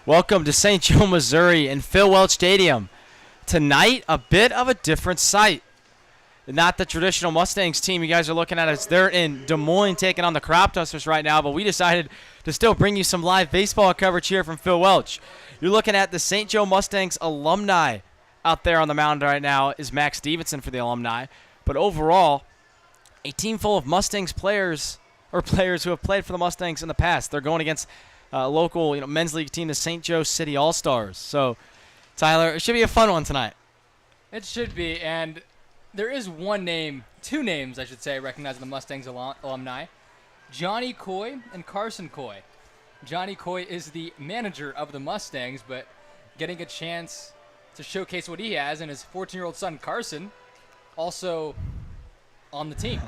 Welcome to St. Joe, Missouri and Phil Welch Stadium. Tonight, a bit of a different sight. Not the traditional Mustangs team you guys are looking at as they're in Des Moines taking on the Cropdusters right now, but we decided to still bring you some live baseball coverage here from Phil Welch. You're looking at the St. Joe Mustangs alumni out there on the mound right now is Max Stevenson for the Alumni. But overall, a team full of Mustangs players or players who have played for the Mustangs in the past. They're going against local men's league team, the St. Joe City Allstars. So, Tyler, it should be a fun one tonight. It should be, and there is one name, two names, I should say, recognizing the Mustangs alumni, Johnny Coy and Carson Coy. Johnny Coy is the manager of the Mustangs, but getting a chance to showcase what he has, and his 14-year-old son, Carson, also on the team.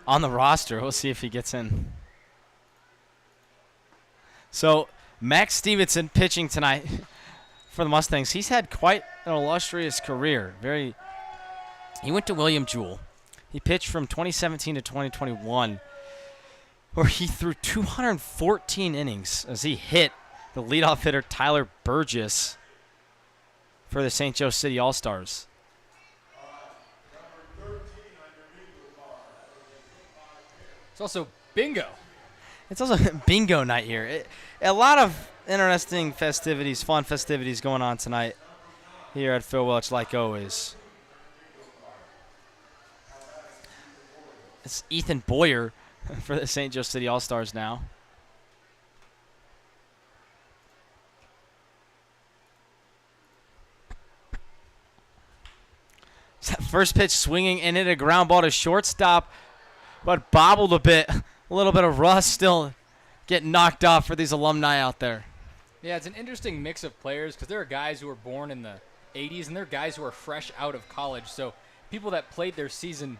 On the roster. We'll see if he gets in. So, Max Stevenson pitching tonight for the Mustangs. He's had quite an illustrious career. He went to William Jewell. He pitched from 2017 to 2021, where he threw 214 innings as he hit the leadoff hitter Tyler Burgess for the St. Joe City All-Stars. It's also bingo. It's also bingo night here. A lot of interesting festivities, fun festivities going on tonight here at Phil Welch, like always. It's Ethan Boyer for the St. Joe City All-Stars now. First pitch swinging and hit a ground ball to shortstop, but bobbled a bit. A little bit of rust still getting knocked off for these alumni out there. Yeah, it's an interesting mix of players because there are guys who were born in the 80s and there are guys who are fresh out of college. So people that played their season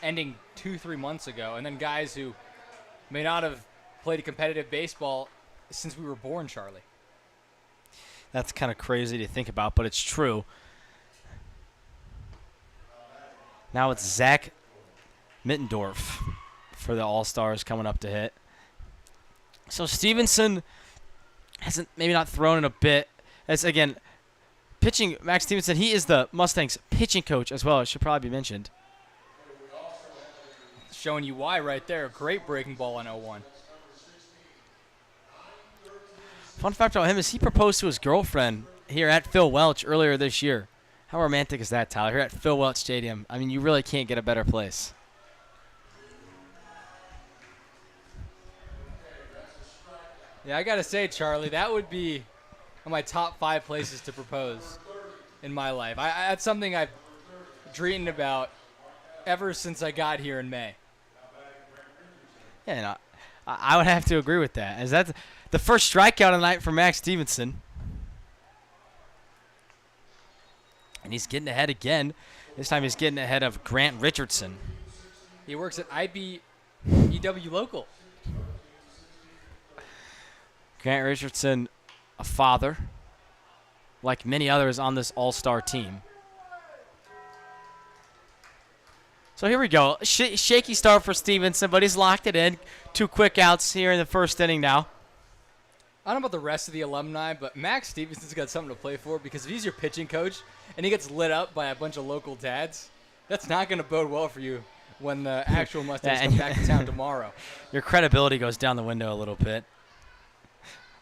ending 2-3 months ago, and then guys who may not have played competitive baseball since we were born, Charlie. That's kind of crazy to think about, but it's true. Now it's Zach Mittendorf for the All-Stars coming up to hit. So Stevenson hasn't maybe not thrown in a bit. As again, pitching, Max Stevenson, he is the Mustangs pitching coach as well. It should probably be mentioned. Showing you why right there. Great breaking ball on 0-1. Fun fact about him is he proposed to his girlfriend here at Phil Welch earlier this year. How romantic is that, Tyler? Here at Phil Welch Stadium. I mean, you really can't get a better place. Yeah, I got to say, Charlie, that would be on my top 5 places to propose in my life. That's something I've dreamed about ever since I got here in May. Yeah, no, I would have to agree with that. As that's the first strikeout of the night for Max Stevenson. And he's getting ahead again. This time he's getting ahead of Grant Richardson. He works at IBEW Local. Grant Richardson, a father, like many others on this all-star team. So here we go. Shaky start for Stevenson, but he's locked it in. 2 quick outs here in the first inning now. I don't know about the rest of the alumni, but Max Stevenson's got something to play for because if he's your pitching coach and he gets lit up by a bunch of local dads, that's not going to bode well for you when the actual Mustangs come back to town tomorrow. Your credibility goes down the window a little bit.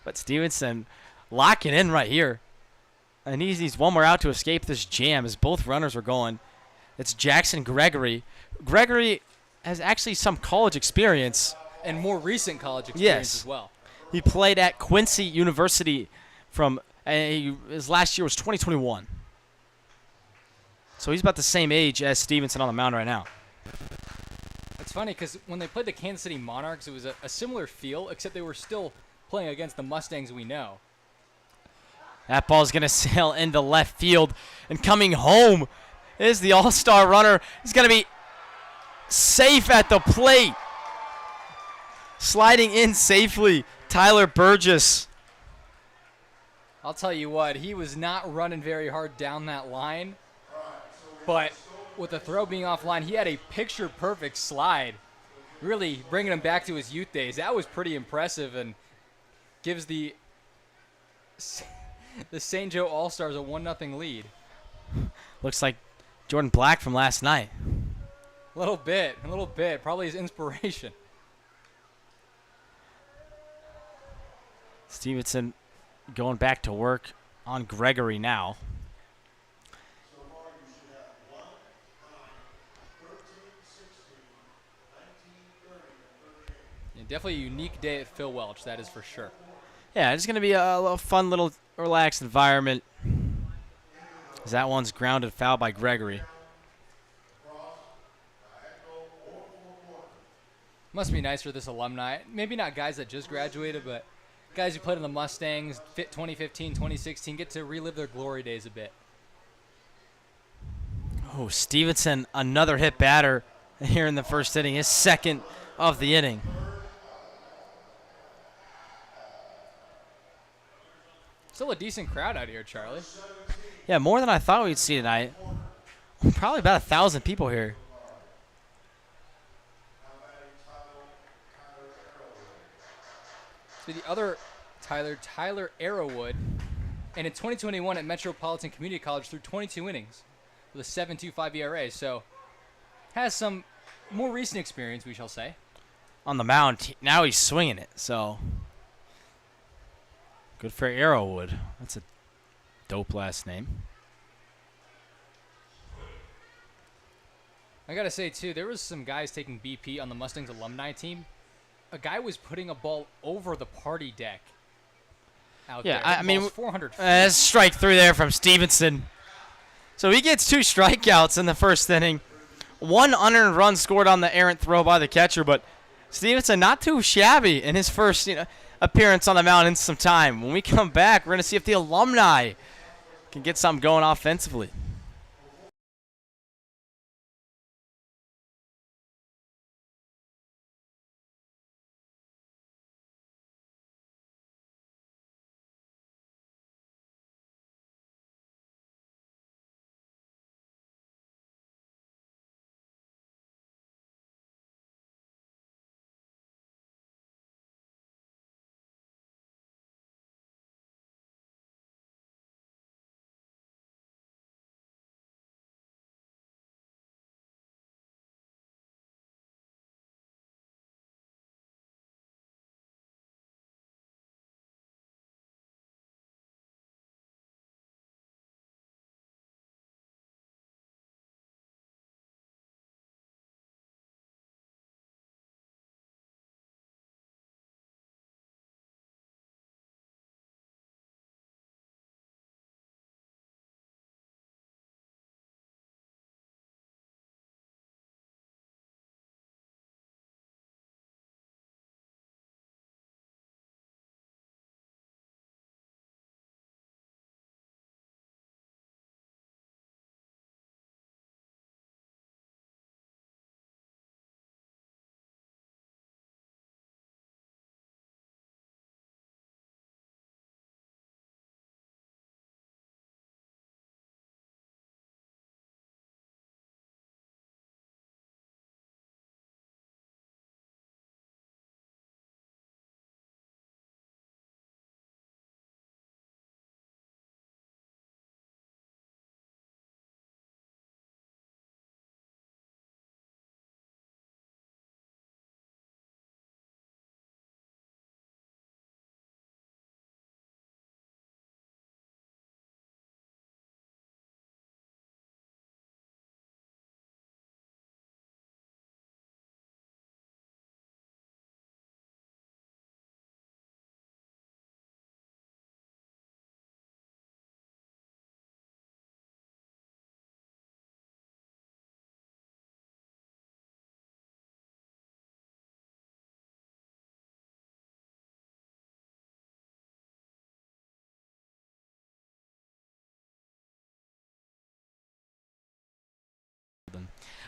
But Stevenson locking in right here. And he needs one more out to escape this jam as both runners are going. It's Jackson Gregory. Gregory has actually some college experience. And more recent college experience as well. He played at Quincy University from his last year was 2021. So he's about the same age as Stevenson on the mound right now. It's funny because when they played the Kansas City Monarchs, it was a similar feel, except they were still playing against the Mustangs we know. That ball's going to sail into left field. And coming home is the all-star runner. He's going to be safe at the plate. Sliding in safely, Tyler Burgess. I'll tell you what, he was not running very hard down that line. But with the throw being offline, he had a picture-perfect slide. Really bringing him back to his youth days. That was pretty impressive and gives the the St. Joe All-Stars a 1-0 lead. Looks like Jordan Black from last night. A little bit. Probably his inspiration. Stevenson going back to work on Gregory now. Yeah, definitely a unique day at Phil Welch, that is for sure. Yeah, it's going to be a little fun, little relaxed environment. As that one's grounded foul by Gregory. Must be nice for this alumni. Maybe not guys that just graduated, but guys who played in the Mustangs 2015, 2016 get to relive their glory days a bit. Oh, Stevenson, another hit batter here in the first inning. His second of the inning. Still a decent crowd out here, Charlie. Yeah, more than I thought we'd see tonight. Probably about 1,000 people here. So the other Tyler Arrowwood, and in 2021 at Metropolitan Community College threw 22 innings with a 7.25 ERA. So has some more recent experience, we shall say. On the mound, now he's swinging it, so good for Arrowwood. That's a dope last name. I gotta say too, there was some guys taking BP on the Mustangs alumni team. A guy was putting a ball over the party deck out there. I mean, 400 feet. Strike through there from Stevenson. So he gets 2 strikeouts in the first inning. 1 unearned run scored on the errant throw by the catcher, but Stevenson not too shabby in his first appearance on the mound in some time. When we come back, we're going to see if the alumni can get something going offensively.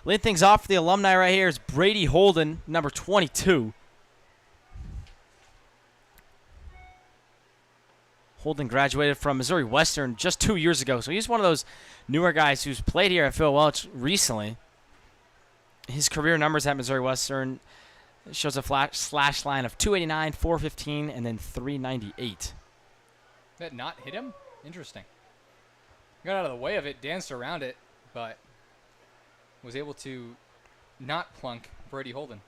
Leading things off for the alumni right here is Brady Holden, number 22. Holden graduated from Missouri Western just 2 years ago, so he's one of those newer guys who's played here at Phil Welch recently. His career numbers at Missouri Western shows a slash line of 289, 415, and then 398. That not hit him? Interesting. Got out of the way of it, danced around it, but was able to not plunk Brady Holden.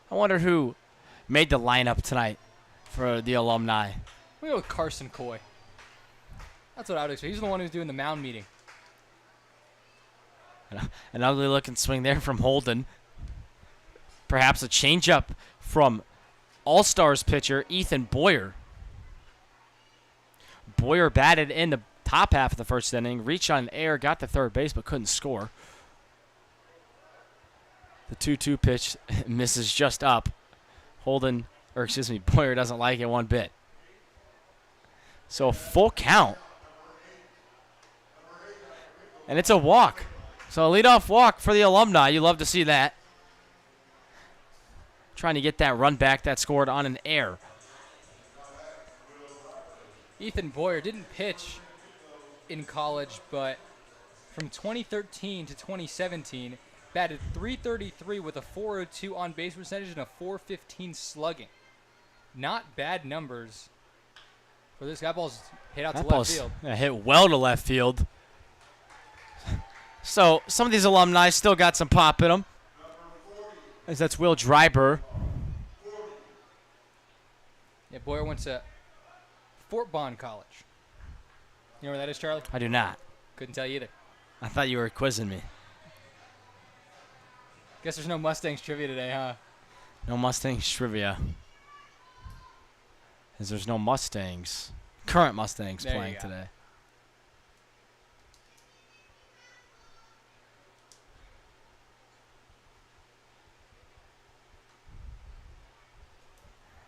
I wonder who made the lineup tonight for the Alumni. We go with Carson Coy. That's what I would expect. He's the one who's doing the mound meeting. An ugly-looking swing there from Holden. Perhaps a changeup from All-Stars pitcher Ethan Boyer. Boyer batted in the top half of the first inning, reached on air, got to third base, but couldn't score. The 2-2 pitch misses just up. Boyer doesn't like it one bit. So a full count. And it's a walk. So a leadoff walk for the Alumni. You love to see that. Trying to get that run back that scored on an air. Ethan Boyer didn't pitch in college, but from 2013 to 2017, batted .333 with a .402 on-base percentage and a .415 slugging. Not bad numbers for this guy. Ball's hit out to left field. Hit well to left field. So some of these alumni still got some pop in them. As that's Will Dryber. Yeah, Boyer went to Fort Bond College. You know where that is, Charlie? I do not. Couldn't tell you either. I thought you were quizzing me. Guess there's no Mustangs trivia today, huh? No Mustangs trivia. As there's no Mustangs. Current Mustangs There playing you go. today.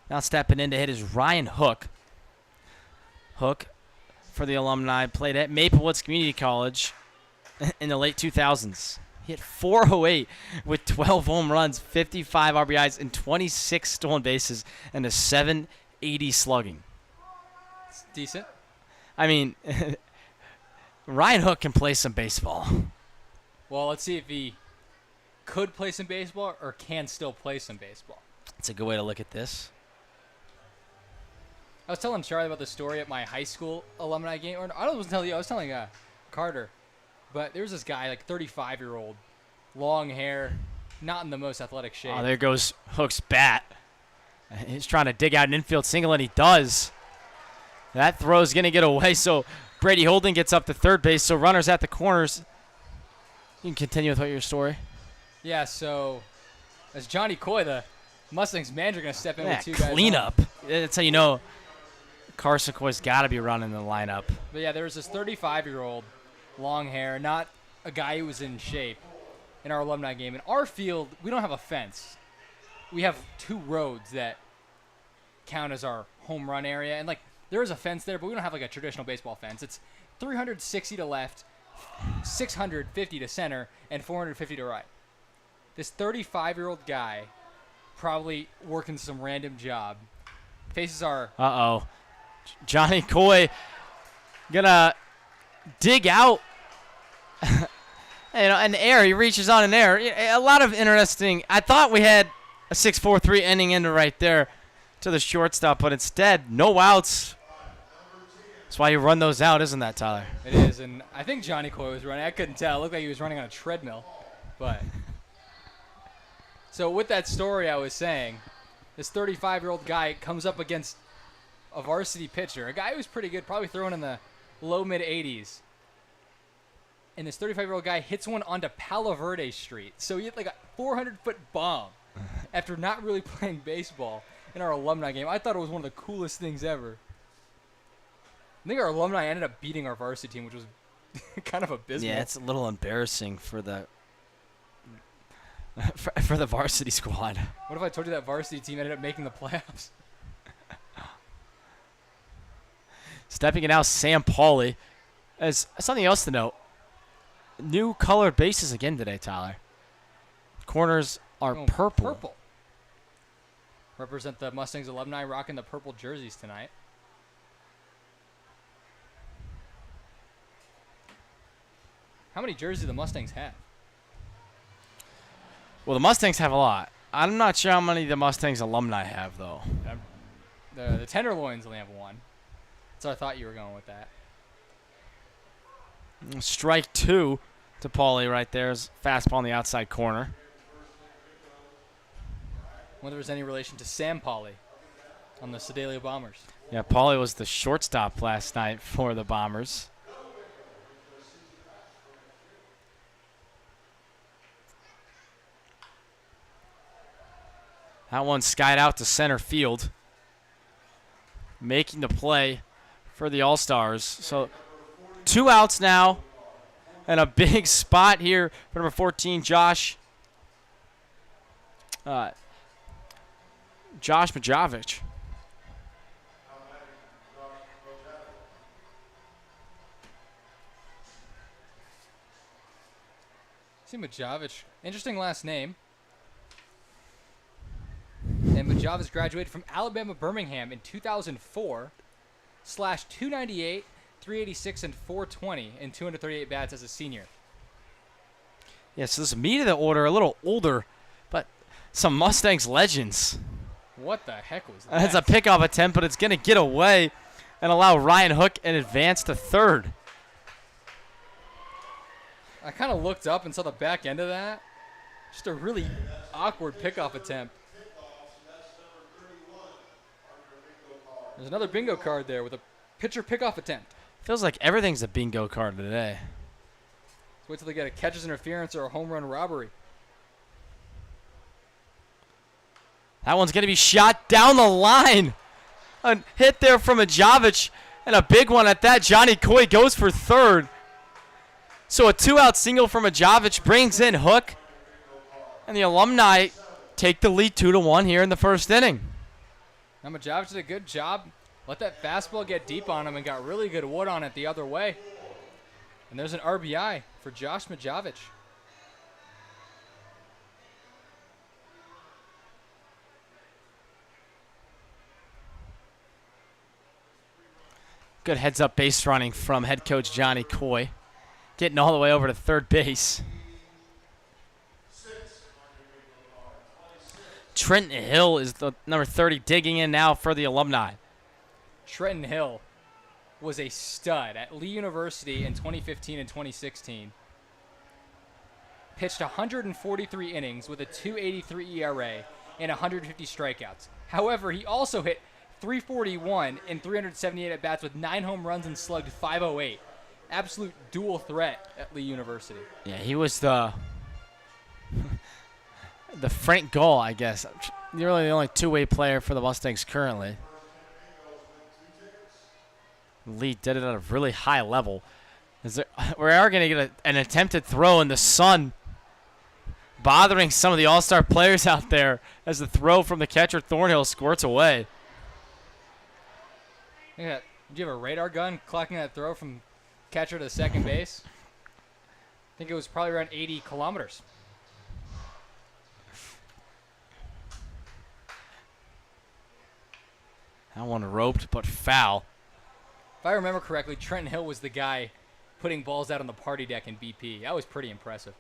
Now stepping in to hit is Ryan Hook. Hook, for the Alumni, played at Maple Woods Community College in the late 2000s. He hit .408 with 12 home runs, 55 RBIs, and 26 stolen bases, and a .780 slugging. It's decent. I mean, Ryan Hook can play some baseball. Well, let's see if he could play some baseball or can still play some baseball. That's a good way to look at this. I was telling Charlie about the story at my high school alumni game. Or I wasn't telling you. I was telling Carter. But there was this guy, like 35-year-old, long hair, not in the most athletic shape. Oh, there goes Hook's bat. He's trying to dig out an infield single, and he does. That throw's going to get away, so Brady Holden gets up to third base, so runners at the corners. You can continue with your story. Yeah, so as Johnny Coy, the Mustangs manager, going to step in with two guys. Cleanup. That's how you know Carson Coy's got to be running the lineup. But yeah, there was this 35-year-old, long hair, not a guy who was in shape in our alumni game. In our field, we don't have a fence. We have two roads that count as our home run area. And, like, there is a fence there, but we don't have, like, a traditional baseball fence. It's 360 to left, 650 to center, and 450 to right. This 35-year-old guy, probably working some random job, faces our... Uh-oh. Johnny Coy gonna dig out an air. He reaches on an air. A lot of interesting. I thought we had a 6-4-3 ending into right there to the shortstop, but instead, no outs. That's why you run those out, isn't that, Tyler? It is, and I think Johnny Coy was running. I couldn't tell. It looked like he was running on a treadmill. But so with that story I was saying, this 35-year-old guy comes up against a varsity pitcher, a guy who's pretty good, probably throwing in the low-mid 80s. And this 35-year-old guy hits one onto Palo Verde Street. So he hit like a 400-foot bomb after not really playing baseball in our alumni game. I thought it was one of the coolest things ever. I think our alumni ended up beating our varsity team, which was kind of abysmal. Yeah, it's a little embarrassing for the for the varsity squad. What if I told you that varsity team ended up making the playoffs? Stepping in now, Sam Pauley. As something else to note, new colored bases again today, Tyler. Corners are purple. Purple. Represent the Mustangs alumni rocking the purple jerseys tonight. How many jerseys do the Mustangs have? Well, the Mustangs have a lot. I'm not sure how many the Mustangs alumni have, though. The Tenderloins only have one. So I thought you were going with that. Strike 2 to Paulie right there. Fastball on the outside corner. Whether there's any relation to Sam Pauly on the Sedalia Bombers. Yeah, Paulie was the shortstop last night for the Bombers. That one skied out to center field. Making the play for the All-Stars. So 2 outs now. And a big spot here for number 14, Josh Majovic. See Majovic. Interesting last name. And Majovic graduated from Alabama Birmingham in 2004. Slashed 298, 386, and 420 in 238 bats as a senior. Yeah, so this meat of the order, a little older, but some Mustangs legends. What the heck was that? That's a pickoff attempt, but it's going to get away and allow Ryan Hook an advance to third. I kind of looked up and saw the back end of that. Just a really awkward pickoff attempt. There's another bingo card there with a pitcher pickoff attempt. Feels like everything's a bingo card today. Let's wait till they get a catcher's interference or a home run robbery. That one's going to be shot down the line. A hit there from Majovic, and a big one at that. Johnny Coy goes for third. So a 2-out single from Majovic brings in Hook, and the Alumni take the lead 2-1 here in the first inning. Now Majovic did a good job. Let that fastball get deep on him and got really good wood on it the other way. And there's an RBI for Josh Majovic. Good heads-up base running from head coach Johnny Coy. Getting all the way over to third base. Trenton Hill is the number 30 digging in now for the Alumni. Trenton Hill was a stud at Lee University in 2015 and 2016. Pitched 143 innings with a 2.83 ERA and 150 strikeouts. However, he also hit 341 in 378 at-bats with 9 home runs and slugged 508. Absolute dual threat at Lee University. Yeah, he was the Frank Gull, I guess. Really the only two-way player for the Mustangs currently. Lee did it at a really high level. We are going to get an attempted throw in the sun, bothering some of the All-Star players out there as the throw from the catcher Thornhill squirts away. Yeah, did you have a radar gun clocking that throw from catcher to second base? I think it was probably around 80 kilometers. That one roped but foul. If I remember correctly, Trenton Hill was the guy putting balls out on the party deck in BP. That was pretty impressive.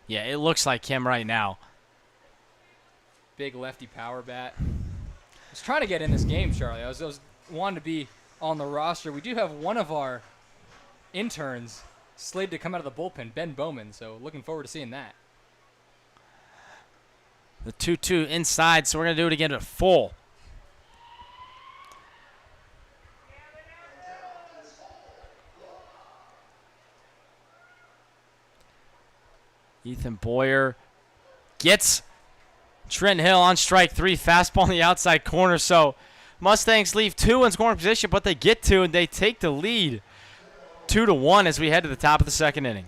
Yeah, it looks like him right now. Big lefty power bat. I was trying to get in this game, Charlie. I was wanting to be on the roster. We do have one of our interns slated to come out of the bullpen, Ben Bowman, so looking forward to seeing that. The 2-2 inside, so we're going to do it again at full. Ethan Boyer gets Trenton Hill on strike 3. Fastball in the outside corner. So Mustangs leave 2 in scoring position, but they get 2 and they take the lead 2-1 as we head to the top of the second inning.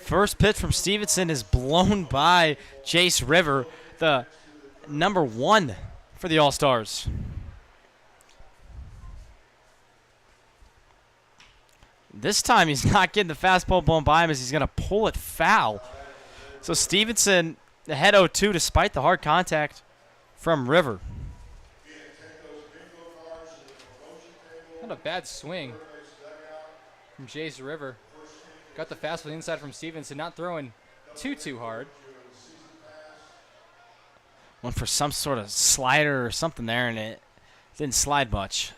First pitch from Stevenson is blown by Jace River, the number 1 for the All-Stars. This time he's not getting the fastball blown by him as he's going to pull it foul. So Stevenson ahead 0-2 despite the hard contact from River. Not a bad swing from Jace River. Got the fastball inside from Stevenson, not throwing too hard. Went for some sort of slider or something there, and it didn't slide much.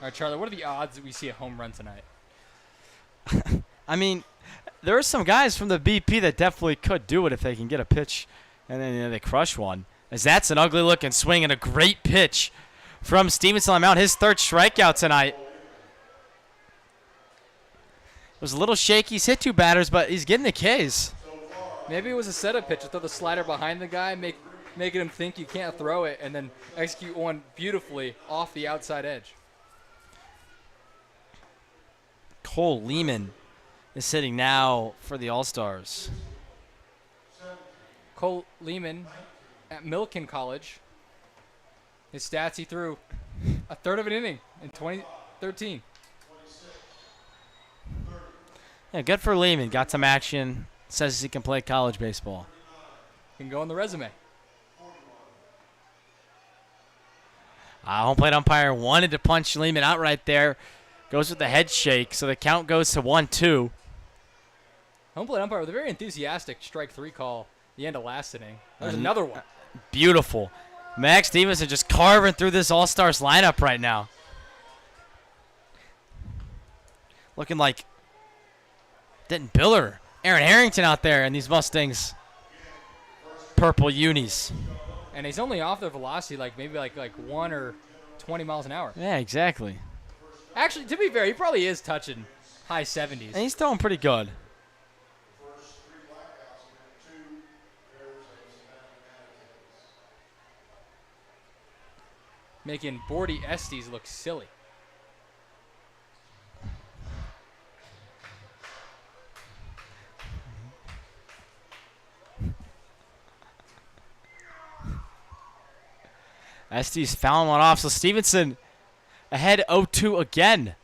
All right, Charlie, what are the odds that we see a home run tonight? I mean, there are some guys from the BP that definitely could do it if they can get a pitch and then they crush one. As that's an ugly looking swing and a great pitch from Stevenson on Mount, his 3rd strikeout tonight. It was a little shaky. He's hit 2 batters, but he's getting the Ks. Maybe it was a setup pitch to throw the slider behind the guy, making him think you can't throw it, and then execute one beautifully off the outside edge. Cole Lehman is sitting now for the All-Stars. Cole Lehman at Millikan College. His stats, he threw a 1/3 of an inning in 2013. Yeah, good for Lehman. Got some action. Says he can play college baseball. Can go on the resume. Home plate umpire wanted to punch Lehman out right there. Goes with the head shake, so the count goes to 1-2. Home plate umpire with a very enthusiastic strike 3 call the end of last inning. There's another one. Beautiful. Max Stevenson just carving through this All-Stars lineup right now. Looking like Denton Biller, Aaron Harrington out there in these Mustangs purple unis. And he's only off their velocity maybe 1 or 20 miles an hour. Yeah, exactly. Actually, to be fair, he probably is touching high 70s. And he's throwing pretty good. Making Bordy Estes look silly. Estes fouling one off, so Stevenson ahead 0-2 again.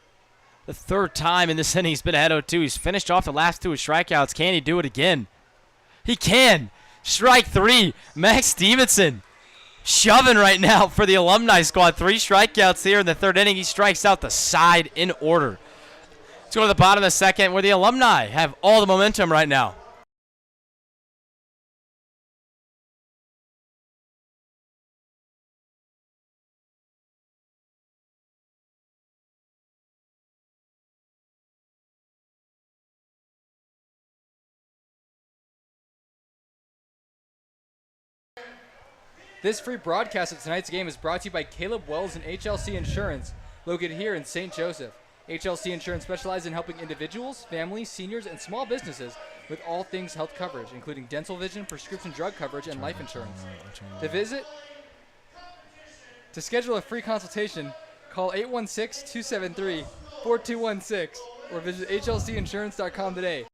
The 3rd time in this inning he's been ahead 0-2. He's finished off the last 2 with strikeouts. Can he do it again? He can. Strike 3. Max Stevenson shoving right now for the Alumni squad. 3 strikeouts here in the 3rd inning. He strikes out the side in order. Let's go to the bottom of the 2nd where the Alumni have all the momentum right now. This free broadcast of tonight's game is brought to you by Caleb Wells and HLC Insurance, located here in St. Joseph. HLC Insurance specializes in helping individuals, families, seniors, and small businesses with all things health coverage, including dental vision, prescription drug coverage, and life insurance. To schedule a free consultation, call 816-273-4216 or visit hlcinsurance.com today.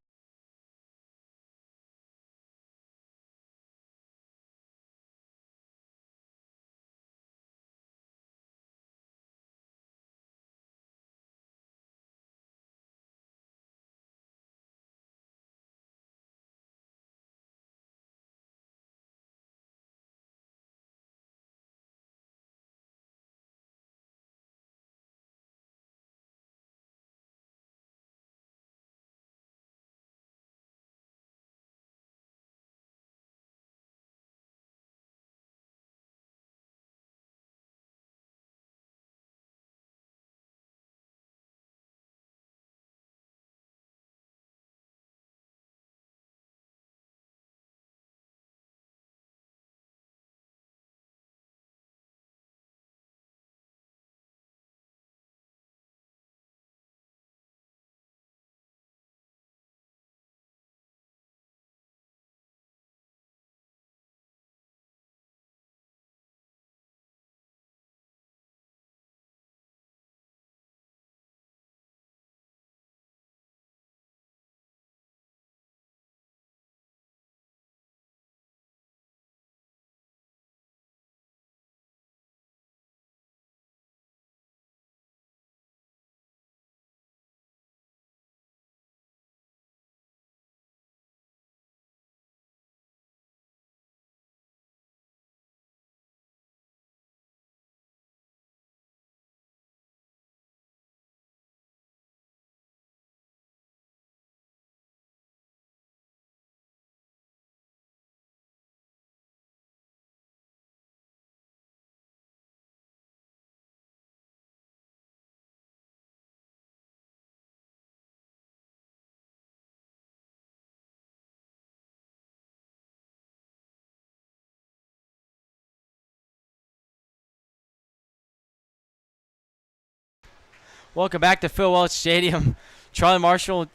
Welcome back to Phil Welch Stadium. Charlie Marshall,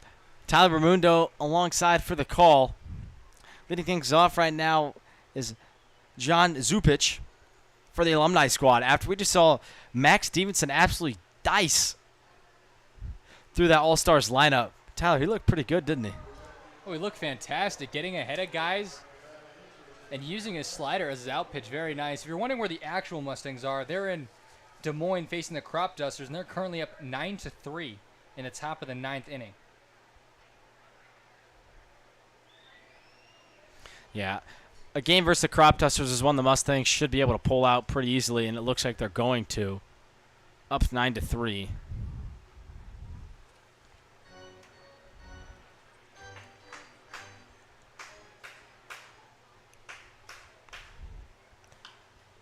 Tyler Bermundo alongside for the call. Leading things off right now is John Zupich for the Alumni squad. After we just saw Max Stevenson absolutely dice through that All-Stars lineup. Tyler, he looked pretty good, didn't he? Oh, he looked fantastic, getting ahead of guys and using his slider as his out pitch. Very nice. If you're wondering where the actual Mustangs are, they're in Des Moines facing the Cropdusters, and they're currently up 9-3 in the top of the 9th inning. Yeah. A game versus the Cropdusters is one the Mustangs should be able to pull out pretty easily, and it looks like they're going to. Up 9-3.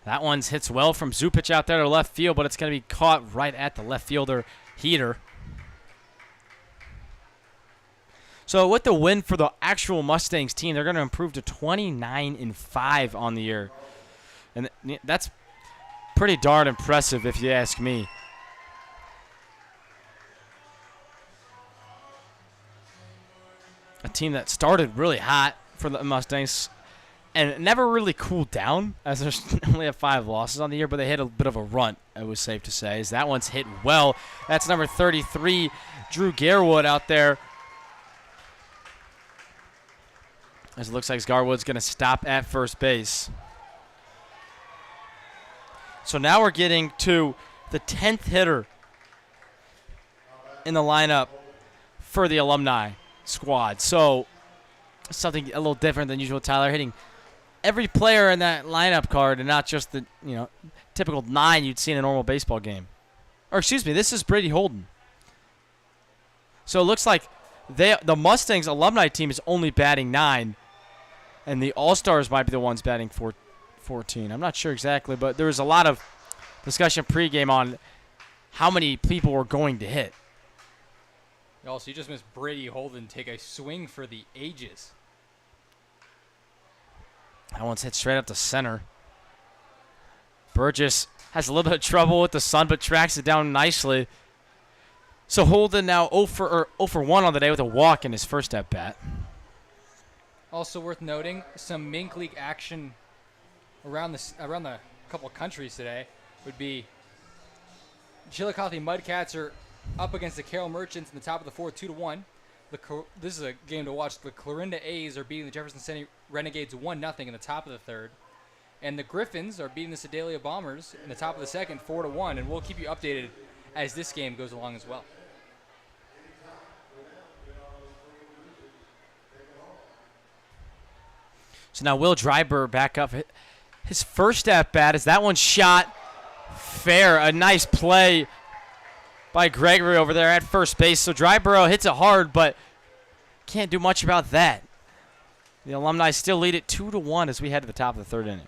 That one hits well from Zupich out there to left field, but it's going to be caught right at the left fielder Heater. So with the win for the actual Mustangs team, they're going to improve to 29-5 on the year. And that's pretty darn impressive if you ask me. A team that started really hot for the Mustangs and it never really cooled down, as there's only have 5 losses on the year, but they hit a bit of a runt, it was safe to say, as that one's hit well. That's number 33, Drew Garwood out there. As it looks like Garwood's going to stop at first base. So now we're getting to the 10th hitter in the lineup for the Alumni squad. So something a little different than usual. Tyler hitting every player in that lineup card and not just the typical 9 you'd see in a normal baseball game. Or excuse me, this is Brady Holden. So it looks like the Mustangs alumni team is only batting 9, and the All-Stars might be the ones batting 14. I'm not sure exactly, but there was a lot of discussion pregame on how many people were going to hit. Also, you just missed Brady Holden take a swing for the ages. That one's hit straight up to center. Burgess has a little bit of trouble with the sun, but tracks it down nicely. So Holden now 0 for 1 on the day with a walk in his first at bat. Also worth noting, some Mink League action around the couple countries today would be Chillicothe Mudcats are up against the Carroll Merchants in the top of the 4th, 2-1. This is a game to watch. The Clarinda A's are beating the Jefferson City Renegades 1-0 in the top of the 3rd. And the Griffins are beating the Sedalia Bombers in the top of the 2nd, 4-1. And we'll keep you updated as this game goes along as well. So now Will Dryber back up. His first at bat is that one shot fair. A nice play by Gregory over there at first base. So Dryborough hits it hard, but can't do much about that. The Alumni still lead it 2-1 as we head to the top of the 3rd inning.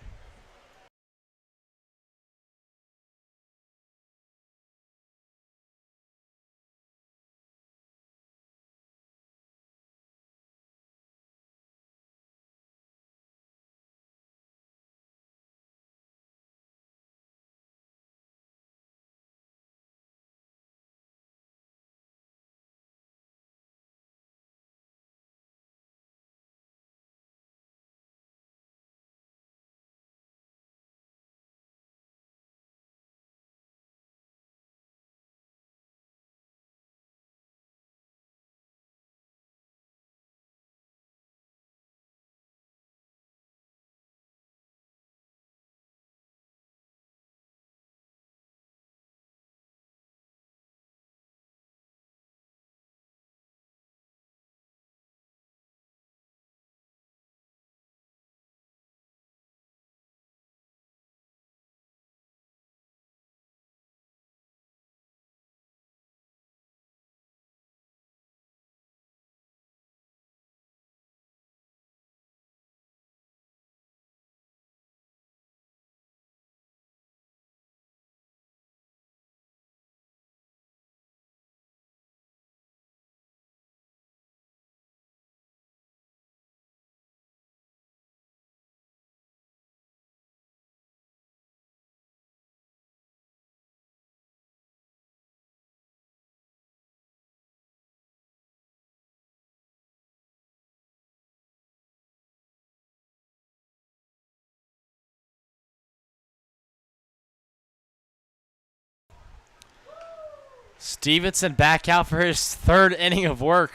Stevenson back out for his third inning of work.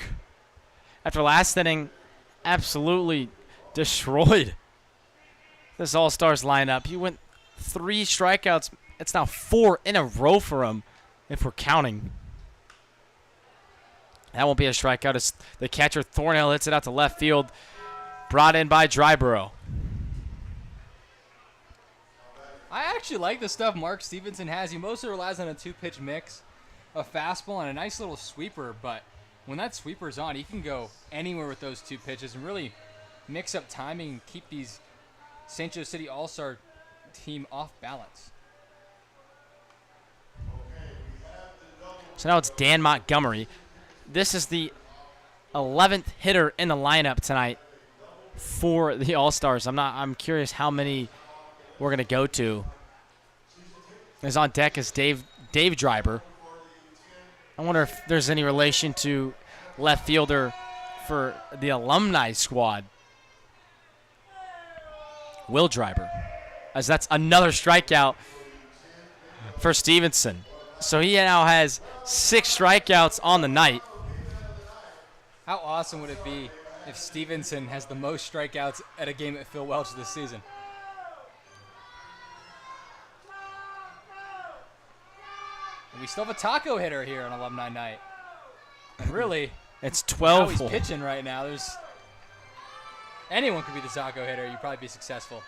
After last inning, absolutely destroyed this All-Stars lineup. He went 3 strikeouts. It's now 4 in a row for him, if we're counting. That won't be a strikeout. It's the catcher, Thornhill, hits it out to left field. Brought in by Dryborough. I actually like the stuff Mark Stevenson has. He mostly relies on a 2-pitch mix, a fastball, and a nice little sweeper. But when that sweeper's on, he can go anywhere with those 2 pitches and really mix up timing and keep these St. Joe City All-Star team off balance. So now it's Dan Montgomery. This is the 11th hitter in the lineup tonight for the All-Stars. I'm curious how many we're going to go to. Is on deck is Dave Driver. I wonder if there's any relation to left fielder for the Alumni squad, Will Driver, as that's another strikeout for Stevenson. So he now has 6 strikeouts on the night. How awesome would it be if Stevenson has the most strikeouts at a game at Phil Welch this season? And we still have a taco hitter here on Alumni Night. And really, it's how 12. he's pitching right now. Anyone could be the taco hitter. You'd probably be successful.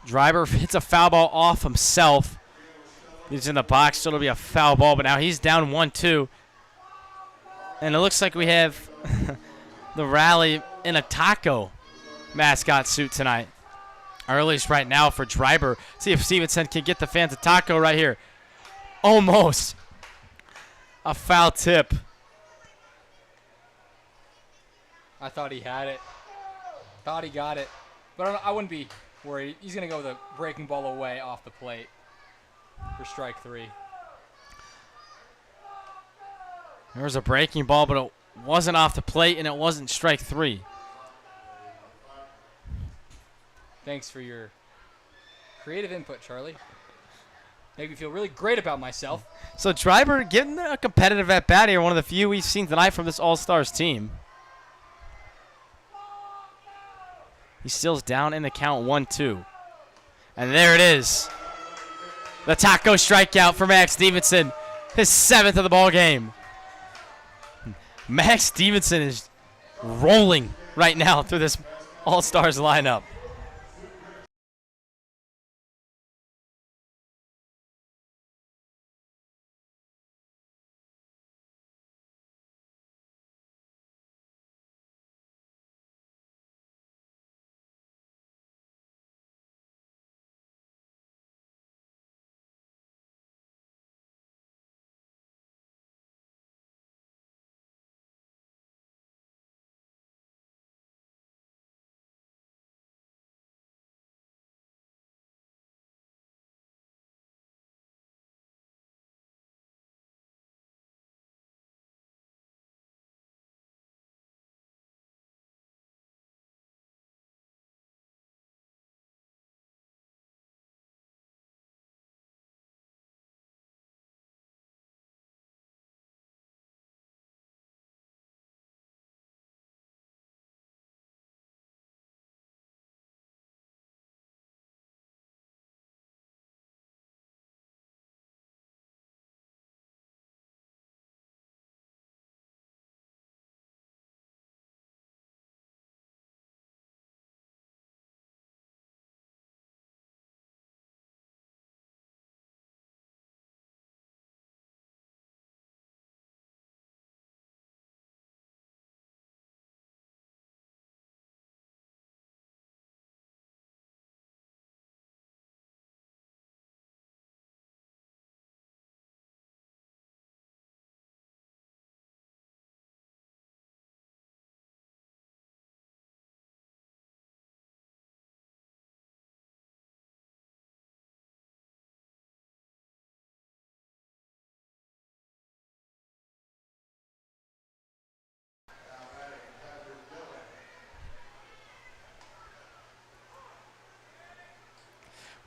Driver hits a foul ball off himself. He's in the box, so it'll be a foul ball, but now he's down 1-2. And it looks like we have the rally in a taco mascot suit tonight. Or at least right now for Driver. See if Stevenson can get the fans a taco right here. Almost. A foul tip. I thought he had it. Thought he got it. But I wouldn't be worried. He's going to go with a breaking ball away off the plate for strike 3. There was a breaking ball, but it wasn't off the plate, and it wasn't strike 3. Thanks for your creative input, Charlie. Made me feel really great about myself. So Driver getting a competitive at-bat here, one of the few we've seen tonight from this All-Stars team. He still's down in the count 1-2. And there it is. The taco strikeout for Max Stevenson. His 7th of the ball game. Max Stevenson is rolling right now through this All-Stars lineup.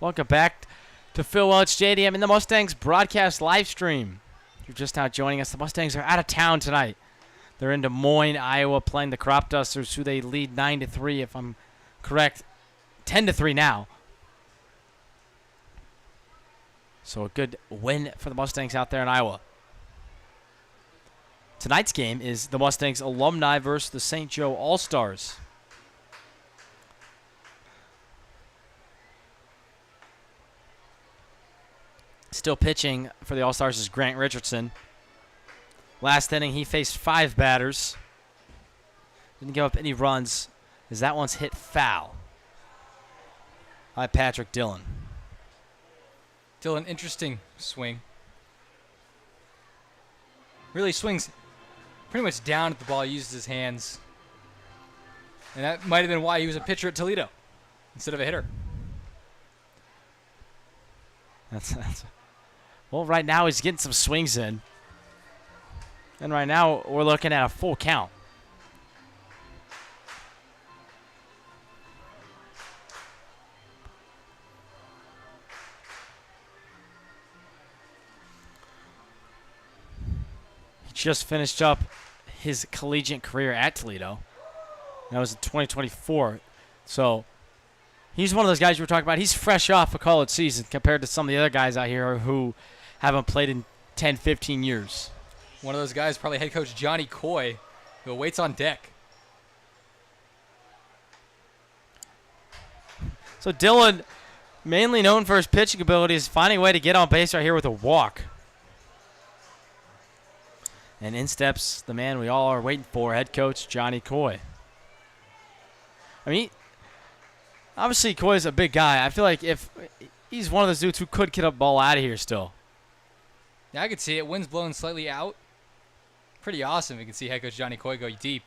Welcome back to Phil Welch Stadium in the Mustangs broadcast live stream. If you're just now joining us, the Mustangs are out of town tonight. They're in Des Moines, Iowa, playing the Cropdusters, who they lead 9-3, if I'm correct. 10-3 now. So a good win for the Mustangs out there in Iowa. Tonight's game is the Mustangs Alumni versus the St. Joe Allstars. Still pitching for the Allstars is Grant Richardson. Last inning, he faced 5 batters. Didn't give up any runs, as that one's hit foul by Patrick Dillon. Dillon, interesting swing. Really swings pretty much down at the ball, uses his hands. And that might have been why he was a pitcher at Toledo instead of a hitter. Well, right now he's getting some swings in. And right now we're looking at a full count. He just finished up his collegiate career at Toledo. That was in 2024. So he's one of those guys you were talking about. He's fresh off a college season compared to some of the other guys out here who haven't played in 10, 15 years. One of those guys, probably head coach Johnny Coy, who waits on deck. So Dillon, mainly known for his pitching ability, is finding a way to get on base right here with a walk. And in steps the man we all are waiting for, head coach Johnny Coy. I mean, obviously Coy's a big guy. I feel like if he's one of those dudes who could get a ball out of here still. Yeah, I could see it. Wind's blowing slightly out. Pretty awesome. You can see head coach Johnny Coy go deep.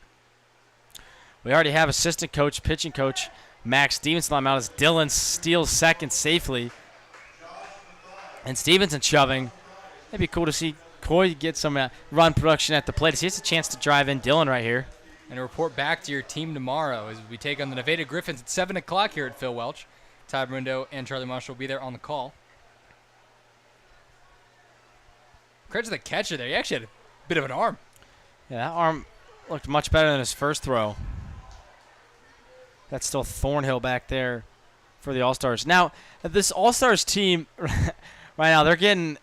We already have assistant coach, pitching coach Max Stevenson on the mound as Dillon steals second safely. And Stevenson shoving. It'd be cool to see Coy get some run production at the plate. He has a chance to drive in Dillon right here. And a report back to your team tomorrow as we take on the Nevada Griffins at 7 o'clock here at Phil Welch. Todd Rindo and Charlie Marshall will be there on the call. Credit to the catcher there. He actually had a bit of an arm. Yeah, that arm looked much better than his first throw. That's still Thornhill back there for the Allstars. Now, this Allstars team right now, they're getting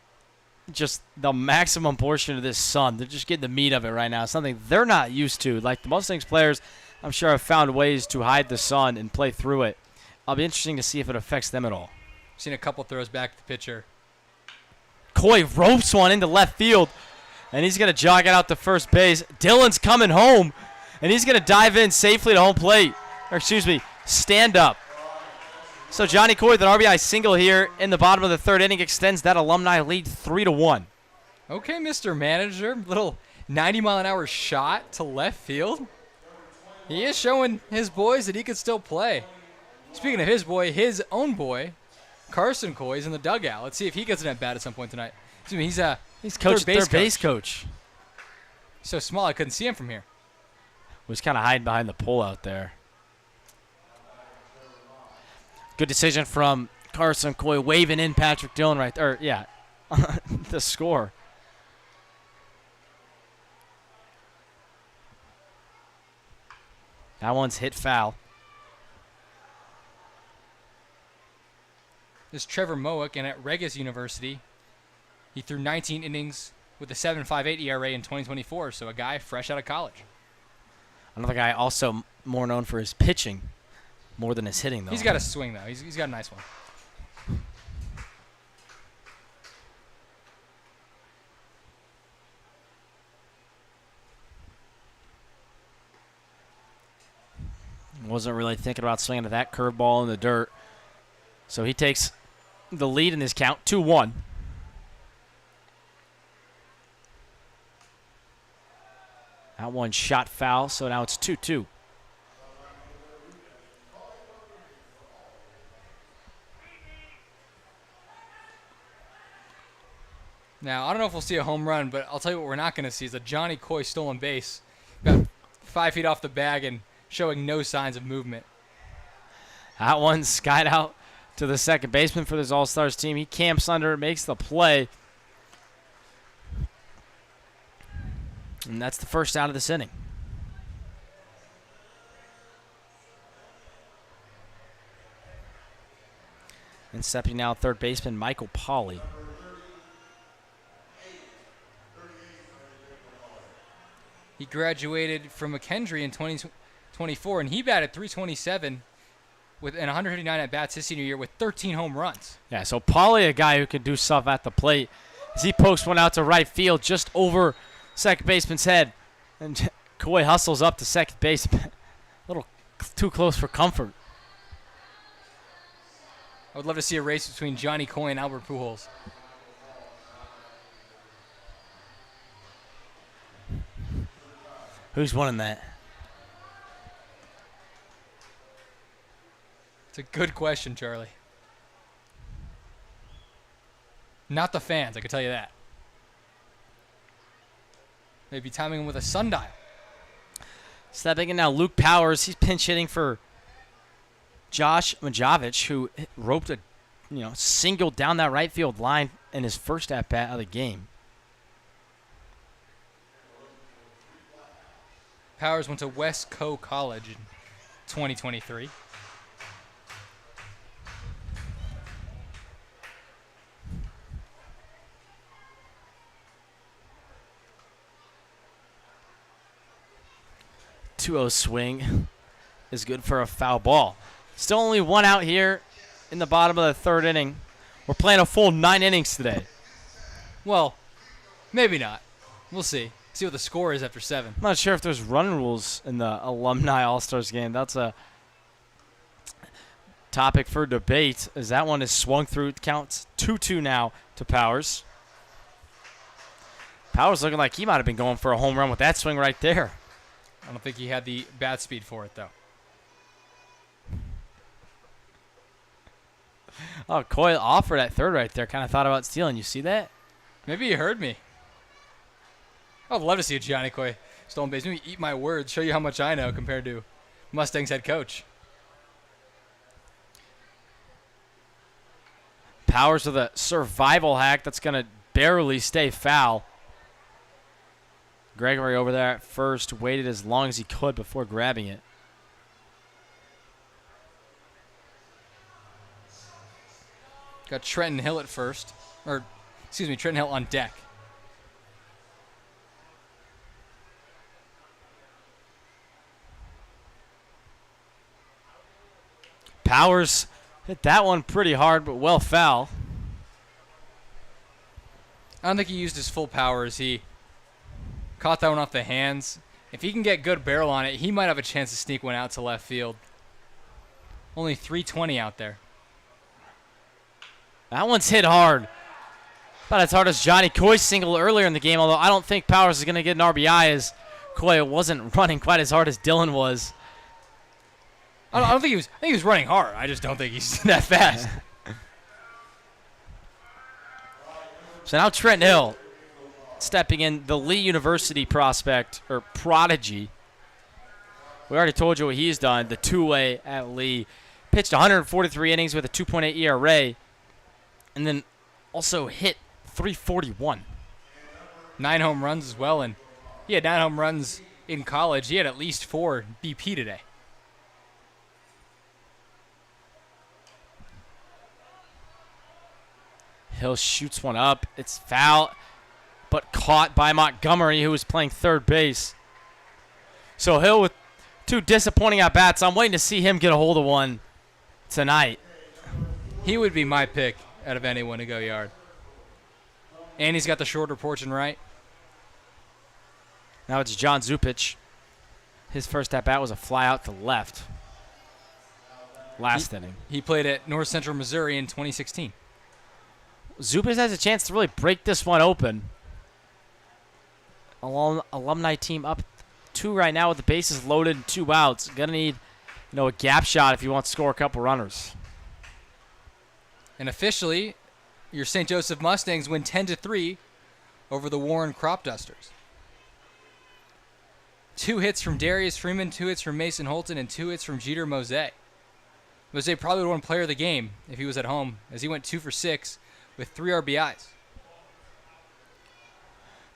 just the maximum portion of this sun. They're just getting the meat of it right now, something they're not used to. Like the Mustangs players, I'm sure have found ways to hide the sun and play through it. It'll be interesting to see if it affects them at all. Seen a couple throws back to the pitcher. Coy ropes one into left field, and he's going to jog it out to first base. Dillon's coming home, and he's going to dive in safely to home plate. Or excuse me, stand up. So Johnny Coy with an RBI single here in the bottom of the third inning extends that Alumni lead 3-1. Okay, Mr. Manager. Little 90-mile-an-hour shot to left field. He is showing his boys that he could still play. Speaking of his boy, his own boy, Carson Coy, is in the dugout. Let's see if he gets an at-bat at some point tonight. He's coach, third base coach. So small I couldn't see him from here. Was kind of hiding behind the pole out there. Good decision from Carson Coy, waving in Patrick Dillon right there. Yeah, the score. That one's hit foul. This is Trevor Mowick, and at Regis University, he threw 19 innings with a 7.58 ERA in 2024, so a guy fresh out of college. Another guy also more known for his pitching more than his hitting, though. He's got a swing, though. He's got a nice one. Wasn't really thinking about swinging at that curveball in the dirt. So he takes the lead in this count, 2-1. That one shot foul, so now it's 2-2. Now, I don't know if we'll see a home run, but I'll tell you what we're not going to see is a Johnny Coy stolen base. About 5 feet off the bag and showing no signs of movement. That one skied out to the second baseman for this All-Stars team. He camps under, makes the play. And that's the first out of this inning. And stepping now, third baseman Michael Pauly. He graduated from McKendree in 2024, and he batted .327 with 159 at bats his senior year with 13 home runs. Yeah, so Pauly, a guy who can do stuff at the plate, as he pokes one out to right field just over second baseman's head, and Coy hustles up to second base, a little too close for comfort. I would love to see a race between Johnny Coy and Albert Pujols. Who's winning that? It's a good question, Charlie. Not the fans, I can tell you that. Maybe timing him with a sundial. Stepping in now, Luke Powers. He's pinch hitting for Josh Majavich, who roped a, single down that right field line in his first at bat of the game. Powers went to West Co College in 2023. .2-0 swing is good for a foul ball. Still only one out here in the bottom of the third inning. We're playing a full 9 innings today. Well, maybe not. We'll see. See what the score is after 7. I'm not sure if there's run rules in the Alumni All-Stars game. That's a topic for debate, as that one is swung through. It counts 2-2 now to Powers. Powers looking like he might have been going for a home run with that swing right there. I don't think he had the bat speed for it, though. Oh, Coyle offered at third right there. Kind of thought about stealing. You see that? Maybe you heard me. I'd love to see a Johnny Coy stolen base. Maybe eat my words, show you how much I know compared to Mustangs head coach. Powers with a survival hack that's going to barely stay foul. Gregory over there at first waited as long as he could before grabbing it. Got Trenton Hill at first. Trenton Hill on deck. Powers hit that one pretty hard, but well foul. I don't think he used his full power as he caught that one off the hands. If he can get good barrel on it, he might have a chance to sneak one out to left field. Only .320 out there. That one's hit hard. About as hard as Johnny Coy's single earlier in the game, although I don't think Powers is going to get an RBI, as Coy wasn't running quite as hard as Dylan was. I don't think he was. I think he was running hard. I just don't think he's that fast. So now Trent Hill stepping in, the Lee University prospect, or prodigy. We already told you what he's done, the two-way at Lee. Pitched 143 innings with a 2.8 ERA, and then also hit .341. 9 home runs as well, and he had 9 home runs in college. He had at least 4 BP today. Hill shoots one up. It's foul, but caught by Montgomery, who was playing third base. So Hill with 2 disappointing at-bats. I'm waiting to see him get a hold of one tonight. He would be my pick out of anyone to go yard. And he's got the shorter porch and right. Now it's John Zupich. His first at-bat was a fly out to left last inning. He played at North Central Missouri in 2016. Zupich has a chance to really break this one open. Alumni team up 2 right now with the bases loaded and 2 outs. Gonna need, a gap shot if you want to score a couple runners. And officially, your St. Joseph Mustangs win 10-3 over the Warren Cropdusters. 2 hits from Darius Freeman, 2 hits from Mason Holton, and 2 hits from Jeter Mose. Jose probably would have won player of the game if he was at home, as he went 2 for 6 with 3 RBIs.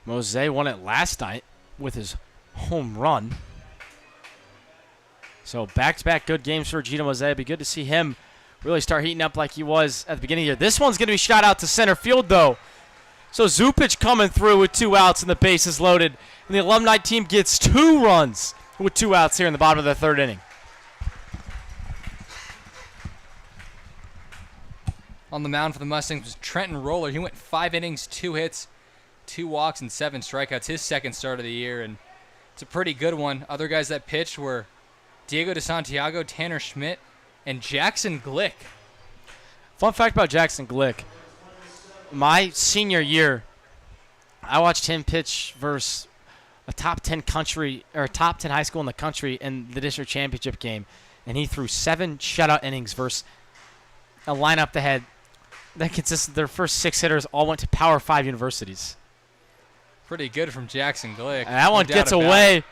Mose won it last night with his home run. So back-to-back good games for Gino Mose. It'd be good to see him really start heating up like he was at the beginning of the year. This one's going to be shot out to center field, though. So Zupic coming through with 2 outs and the bases loaded. And the Alumni team gets 2 runs with 2 outs here in the bottom of the 3rd inning. On the mound for the Mustangs was Trenton Roller. He went 5 innings, 2 hits, 2 walks, and 7 strikeouts. His second start of the year, and it's a pretty good one. Other guys that pitched were Diego de Santiago, Tanner Schmidt, and Jackson Glick. Fun fact about Jackson Glick. My senior year, I watched him pitch versus a top 10 high school in the country in the district championship game, and he threw 7 shutout innings versus a lineup that consisted their first 6 hitters all went to Power 5 universities. Pretty good from Jackson Glick. And that one gets away.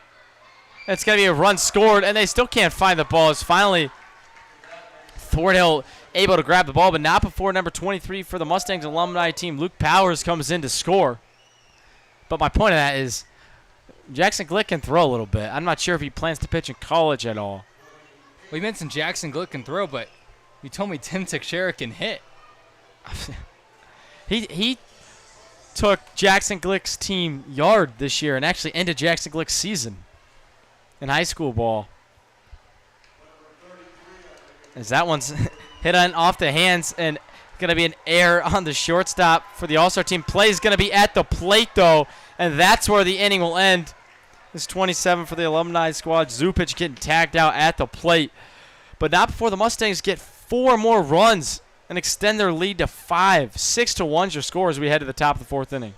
It's going to be a run scored, and they still can't find the ball. It's finally Thornhill able to grab the ball, but not before number 23 for the Mustangs alumni team, Luke Powers, comes in to score. But my point of that is Jackson Glick can throw a little bit. I'm not sure if he plans to pitch in college at all. Well, you mentioned Jackson Glick can throw, but you told me Tim Teixeira can hit. He took Jackson Glick's team yard this year and actually ended Jackson Glick's season in high school ball. As that one's hit on off the hands and going to be an error on the shortstop for the All-Star team. Play is going to be at the plate, though, and that's where the inning will end. It's 27 for the alumni squad. Zupic getting tagged out at the plate. But not before the Mustangs get 4 more runs and extend their lead to 5. 6-1's your score as we head to the top of the 4th inning.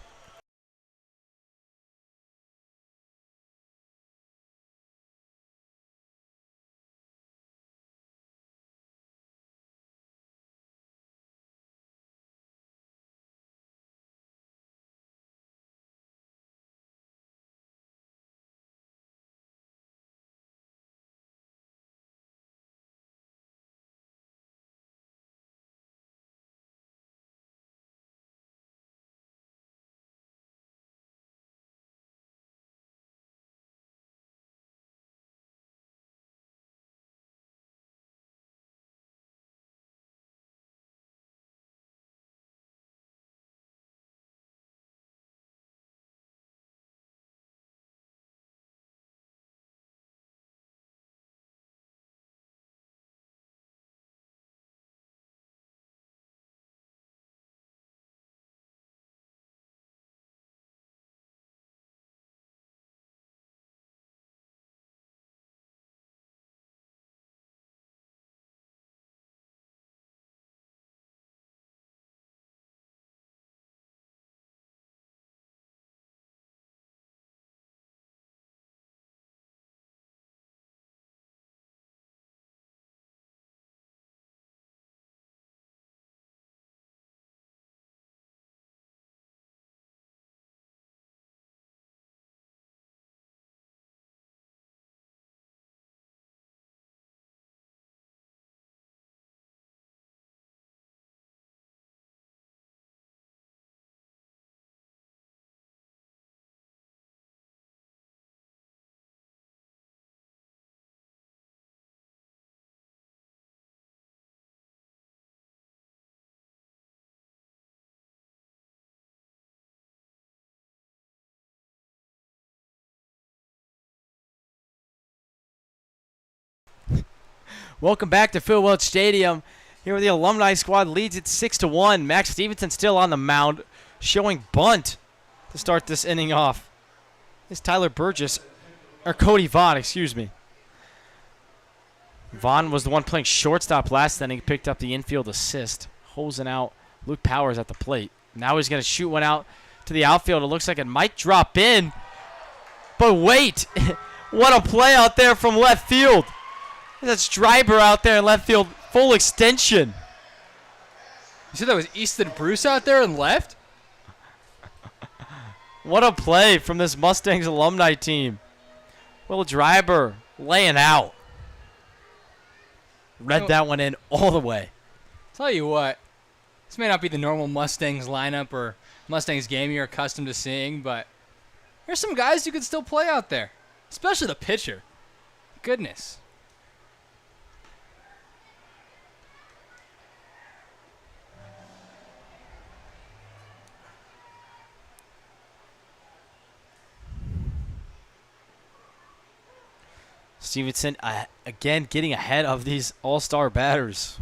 Welcome back to Phil Welch Stadium. Here where the alumni squad leads it 6-1. Max Stevenson still on the mound, showing bunt to start this inning off. It's Tyler Burgess, or Cody Vaughn, excuse me. Vaughn was the one playing shortstop last inning, picked up the infield assist, hosing out Luke Powers at the plate. Now he's going to shoot one out to the outfield. It looks like it might drop in. But wait, what a play out there from left field. That's Stryber out there in left field, full extension. You said that was Easton Bruce out there and left? What a play from this Mustangs alumni team. Will Stryber laying out. read that one in all the way. Tell you what, this may not be the normal Mustangs lineup or Mustangs game you're accustomed to seeing, but there's some guys who could still play out there, especially the pitcher. Goodness. Stevenson, again, getting ahead of these all-star batters.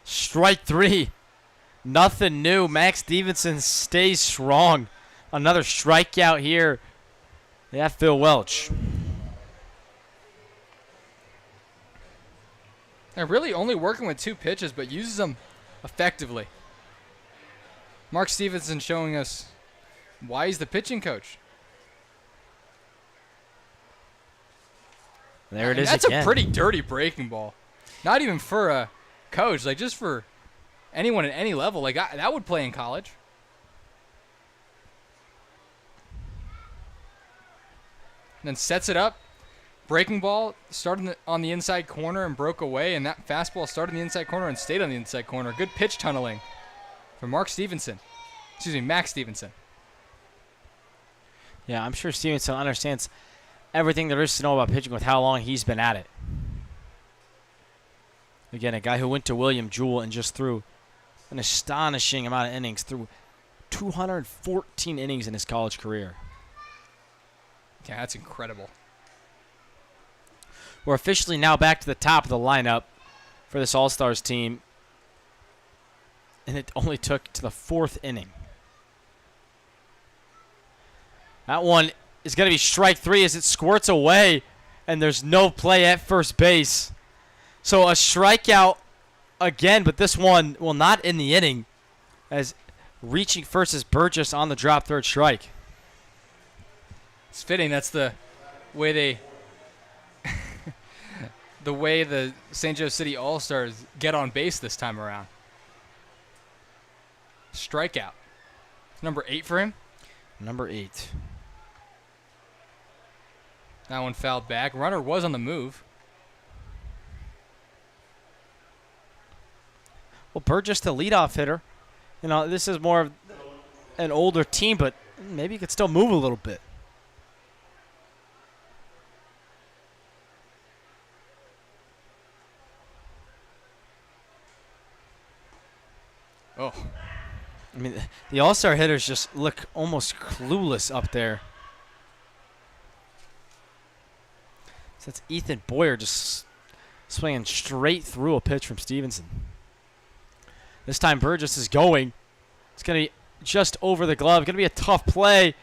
Strike 3. Nothing new. Max Stevenson stays strong. Another strikeout here. Yeah, Phil Welch. They're really only working with 2 pitches, but uses them effectively. Mark Stevenson showing us why he's the pitching coach. There it is That's again. a pretty dirty breaking ball. Not even for a coach, like just for anyone at any level. Like that would play in college. And then sets it up. Breaking ball started on the inside corner and broke away, and that fastball started in the inside corner and stayed on the inside corner. Good pitch tunneling for Mark Stevenson. Excuse me, Max Stevenson. Yeah, I'm sure Stevenson understands everything there is to know about pitching with how long he's been at it. Again, a guy who went to William Jewell and just threw an astonishing amount of innings, threw 214 innings in his college career. Yeah, that's incredible. We're officially now back to the top of the lineup for this All-Stars team. And it only took to the 4th inning. That one is going to be strike 3 as it squirts away. And there's no play at first base. So a strikeout again, but this one, well, not in the inning. As reaching first is Burgess on the drop, 3rd strike. It's fitting. That's the way they... the way the St. Joe City All-Stars get on base this time around. Strikeout. Number 8 for him. Number 8. That one fouled back. Runner was on the move. Well, Burgess, the leadoff hitter. You know, this is more of an older team, but maybe he could still move a little bit. Oh. I mean, the All-Star hitters just look almost clueless up there. So that's Ethan Boyer just swinging straight through a pitch from Stevenson. This time Burgess is going. It's going to be just over the glove. Going to be a tough play,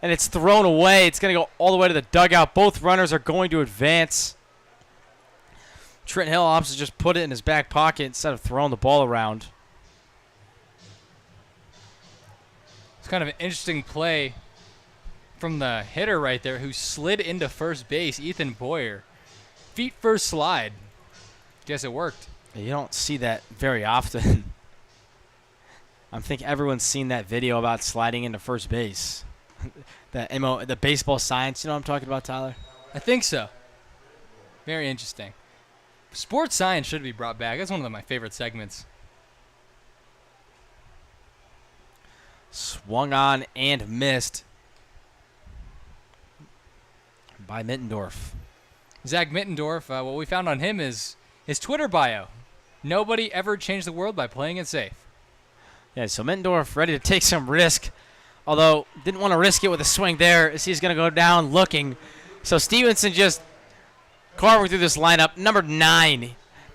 and it's thrown away. It's going to go all the way to the dugout. Both runners are going to advance. Trent Hill opts to just put it in his back pocket instead of throwing the ball around. It's kind of an interesting play from the hitter right there who slid into first base, Ethan Boyer. Feet first slide. Guess it worked. You don't see that very often. I think everyone's seen that video about sliding into first base. The baseball science, you know what I'm talking about, Tyler? I think so. Very interesting. Sports science should be brought back. That's one of my favorite segments. Swung on and missed by Mittendorf. Zach Mittendorf, what we found on him is his Twitter bio. Nobody ever changed the world by playing it safe. Yeah, so Mittendorf ready to take some risk, although didn't want to risk it with a swing there as he's going to go down looking. So Stevenson just carving through this lineup. Number 9.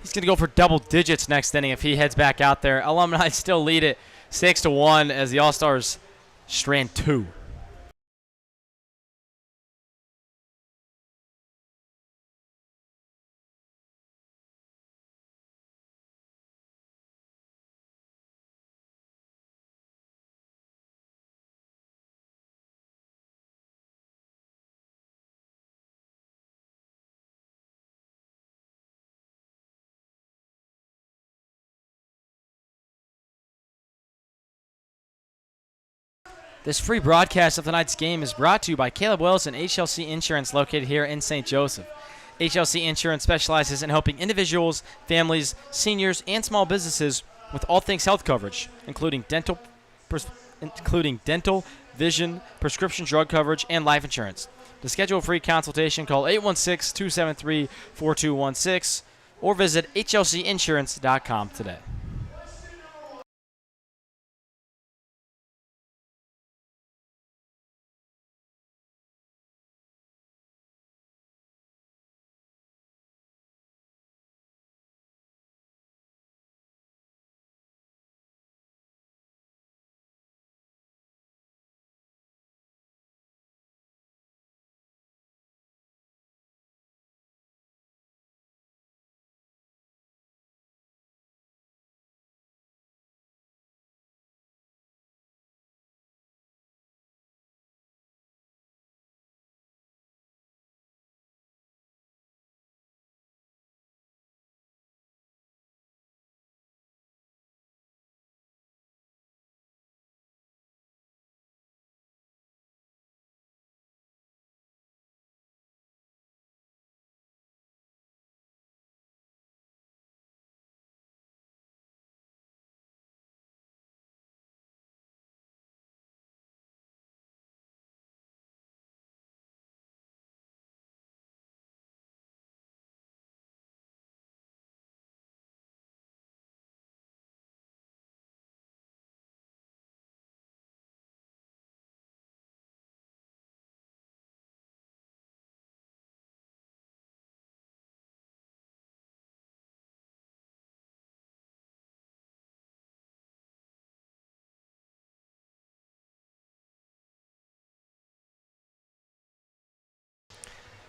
He's going to go for double digits next inning if he heads back out there. Alumni still lead it 6-1 as the All-Stars strand 2. This free broadcast of tonight's game is brought to you by Caleb Wells and HLC Insurance located here in St. Joseph. HLC Insurance specializes in helping individuals, families, seniors, and small businesses with all things health coverage, including dental, vision, prescription drug coverage, and life insurance. To schedule a free consultation, call 816-273-4216 or visit hlcinsurance.com today.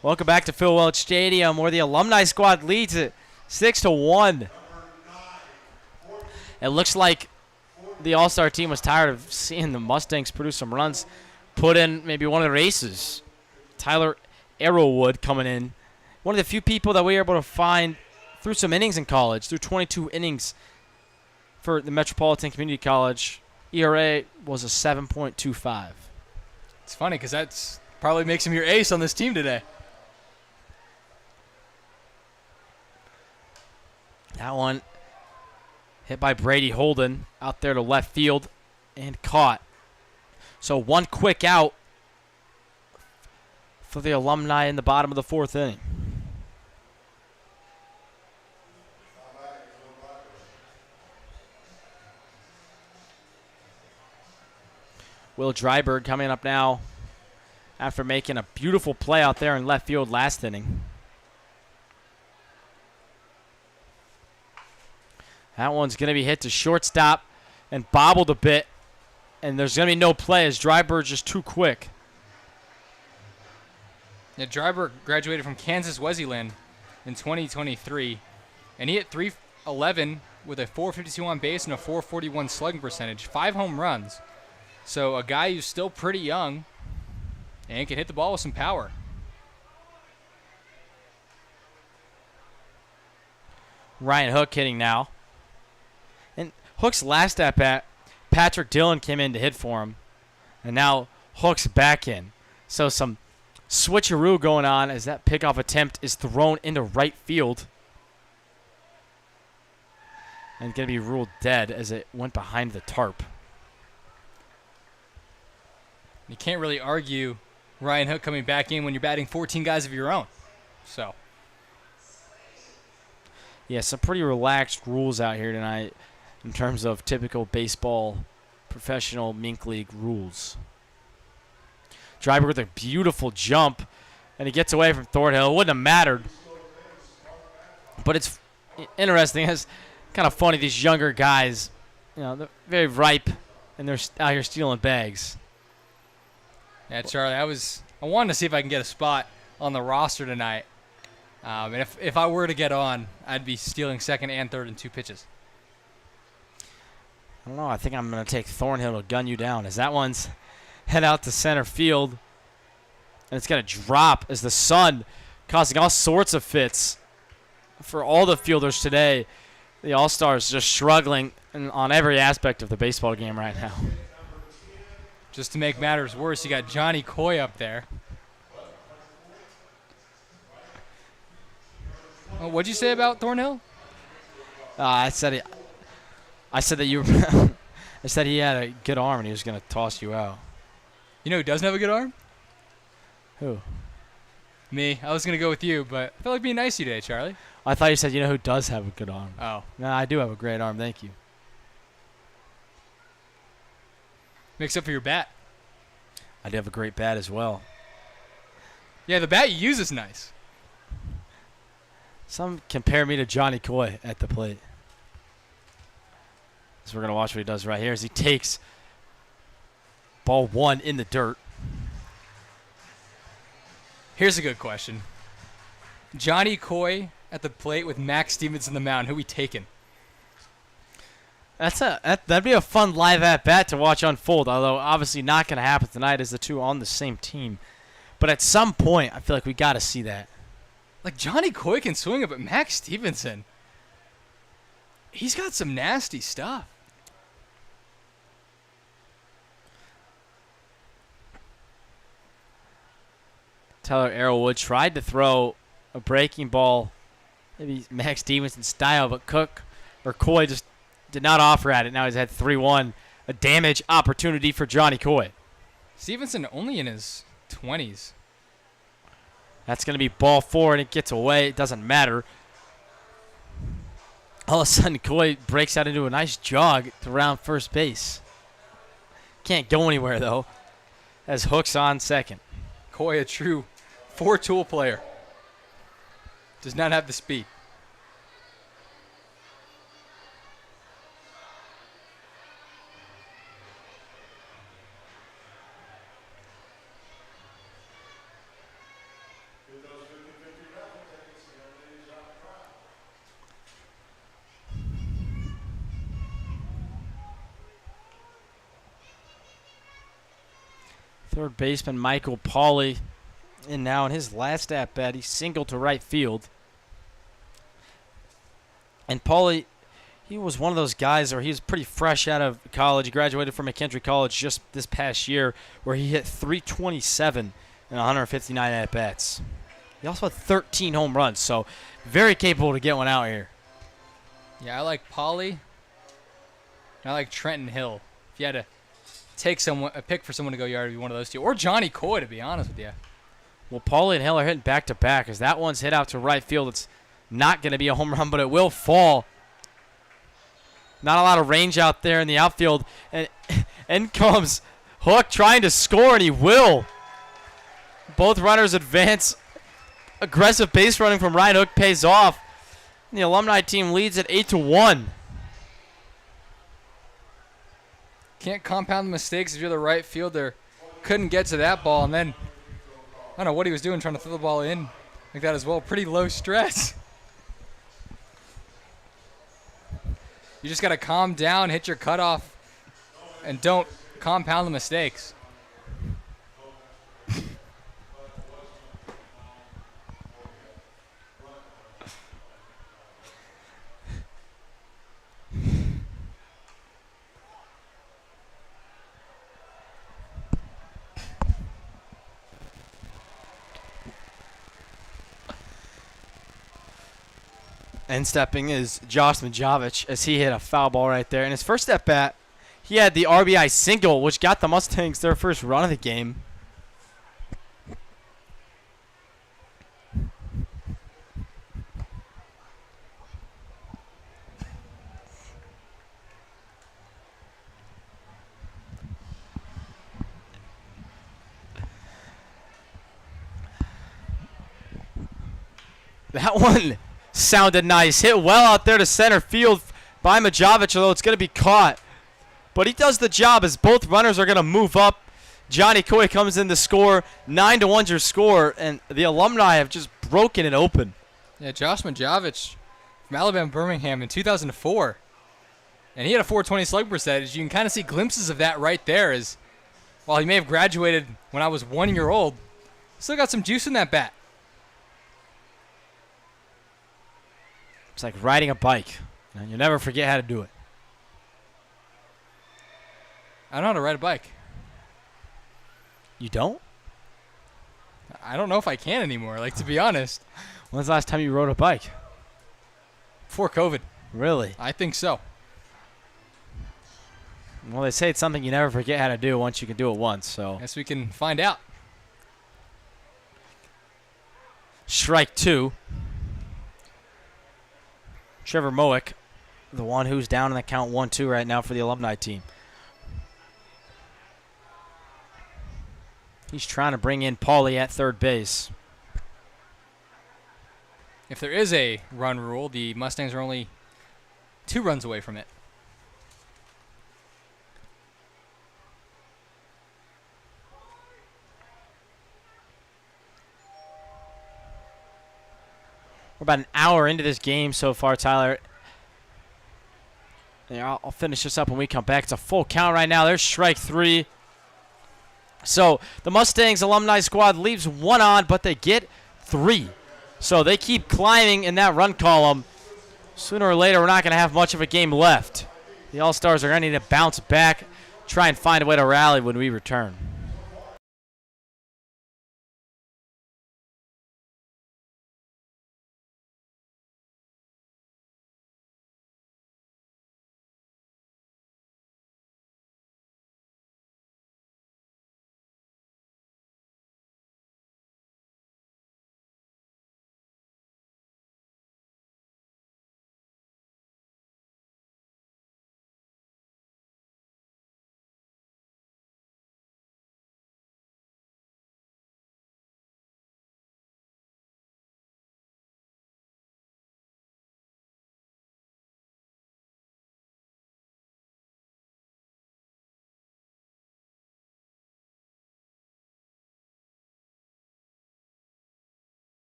Welcome back to Phil Welch Stadium, where the Alumni squad leads it 6-1. It looks like the All-Star team was tired of seeing the Mustangs produce some runs, put in maybe one of their aces. Tyler Arrowwood coming in. One of the few people that we were able to find through some innings in college, through 22 innings for the Metropolitan Community College. ERA was a 7.25. It's funny because that's probably makes him your ace on this team today. That one hit by Brady Holden out there to left field and caught. So one quick out for the Alumni in the bottom of the fourth inning. Will Dryberg coming up now after making a beautiful play out there in left field last inning. That one's going to be hit to shortstop and bobbled a bit. And there's going to be no play as Dryberg's just too quick. Yeah, Dryberg graduated from Kansas Wesleyan in 2023. And he hit .311 with a .452 on base and a .441 slugging percentage. 5 home runs. So a guy who's still pretty young and can hit the ball with some power. Ryan Hook hitting now. And Hook's last at bat, Patrick Dillon came in to hit for him. And now Hook's back in. So some switcheroo going on as that pickoff attempt is thrown into right field. And going to be ruled dead as it went behind the tarp. You can't really argue Ryan Hook coming back in when you're batting 14 guys of your own. So, yeah, some pretty relaxed rules out here tonight in terms of typical baseball professional Mink League rules. Dryberg with a beautiful jump, and he gets away from Thornhill. It wouldn't have mattered. But it's interesting. It's kind of funny, these younger guys, you know, they're very ripe, and they're out here stealing bags. Yeah, Charlie, I wanted to see if I can get a spot on the roster tonight. And if I were to get on, I'd be stealing second and third in 2 pitches. I don't know. I think I'm going to take Thornhill to gun you down as that one's head out to center field. And it's going to drop as the sun causing all sorts of fits for all the fielders today. The All-Stars just struggling on every aspect of the baseball game right now. Just to make matters worse, you got Johnny Coy up there. Oh, what'd you say about Thornhill? I said that you. I said he had a good arm and he was gonna toss you out. You know who doesn't have a good arm? Who? Me. I was gonna go with you, but I felt like being nice to you today, Charlie. I thought you said you know who does have a good arm. Oh. No, I do have a great arm. Thank you. Makes up for your bat. I do have a great bat as well. Yeah, the bat you use is nice. Some compare me to Johnny Coy at the plate. So we're going to watch what he does right here as he takes ball 1 in the dirt. Here's a good question. Johnny Coy at the plate with Max Stevens in the mound. Who we taking? That'd be a fun live at-bat to watch unfold, although obviously not going to happen tonight as the two are on the same team. But at some point, I feel like we got to see that. Like, Johnny Coy can swing it, but Max Stevenson, he's got some nasty stuff. Tyler Arrowwood tried to throw a breaking ball, maybe Max Stevenson style, but Coy just did not offer at it. Now he's had 3-1, a damage opportunity for Johnny Coy. Stevenson only in his 20s. That's going to be ball 4, and it gets away. It doesn't matter. All of a sudden, Coy breaks out into a nice jog to round first base. Can't go anywhere, though, as Hook's on second. Coy, a true four-tool player. Does not have the speed. Third baseman Michael Pauly in now in his last at-bat. He singled to right field. And Pauly, he was one of those guys where he was pretty fresh out of college. He graduated from McKendree College just this past year where he hit .327 in 159 at-bats. He also had 13 home runs, so very capable to get one out here. Yeah, I like Pauly. I like Trenton Hill. If you had to pick for someone to go yard, it'd be one of those two. Or Johnny Coy, to be honest with you. Well, Pauly and Hill are hitting back-to-back as that one's hit out to right field. It's not going to be a home run, but it will fall. Not a lot of range out there in the outfield. And in comes Hook trying to score, and he will. Both runners advance. Aggressive base running from right. Hook pays off. And the Alumni team leads at 8-1. Can't compound the mistakes if you're the right fielder. Couldn't get to that ball, and then I don't know what he was doing trying to throw the ball in like that as well. Pretty low stress. You just got to calm down, hit your cutoff, and don't compound the mistakes. And stepping is Josh Majavich as he hit a foul ball right there. In his first at bat, he had the RBI single, which got the Mustangs their first run of the game. That one sounded nice. Hit well out there to center field by Majavich, although it's going to be caught. But he does the job as both runners are going to move up. Johnny Coy comes in to score. 9-1's your score, and the Alumni have just broken it open. Yeah, Josh Majavich from Alabama Birmingham in 2004. And he had a 420 slug percentage. You can kind of see glimpses of that right there as while he may have graduated when I was 1 year old, still got some juice in that bat. It's like riding a bike. You never forget how to do it. I don't know how to ride a bike. You don't? I don't know if I can anymore, like, to be honest. When's the last time you rode a bike? Before COVID. Really? I think so. Well, they say it's something you never forget how to do once you can do it once, so. Guess we can find out. Strike 2. Trevor Mowick, the one who's down in the count 1-2 right now for the Alumni team. He's trying to bring in Paulie at third base. If there is a run rule, the Mustangs are only 2 runs away from it. We're about an hour into this game so far, Tyler. Yeah, I'll finish this up when we come back. It's a full count right now. There's strike 3. So the Mustangs alumni squad leaves 1 on, but they get 3. So they keep climbing in that run column. Sooner or later, we're not going to have much of a game left. The All-Stars are going to need to bounce back, try and find a way to rally when we return.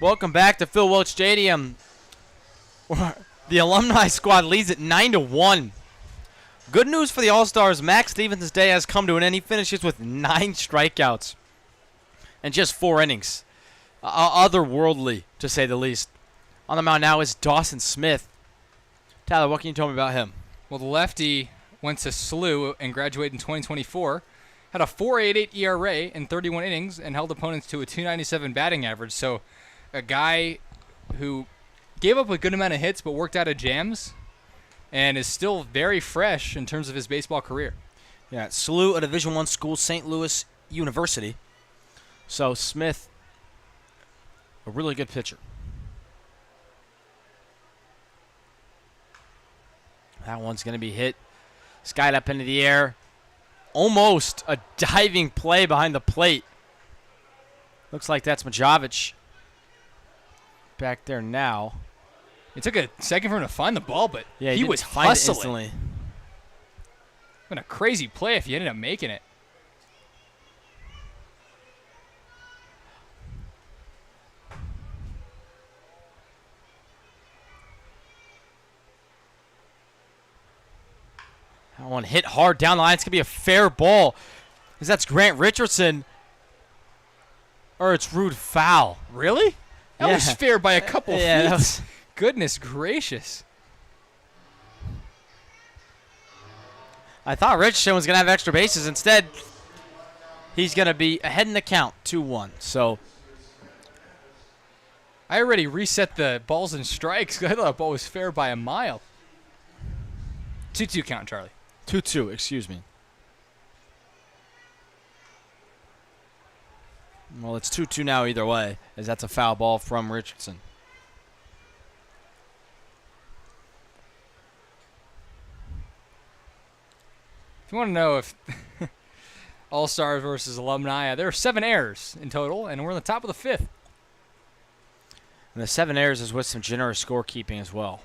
Welcome back to Phil Welch Stadium. The alumni squad leads at 9-1. Good news for the All-Stars. Max Stevens' day has come to an end. He finishes with 9 strikeouts and just 4 innings. Otherworldly, to say the least. On the mound now is Dawson Smith. Tyler, what can you tell me about him? Well, the lefty went to SLU and graduated in 2024. Had a 4.88 ERA in 31 innings and held opponents to a 297 batting average. So a guy who gave up a good amount of hits but worked out of jams and is still very fresh in terms of his baseball career. Yeah, SLU, a Division I school, St. Louis University. So Smith, a really good pitcher. That one's going to be hit. Skied up into the air. Almost a diving play behind the plate. Looks like that's Majavich back there now. It took a second for him to find the ball, but yeah, he was find hustling. it instantly. What a crazy play if he ended up making it. That one hit hard down the line. It's going to be a fair ball. Because that's Grant Richardson. Or it's Rude foul. Really? That Yeah. was fair by a couple feet. That was Goodness gracious. I thought Richardson was going to have extra bases. Instead, he's going to be ahead in the count, 2-1. So I already reset the balls and strikes. I thought the ball was fair by a mile. 2-2 count, Charlie. 2-2, excuse me. Well, it's 2-2 now either way, as that's a foul ball from Richardson. If you want to know if All-Stars versus Alumni, there are 7 errors in total, and we're on the top of the 5th. And the 7 errors is with some generous scorekeeping as well.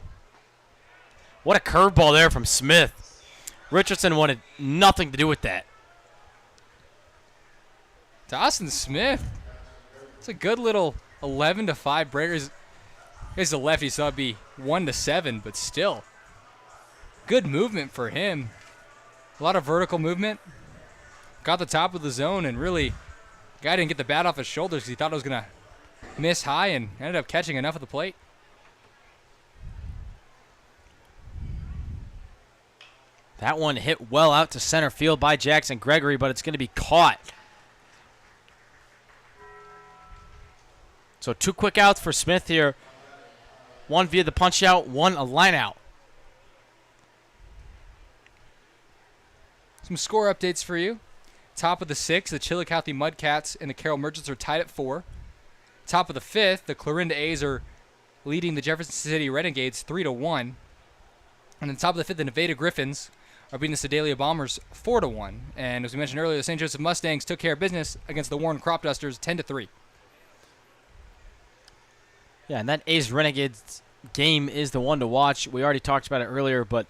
What a curveball there from Smith. Richardson wanted nothing to do with that. Dawson Smith. It's a good little 11-5 breakers. He's a lefty, so that'd be 1-7, but still. Good movement for him. A lot of vertical movement. Got the top of the zone, and really, guy didn't get the bat off his shoulders because he thought it was going to miss high and ended up catching enough of the plate. That one hit well out to center field by Jackson Gregory, but it's going to be caught. So 2 quick outs for Smith here. 1 via the punch out, 1 a line out. Some score updates for you. Top of the 6th, the Chillicothe Mudcats and the Carroll Merchants are tied at 4. Top of the 5th, the Clarinda A's are leading the Jefferson City Renegades 3-1. And then top of the 5th, the Nevada Griffins are beating the Sedalia Bombers 4-1. And as we mentioned earlier, the St. Joseph Mustangs took care of business against the Warren Cropdusters 10-3. Yeah, and that A's Renegades game is the one to watch. We already talked about it earlier, but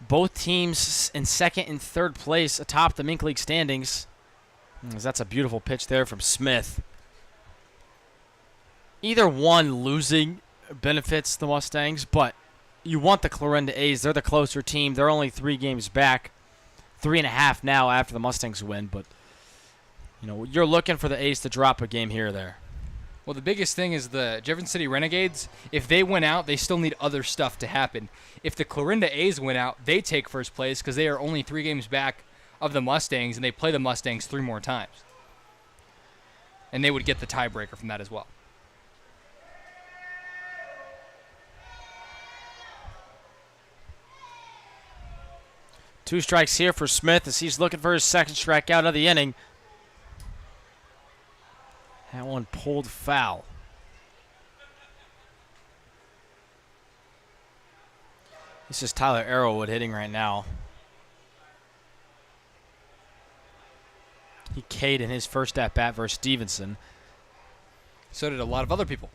both teams in 2nd and 3rd place atop the Mink League standings. That's a beautiful pitch there from Smith. Either one losing benefits the Mustangs, but you want the Clarinda A's. They're the closer team. They're only 3 games back. 3.5 now after the Mustangs win, but you know, you're looking for the A's to drop a game here or there. Well, the biggest thing is the Jefferson City Renegades, if they win out, they still need other stuff to happen. If the Clarinda A's win out, they take first place because they are only 3 games back of the Mustangs, and they play the Mustangs 3 more times. And they would get the tiebreaker from that as well. Two strikes here for Smith as he's looking for his 2nd strikeout of the inning. That one pulled foul. This is Tyler Arrowwood hitting right now. He K'd in his first at-bat versus Stevenson. So did a lot of other people.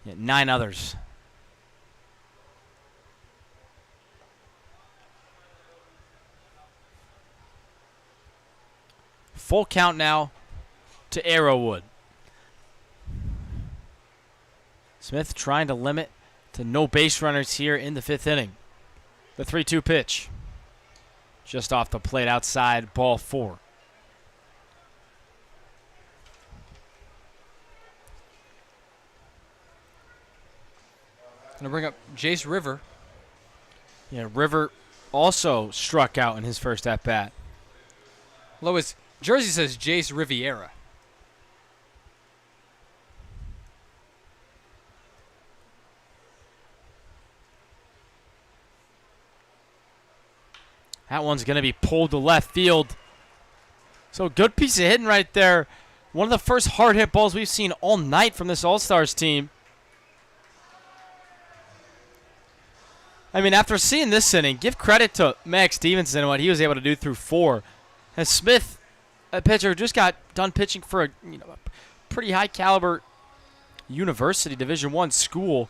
Yeah, 9 others. Full count now to Arrowwood. Smith trying to limit to no base runners here in the 5th inning. The 3-2 pitch. Just off the plate outside, ball 4. Going to bring up Jace River. Yeah, River also struck out in his first at-bat. Lois, jersey says Jace Riviera. That one's going to be pulled to left field. So good piece of hitting right there. One of the first hard hit balls we've seen all night from this All-Stars team. I mean, after seeing this inning, give credit to Max Stevenson and what he was able to do through 4. As Smith, a pitcher, just got done pitching for a pretty high caliber university Division I school.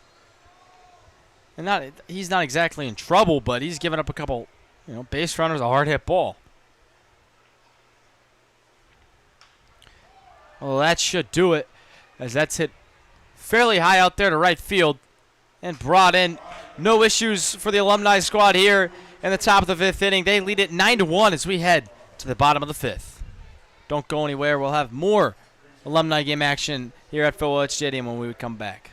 And he's not exactly in trouble, but he's given up a couple base runners, a hard hit ball. Well, that should do it, as that's hit fairly high out there to right field and brought in. No issues for the Alumni squad here in the top of the 5th inning. They lead it 9-1 as we head to the bottom of the 5th. Don't go anywhere. We'll have more Alumni game action here at Phil Willett Stadium when we come back.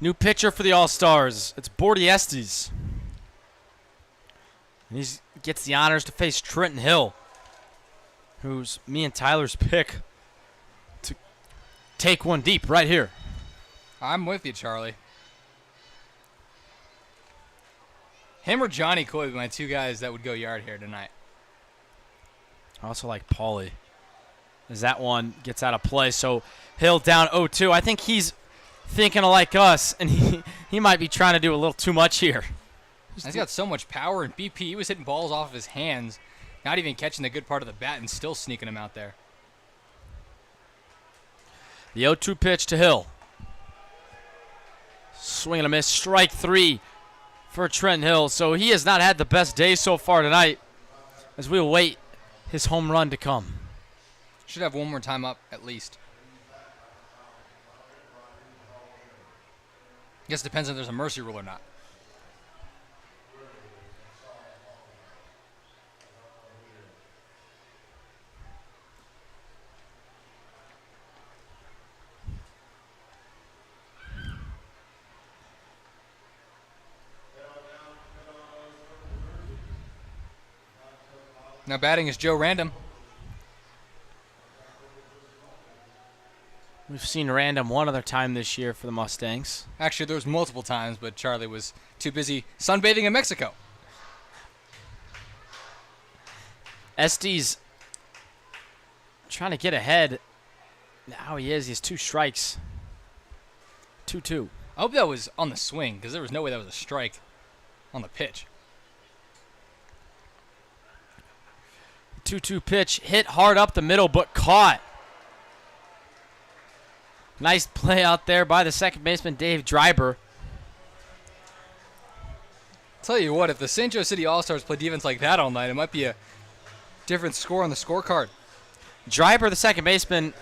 New pitcher for the All-Stars. It's Bordiestes. And he gets the honors to face Trenton Hill, who's me and Tyler's pick to take one deep right here. I'm with you, Charlie. Him or Johnny Coy would be my two guys that would go yard here tonight. I also like Paulie, as that one gets out of play. So Hill down 0-2. I think he's thinking like us, and he might be trying to do a little too much here. He's got so much power, and BP, he was hitting balls off of his hands, not even catching the good part of the bat and still sneaking them out there. The 0-2 pitch to Hill. Swing and a miss. Strike 3 for Trenton Hill. So he has not had the best day so far tonight, as we await his home run to come. Should have one more time up, at least. Guess it depends if there's a mercy rule or not. Now batting is Joe Random. We've seen Random one other time this year for the Mustangs. Actually, there was multiple times, but Charlie was too busy sunbathing in Mexico. Estes trying to get ahead. Now he is. He has 2 strikes. 2-2. I hope that was on the swing, because there was no way that was a strike on the pitch. 2-2 pitch. Hit hard up the middle, but caught. Nice play out there by the second baseman, Dave Dryber. Tell you what, if the St. Joe City All-Stars play defense like that all night, it might be a different score on the scorecard. Dryber, the second baseman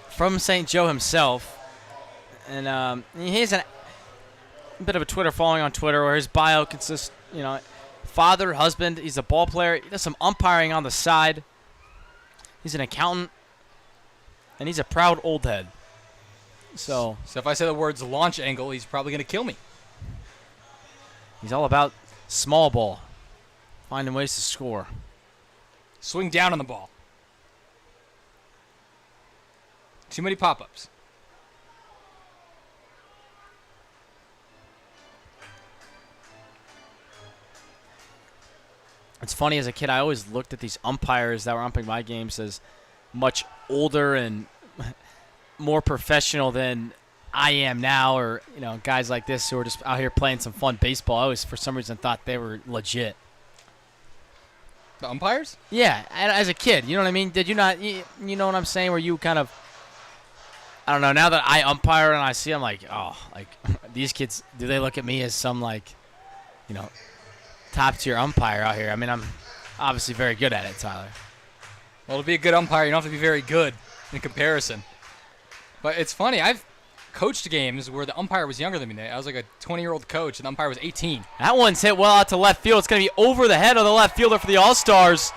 from St. Joe himself. And he has a bit of a Twitter following on Twitter where his bio consists, father, husband. He's a ball player. He does some umpiring on the side. He's an accountant. And he's a proud old head. So if I say the words launch angle, he's probably going to kill me. He's all about small ball, finding ways to score. Swing down on the ball. Too many pop-ups. It's funny, as a kid, I always looked at these umpires that were umpiring my games as much older and more professional than I am now, or guys like this who are just out here playing some fun baseball. I always, for some reason, thought they were legit. The umpires? Yeah, as a kid, you know what I mean? Did you not? You know what I'm saying? Where you kind of, I don't know. Now that I umpire and I see, I'm like, oh, like these kids. Do they look at me as some top tier umpire out here? I mean, I'm obviously very good at it, Tyler. Well, to be a good umpire, you don't have to be very good in comparison. But it's funny. I've coached games where the umpire was younger than me. I was like a 20-year-old coach, and the umpire was 18. That one's hit well out to left field. It's going to be over the head of the left fielder for the All-Stars.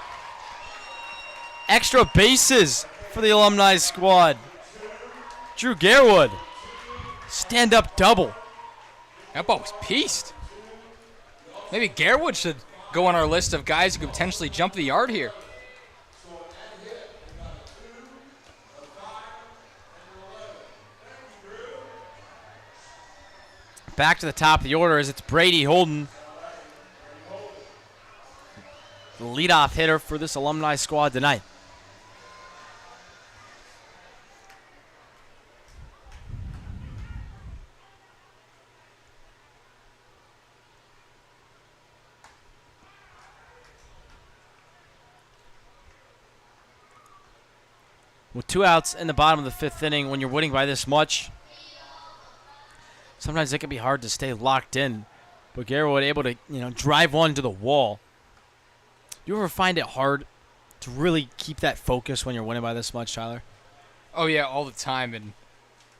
Extra bases for the Alumni squad. Drew Garwood. Stand-up double. That ball was pieced. Maybe Garwood should go on our list of guys who could potentially jump the yard here. Back to the top of the order as it's Brady Holden, the leadoff hitter for this Alumni squad tonight. With 2 outs in the bottom of the 5th inning, when you're winning by this much, sometimes it can be hard to stay locked in. But Garwood able to, drive one to the wall. Do you ever find it hard to really keep that focus when you're winning by this much, Tyler? Oh, yeah, all the time. And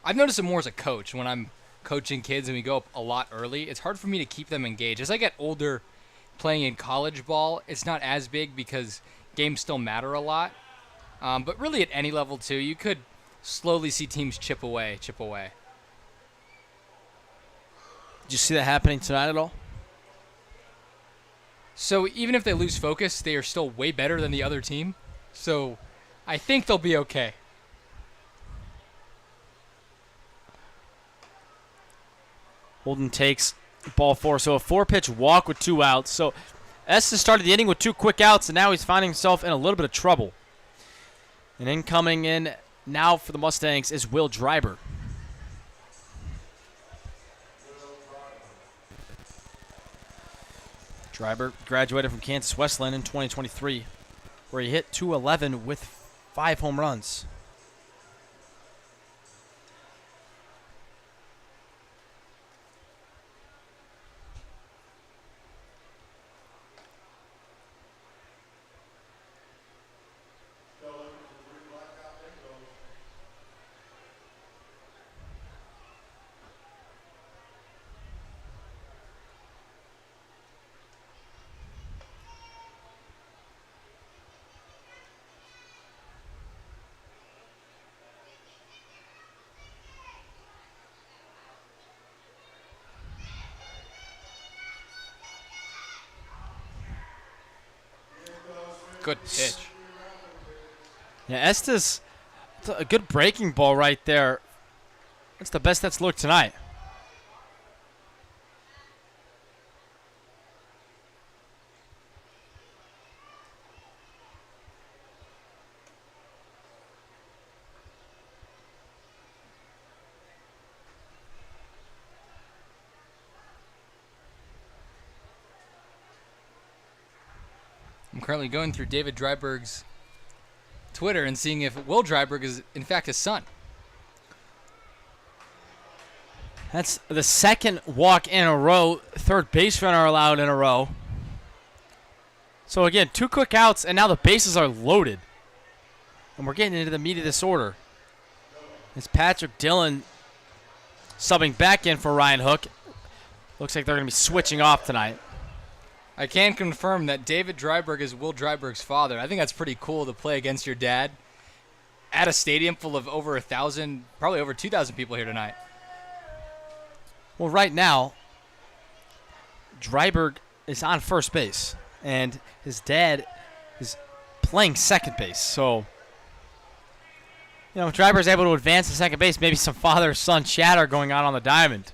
I've noticed it more as a coach. When I'm coaching kids and we go up a lot early, it's hard for me to keep them engaged. As I get older, playing in college ball, it's not as big because games still matter a lot. But really at any level, too, you could slowly see teams chip away. Did you see that happening tonight at all? So even if they lose focus, they are still way better than the other team. So I think they'll be okay. Holden takes ball 4. So a 4-pitch walk with 2 outs. So Estes started the inning with 2 quick outs, and now he's finding himself in a little bit of trouble. And in coming in now for the Mustangs is Will Dryber. Dryber graduated from Kansas Westland in 2023, where he hit .211 with 5 home runs. Good pitch. Yeah, Estes, a good breaking ball right there. That's the best that's looked tonight. I'm currently going through David Dryberg's Twitter and seeing if Will Dryberg is, in fact, his son. That's the second walk in a row, third base runner allowed in a row. So again, 2 quick outs, and now the bases are loaded. And we're getting into the meat of this order. It's Patrick Dillon subbing back in for Ryan Hook. Looks like they're going to be switching off tonight. I can confirm that David Dryberg is Will Dryberg's father. I think that's pretty cool to play against your dad at a stadium full of over 1,000, probably over 2,000 people here tonight. Well, right now, Dryberg is on first base, and his dad is playing second base. So, if Dryberg's able to advance to second base, maybe some father-son chatter going on the diamond.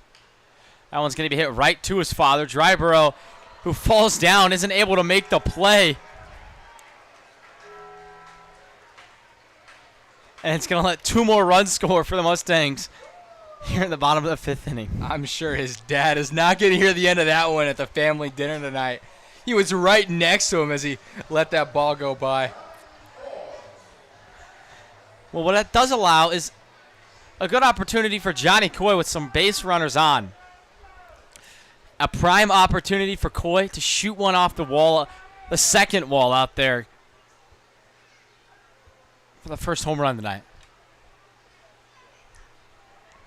That one's going to be hit right to his father. Dryber, who falls down, isn't able to make the play. And it's going to let 2 more runs score for the Mustangs here in the bottom of the 5th inning. I'm sure his dad is not going to hear the end of that one at the family dinner tonight. He was right next to him as he let that ball go by. Well, what that does allow is a good opportunity for Johnny Coy with some base runners on. A prime opportunity for Coy to shoot one off the wall, the second wall out there for the first home run tonight.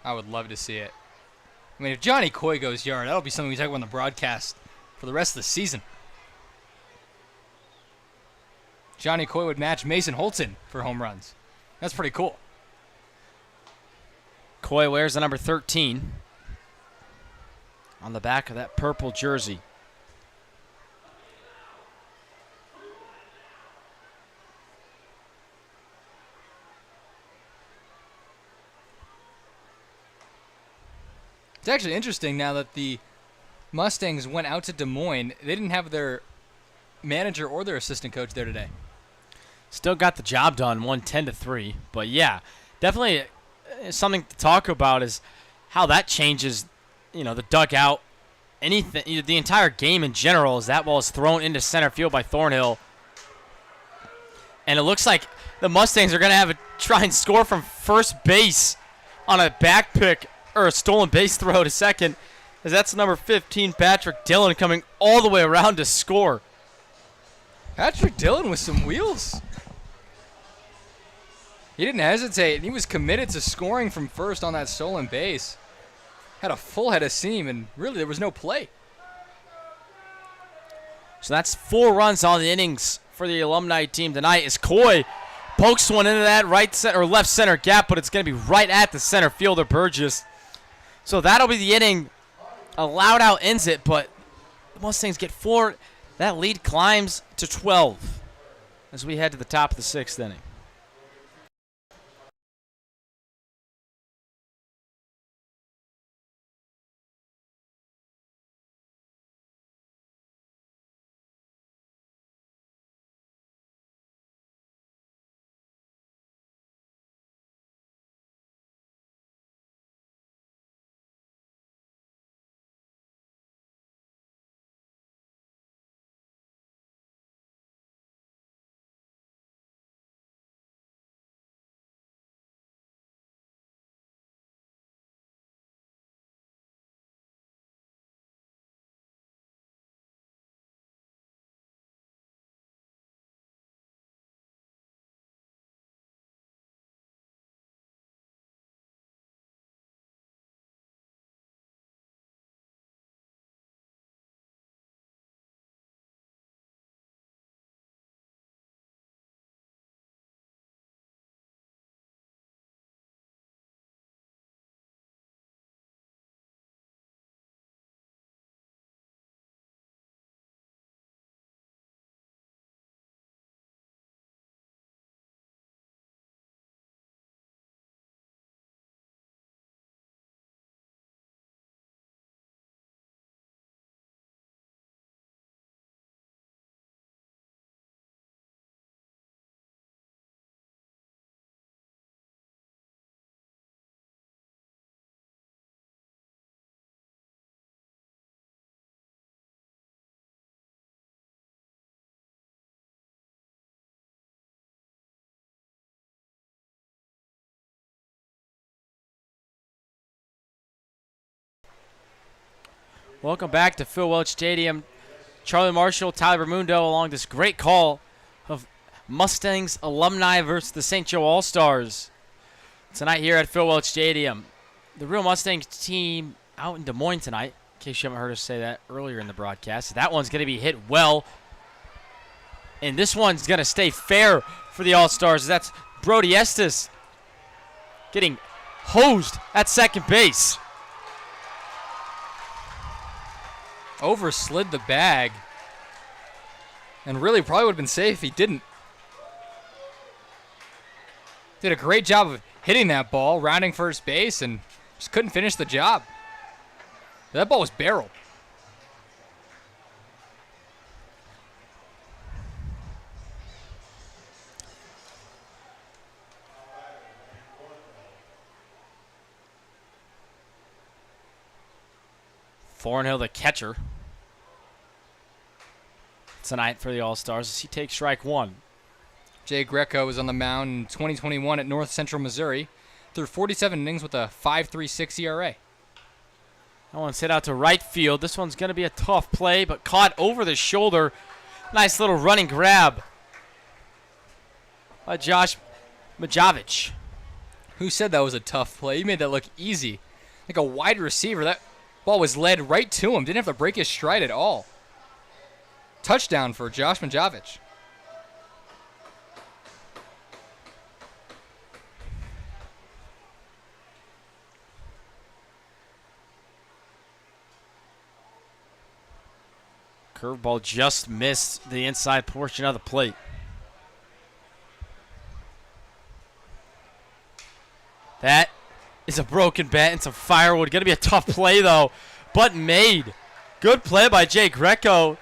I would love to see it. I mean, if Johnny Coy goes yard, that'll be something we talk about on the broadcast for the rest of the season. Johnny Coy would match Mason Holton for home runs. That's pretty cool. Coy wears the number 13 on the back of that purple jersey. It's actually interesting now that the Mustangs went out to Des Moines. They didn't have their manager or their assistant coach there today. Still got the job done, won 10-3. But yeah, definitely something to talk about is how that changes, the dugout, anything, the entire game in general, as that ball is thrown into center field by Thornhill. And it looks like the Mustangs are going to have to try and score from first base on a back pick or a stolen base throw to second, as that's number 15, Patrick Dillon, coming all the way around to score. Patrick Dillon with some wheels. He didn't hesitate. He was committed to scoring from first on that stolen base. Had a full head of steam, and really there was no play. So that's 4 runs on the innings for the Alumni team tonight as Coy pokes one into that right center or left center gap, but it's going to be right at the center fielder, Burgess. So that'll be the inning allowed out ends it, but the Mustangs get 4. That lead climbs to 12 as we head to the top of the 6th inning. Welcome back to Phil Welch Stadium. Charlie Marshall, Tyler Bermundo along this great call of Mustangs Alumni versus the St. Joe All-Stars tonight here at Phil Welch Stadium. The real Mustangs team out in Des Moines tonight, in case you haven't heard us say that earlier in the broadcast. That one's going to be hit well, and this one's going to stay fair for the All-Stars. That's Brody Estes getting hosed at second base. Overslid the bag. And really probably would have been safe if he didn't. Did a great job of hitting that ball, rounding first base, and just couldn't finish the job. That ball was barreled. Thornhill, the catcher, tonight for the All-Stars as he takes strike one. Jay Greco was on the mound in 2021 at North Central Missouri, threw 47 innings with a 5.36 ERA. That one's hit out to right field. This one's going to be a tough play, but caught over the shoulder. Nice little running grab by Josh Majavich. Who said that was a tough play? He made that look easy. Like a wide receiver. That ball was led right to him. Didn't have to break his stride at all. Touchdown for Josh Majavich. Curveball just missed the inside portion of the plate. That is a broken bat and some firewood. Going to be a tough play, though, but made. Good play by Jay Greco.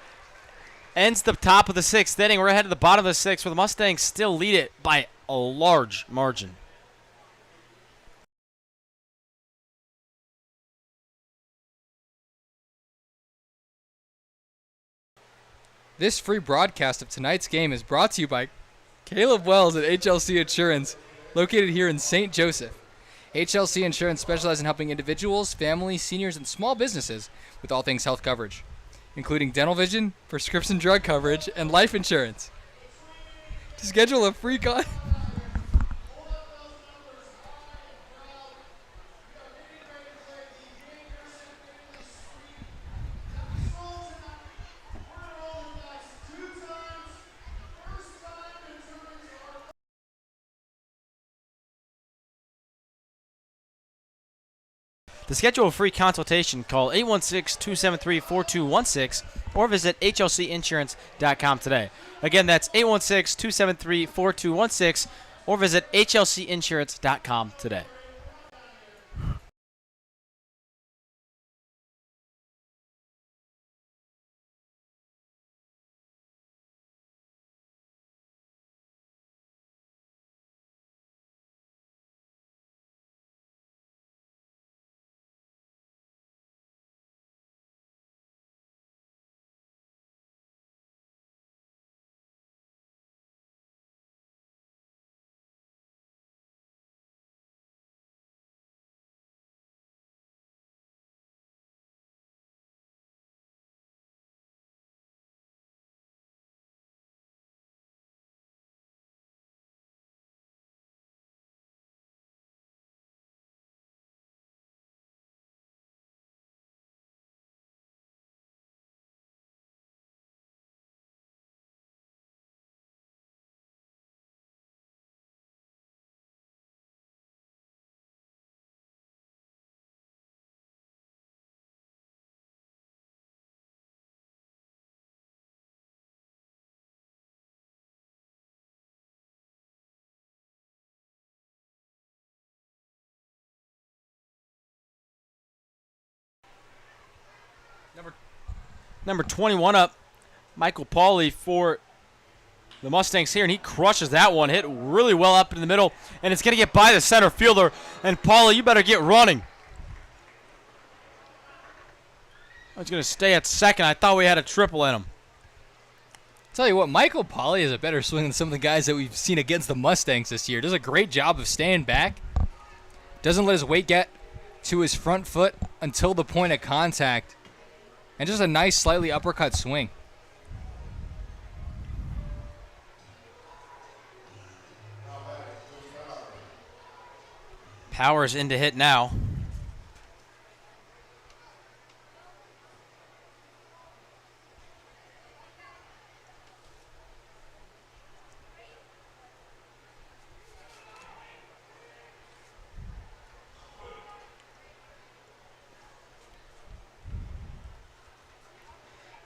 Ends the top of the 6th inning. We're ahead of the bottom of the 6th, where the Mustangs still lead it by a large margin. This free broadcast of tonight's game is brought to you by Caleb Wells at HLC Insurance, located here in St. Joseph. HLC Insurance specializes in helping individuals, families, seniors, and small businesses with all things health coverage, including dental vision, prescription drug coverage, and life insurance. To schedule a free To schedule a free consultation, call 816-273-4216 or visit hlcinsurance.com today. Again, that's 816-273-4216 or visit hlcinsurance.com today. Number 21 up, Michael Pauly for the Mustangs here, and he crushes that one. Hit really well up in the middle, and it's going to get by the center fielder. And Pauly, you better get running. I was going to stay at second. I thought we had a triple in him. Tell you what, Michael Pauly is a better swing than some of the guys that we've seen against the Mustangs this year. Does a great job of staying back. Doesn't let his weight get to his front foot until the point of contact. And just a nice, slightly uppercut swing. Powers in to hit now.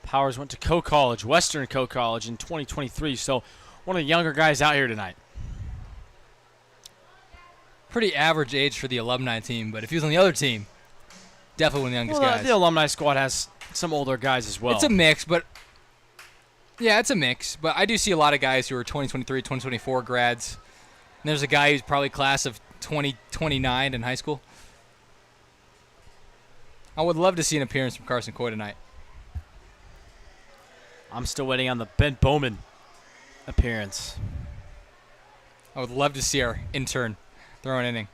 Powers went to Coe College, Western Coe College in 2023, so one of the younger guys out here tonight. Pretty average age for the alumni team, but if he was on the other team, definitely one of the youngest guys. The alumni squad has some older guys as well. It's a mix, but yeah, it's a mix. But I do see a lot of guys who are 2023, 2024 grads. And there's a guy who's probably class of 2029 in high school. I would love to see an appearance from Carson Coy tonight. I'm still waiting on the Ben Bowman appearance. I would love to see our intern throw an inning.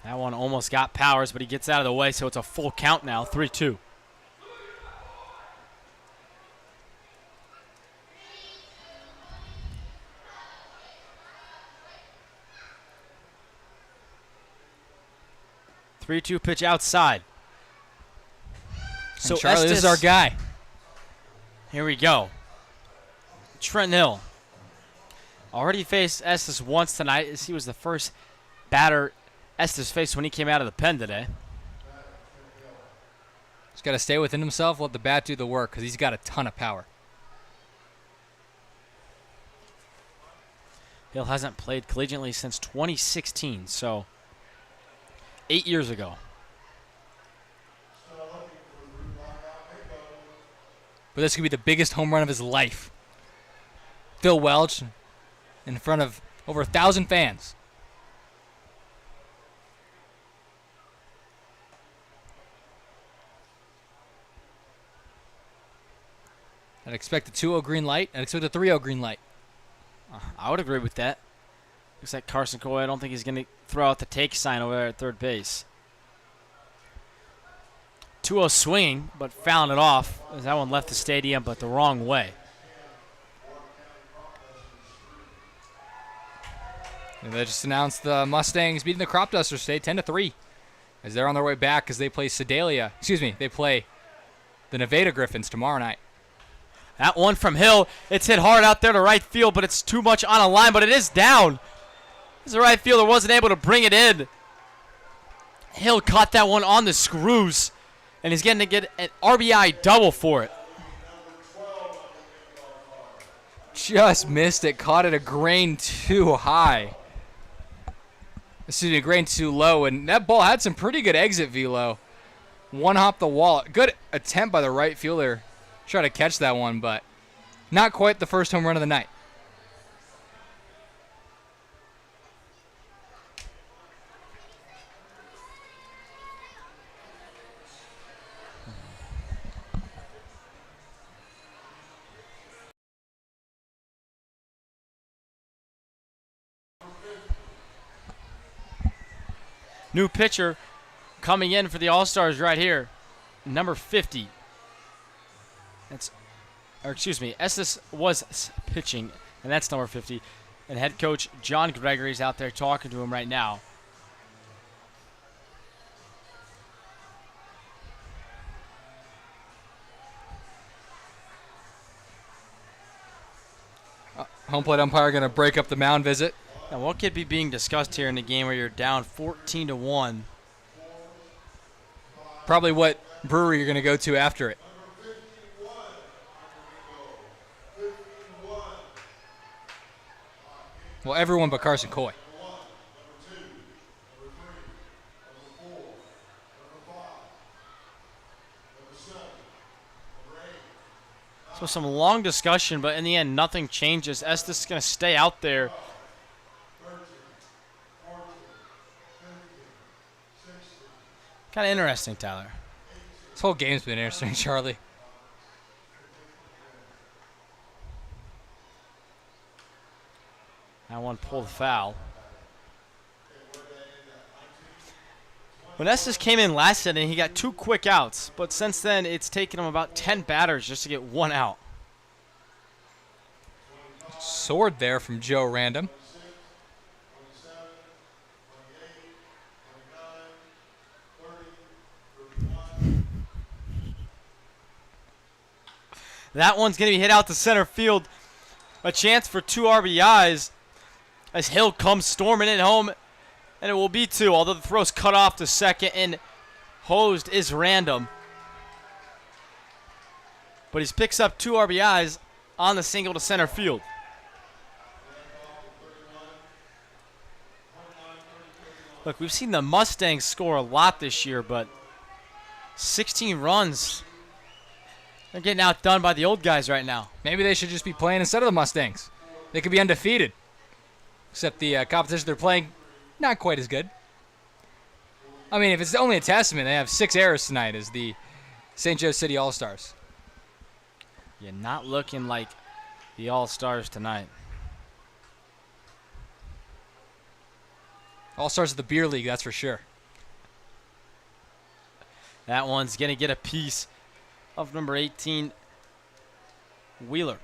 That one almost got Powers, but he gets out of the way, so it's a full count now, 3-2. Three-two pitch outside. So Charlie, this is our guy. Here we go. Trent Hill. Already faced Estes once tonight, as he was the first batter Estes faced when he came out of the pen today. He's got to stay within himself, let the bat do the work, because he's got a ton of power. Hill hasn't played collegiately since 2016, so 8 years ago. But this could be the biggest home run of his life. Phil Welch in front of over 1,000 fans. I'd expect a 2-0 green light. I'd expect a 3-0 green light. I would agree with that. Looks like Carson Coy, I don't think he's going to throw out the take sign over there at third base. 2-0 swinging, but fouling it off as that one left the stadium, but the wrong way. And they just announced the Mustangs beating the Cropdusters today 10-3 as they're on their way back as they play Sedalia. Excuse me, they play the Nevada Griffins tomorrow night. That one from Hill. It's hit hard out there to right field, but it's too much on a line, but it is down. The right fielder wasn't able to bring it in. Hill caught that one on the screws, and he's getting to get an RBI double for it. Just missed it. Caught it a grain too high. Excuse me, a grain too low, and that ball had some pretty good exit velo. One hop the wall. Good attempt by the right fielder. Try to catch that one, but not quite the first home run of the night. New pitcher coming in for the All-Stars right here, number 50. Estes was pitching, and that's number 50. And head coach John Gregory's out there talking to him right now. Home plate umpire going to break up the mound visit. And what could be being discussed here in the game where you're down 14-1? Probably what brewery you're going to go to after it. Well, everyone but Carson Coy. So some long discussion, but in the end, nothing changes. Estes is going to stay out there. Kind of interesting, Tyler. This whole game's been interesting, Charlie. That one pulled foul. When Estes came in last inning, he got 2 quick outs, but since then, it's taken him about 10 batters just to get 1 out. Sword there from Joe Random. That one's going to be hit out to center field. A chance for 2 RBIs as Hill comes storming in home, and it will be 2, although the throw's cut off to second, and hosed is Random. But he picks up 2 RBIs on the single to center field. Look, we've seen the Mustangs score a lot this year, but 16 runs. They're getting outdone by the old guys right now. Maybe they should just be playing instead of the Mustangs. They could be undefeated. Except the competition they're playing, not quite as good. I mean, if it's only a testament, they have 6 errors tonight as the St. Joe City All-Stars. Yeah, not looking like the All-Stars tonight. All-Stars of the beer league, that's for sure. That one's going to get a piece of number 18, Wheeler.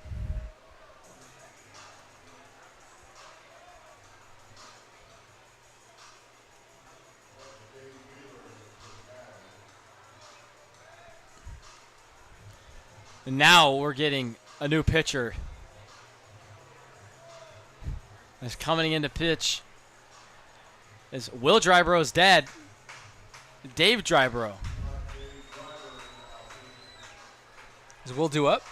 And now we're getting a new pitcher. Is coming in to pitch is Will Drybro's dad, Dave Drybro. Is Will due up?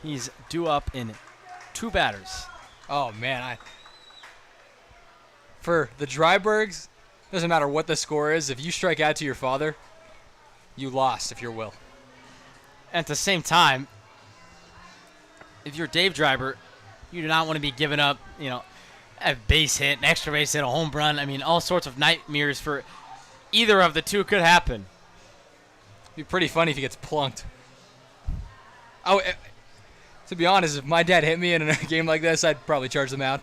He's due up in 2 batters. Oh, man. For the Drybergs, doesn't matter what the score is. If you strike out to your father, you lost if you're Will. At the same time, if you're Dave Dryber, you do not want to be giving up, a base hit, an extra base hit, a home run. I mean, all sorts of nightmares for either of the two could happen. It'd be pretty funny if he gets plunked. Oh, to be honest, if my dad hit me in a game like this, I'd probably charge them out.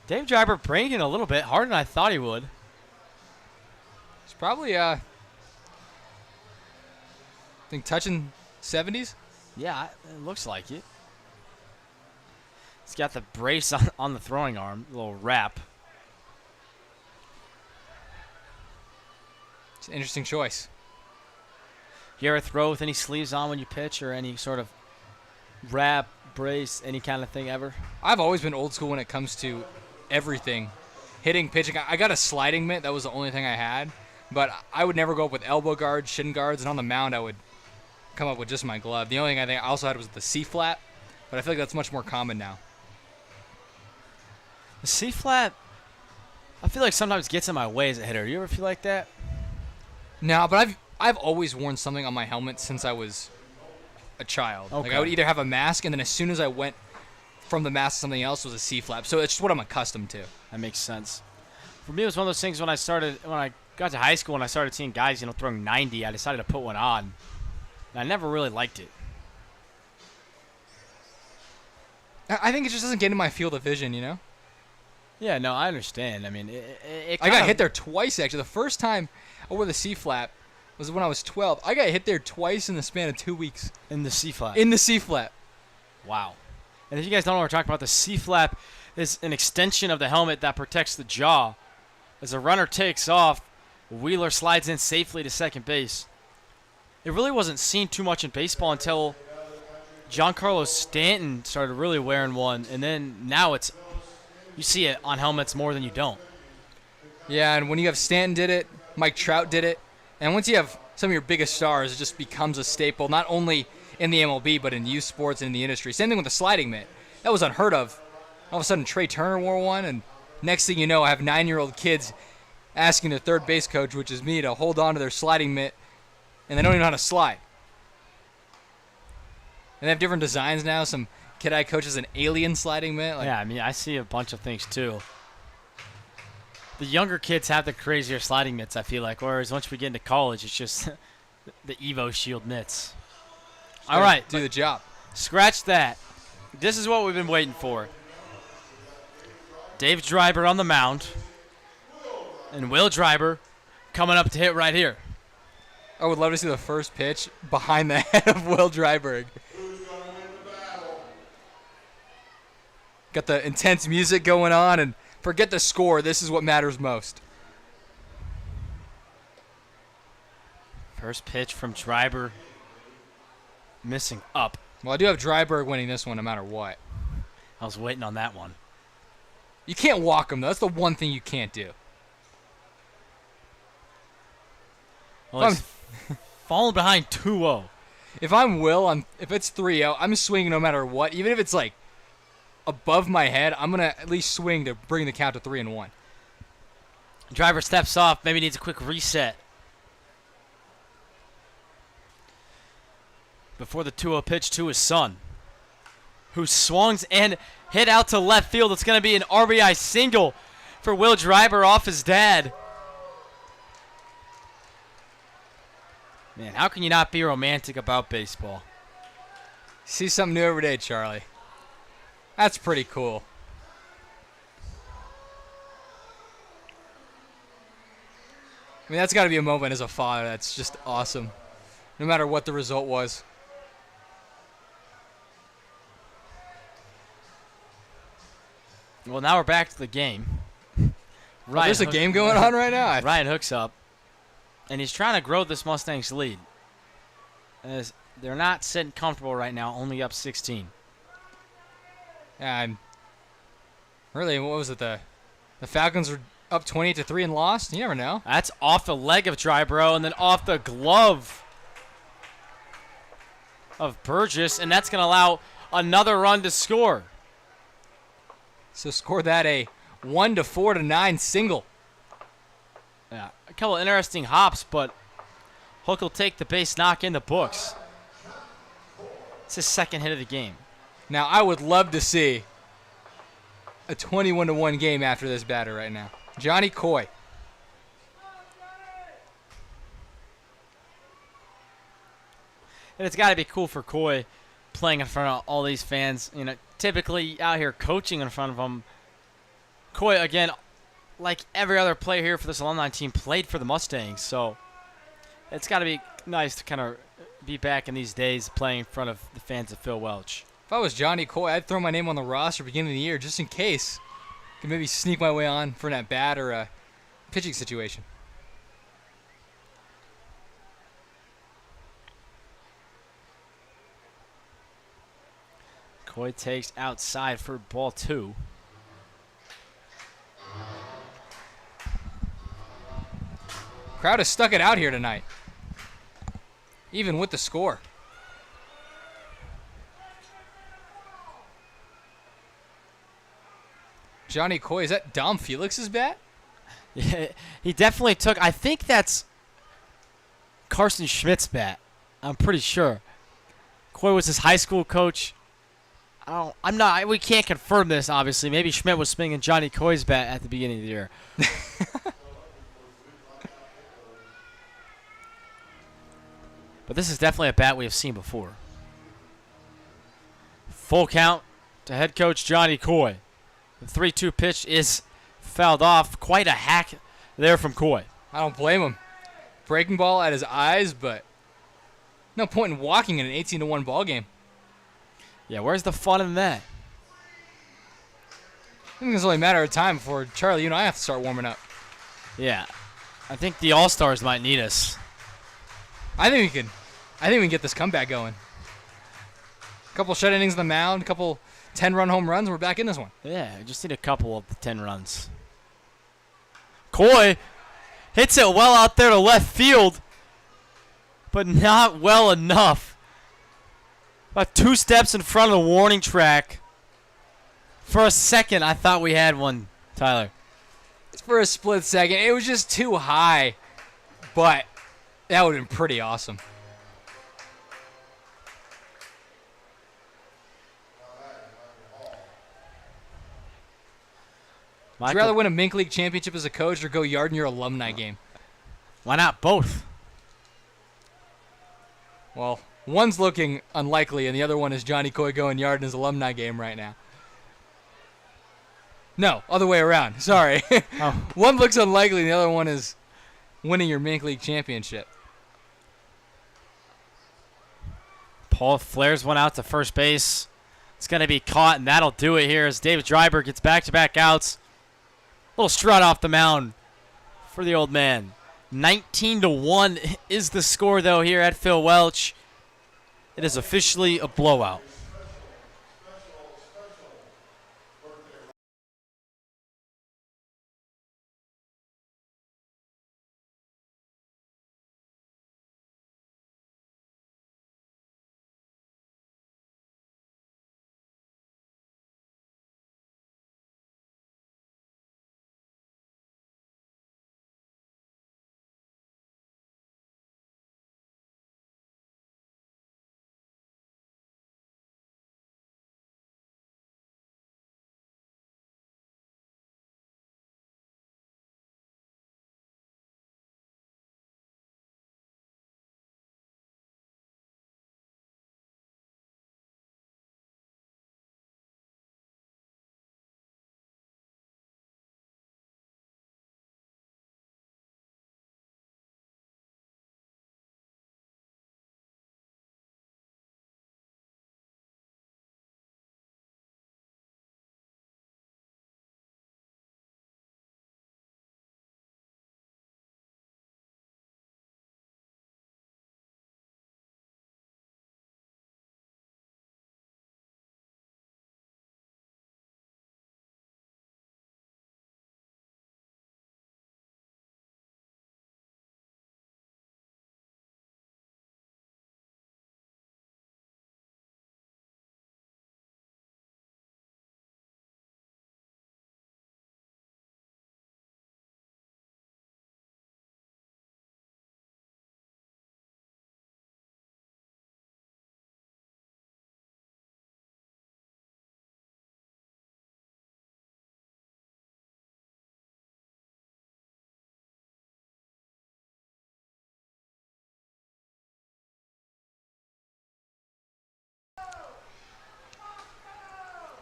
Dave Dryber breaking a little bit harder than I thought he would. It's probably, I think touching 70s. Yeah, it looks like it. He's got the brace on the throwing arm, a little wrap. It's an interesting choice. You ever throw with any sleeves on when you pitch, or any sort of wrap, brace, any kind of thing ever? I've always been old school when it comes to everything. Hitting, pitching. I got a sliding mitt. That was the only thing I had. But I would never go up with elbow guards, shin guards, and on the mound I would come up with just my glove. The only thing I think I also had was the C-flat, but I feel like that's much more common now. The C-flat, I feel like sometimes gets in my way as a hitter. Do you ever feel like that? No, but I've always worn something on my helmet since I was a child. Okay. Like I would either have a mask, and then as soon as I went from the mask to something else was a C-flap. So it's just what I'm accustomed to. That makes sense. For me, it was one of those things when I got to high school and I started seeing guys, throwing 90, I decided to put one on. And I never really liked it. I think it just doesn't get in my field of vision, Yeah, no, I understand. I mean, it I got hit there twice, actually. The first time I wore the C-flap was when I was 12. I got hit there twice in the span of 2 weeks. in the C-flap. In the C-flap. Wow. And if you guys don't know what we're talking about, the C-flap is an extension of the helmet that protects the jaw. As a runner takes off, Wheeler slides in safely to second base. It really wasn't seen too much in baseball until Giancarlo Stanton started really wearing one, and then now you see it on helmets more than you don't. Yeah, and when you have Stanton did it, Mike Trout did it, and once you have some of your biggest stars, it just becomes a staple, not only in the MLB, but in youth sports and in the industry. Same thing with the sliding mitt. That was unheard of. All of a sudden, Trey Turner wore one, and next thing you know, I have 9-year-old kids asking their third base coach, which is me, to hold on to their sliding mitt, and they don't even know how to slide. And they have different designs now. Some kid I coach has an alien sliding mitt. Yeah, I mean, I see a bunch of things too. The younger kids have the crazier sliding mitts, I feel like, whereas once we get into college, it's just the Evo Shield mitts. All right. Do the job. Scratch that. This is what we've been waiting for. Dave Dreiber on the mound. And Will Dreiber coming up to hit right here. I would love to see the first pitch behind the head of Will Dreiberg. Got the intense music going on, and forget the score. This is what matters most. First pitch from Dreiber. Missing up. Well, I do have Dreiberg winning this one no matter what. I was waiting on that one. You can't walk him, though. That's the one thing you can't do. Well, he's falling behind 2-0. If I'm Will, if it's 3-0, I'm swinging no matter what. Even if it's like above my head, I'm going to at least swing to bring the count to 3-1. Driver steps off. Maybe needs a quick reset. Before the 2-0 pitch to his son, who swings and hit out to left field. It's going to be an RBI single for Will Dreiber off his dad. Man, how can you not be romantic about baseball? See something new every day, Charlie. That's pretty cool. I mean, that's got to be a moment as a father that's just awesome, no matter what the result was. Well, now we're back to the game. There's a game going on right now. Ryan hooks up, and he's trying to grow this Mustangs lead. As they're not sitting comfortable right now, only up 16. And really, what was it? The Falcons were up 28-3 and lost. You never know. That's off the leg of Drybro and then off the glove of Burgess, and that's going to allow another run to score. So score that a 1-4-9 single. Yeah, a couple of interesting hops, but Hook will take the base knock in the books. It's his second hit of the game. Now, I would love to see a 21-1 game after this batter right now. Johnny Coy. And it's got to be cool for Coy playing in front of all these fans. You know, typically out here coaching in front of them. Coy, again, like every other player here for this Alumni team, played for the Mustangs. So it's got to be nice to kind of be back in these days playing in front of the fans of Phil Welch. If I was Johnny Coy, I'd throw my name on the roster beginning of the year just in case. Could maybe sneak my way on for an at-bat or a pitching situation. Coy takes outside for ball 2. Crowd has stuck it out here tonight, even with the score. Johnny Coy, is that Dom Felix's bat? Yeah, he definitely took. I think that's Carson Schmidt's bat. I'm pretty sure. Coy was his high school coach. I'm not. We can't confirm this, obviously. Maybe Schmidt was swinging Johnny Coy's bat at the beginning of the year. But this is definitely a bat we have seen before. Full count to head coach Johnny Coy. The 3-2 pitch is fouled off. Quite a hack there from Coy. I don't blame him. Breaking ball at his eyes, but no point in walking in an 18-1 ball game. Yeah, where's the fun in that? I think it's only a matter of time before Charlie, you and I have to start warming up. Yeah. I think the All-Stars might need us. I think we can get this comeback going. A couple shut innings on the mound, a couple 10-run home runs, we're back in this one. Yeah, I just need a couple of the 10 runs. Coy hits it well out there to left field, but not well enough. About 2 steps in front of the warning track. For a second, I thought we had one, Tyler. For a split second, it was just too high, but that would have been pretty awesome. Would you rather win a Mink League championship as a coach or go yard in your alumni game? Why not both? Well, one's looking unlikely, and the other one is Johnny Coy going yard in his alumni game right now. No, other way around. Sorry. Oh. One looks unlikely, and the other one is winning your Mink League championship. Paul flares one out to first base. It's going to be caught, and that'll do it here as David Dryber gets back-to-back outs. Little strut off the mound for the old man. 19-1 is the score, though, here at Phil Welch. It is officially a blowout.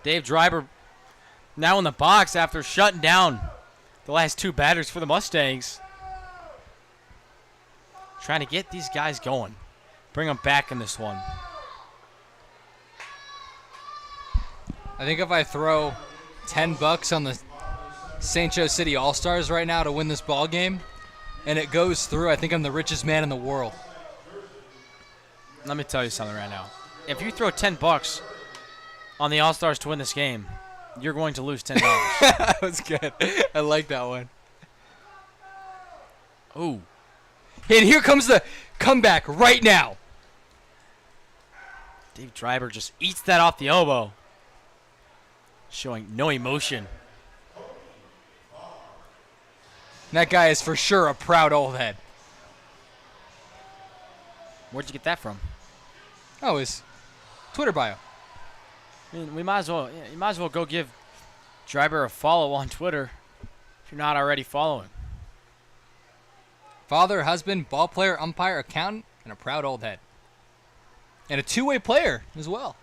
Dave Dryber now in the box after shutting down the last 2 batters for the Mustangs. Trying to get these guys going. Bring them back in this one. I think if I throw $10 on the St. Joe City All-Stars right now to win this ball game, and it goes through, I think I'm the richest man in the world. Let me tell you something right now. If you throw $10 on the All-Stars to win this game, you're going to lose $10. That was good. I like that one. Ooh. And here comes the comeback right now. Dave Driver just eats that off the elbow, showing no emotion. That guy is for sure a proud old head. Where'd you get that from? Oh, his Twitter bio. I mean, you might as well go give Driver a follow on Twitter if you're not already following. Father, husband, ball player, umpire, accountant, and a proud old head. And a two-way player as well.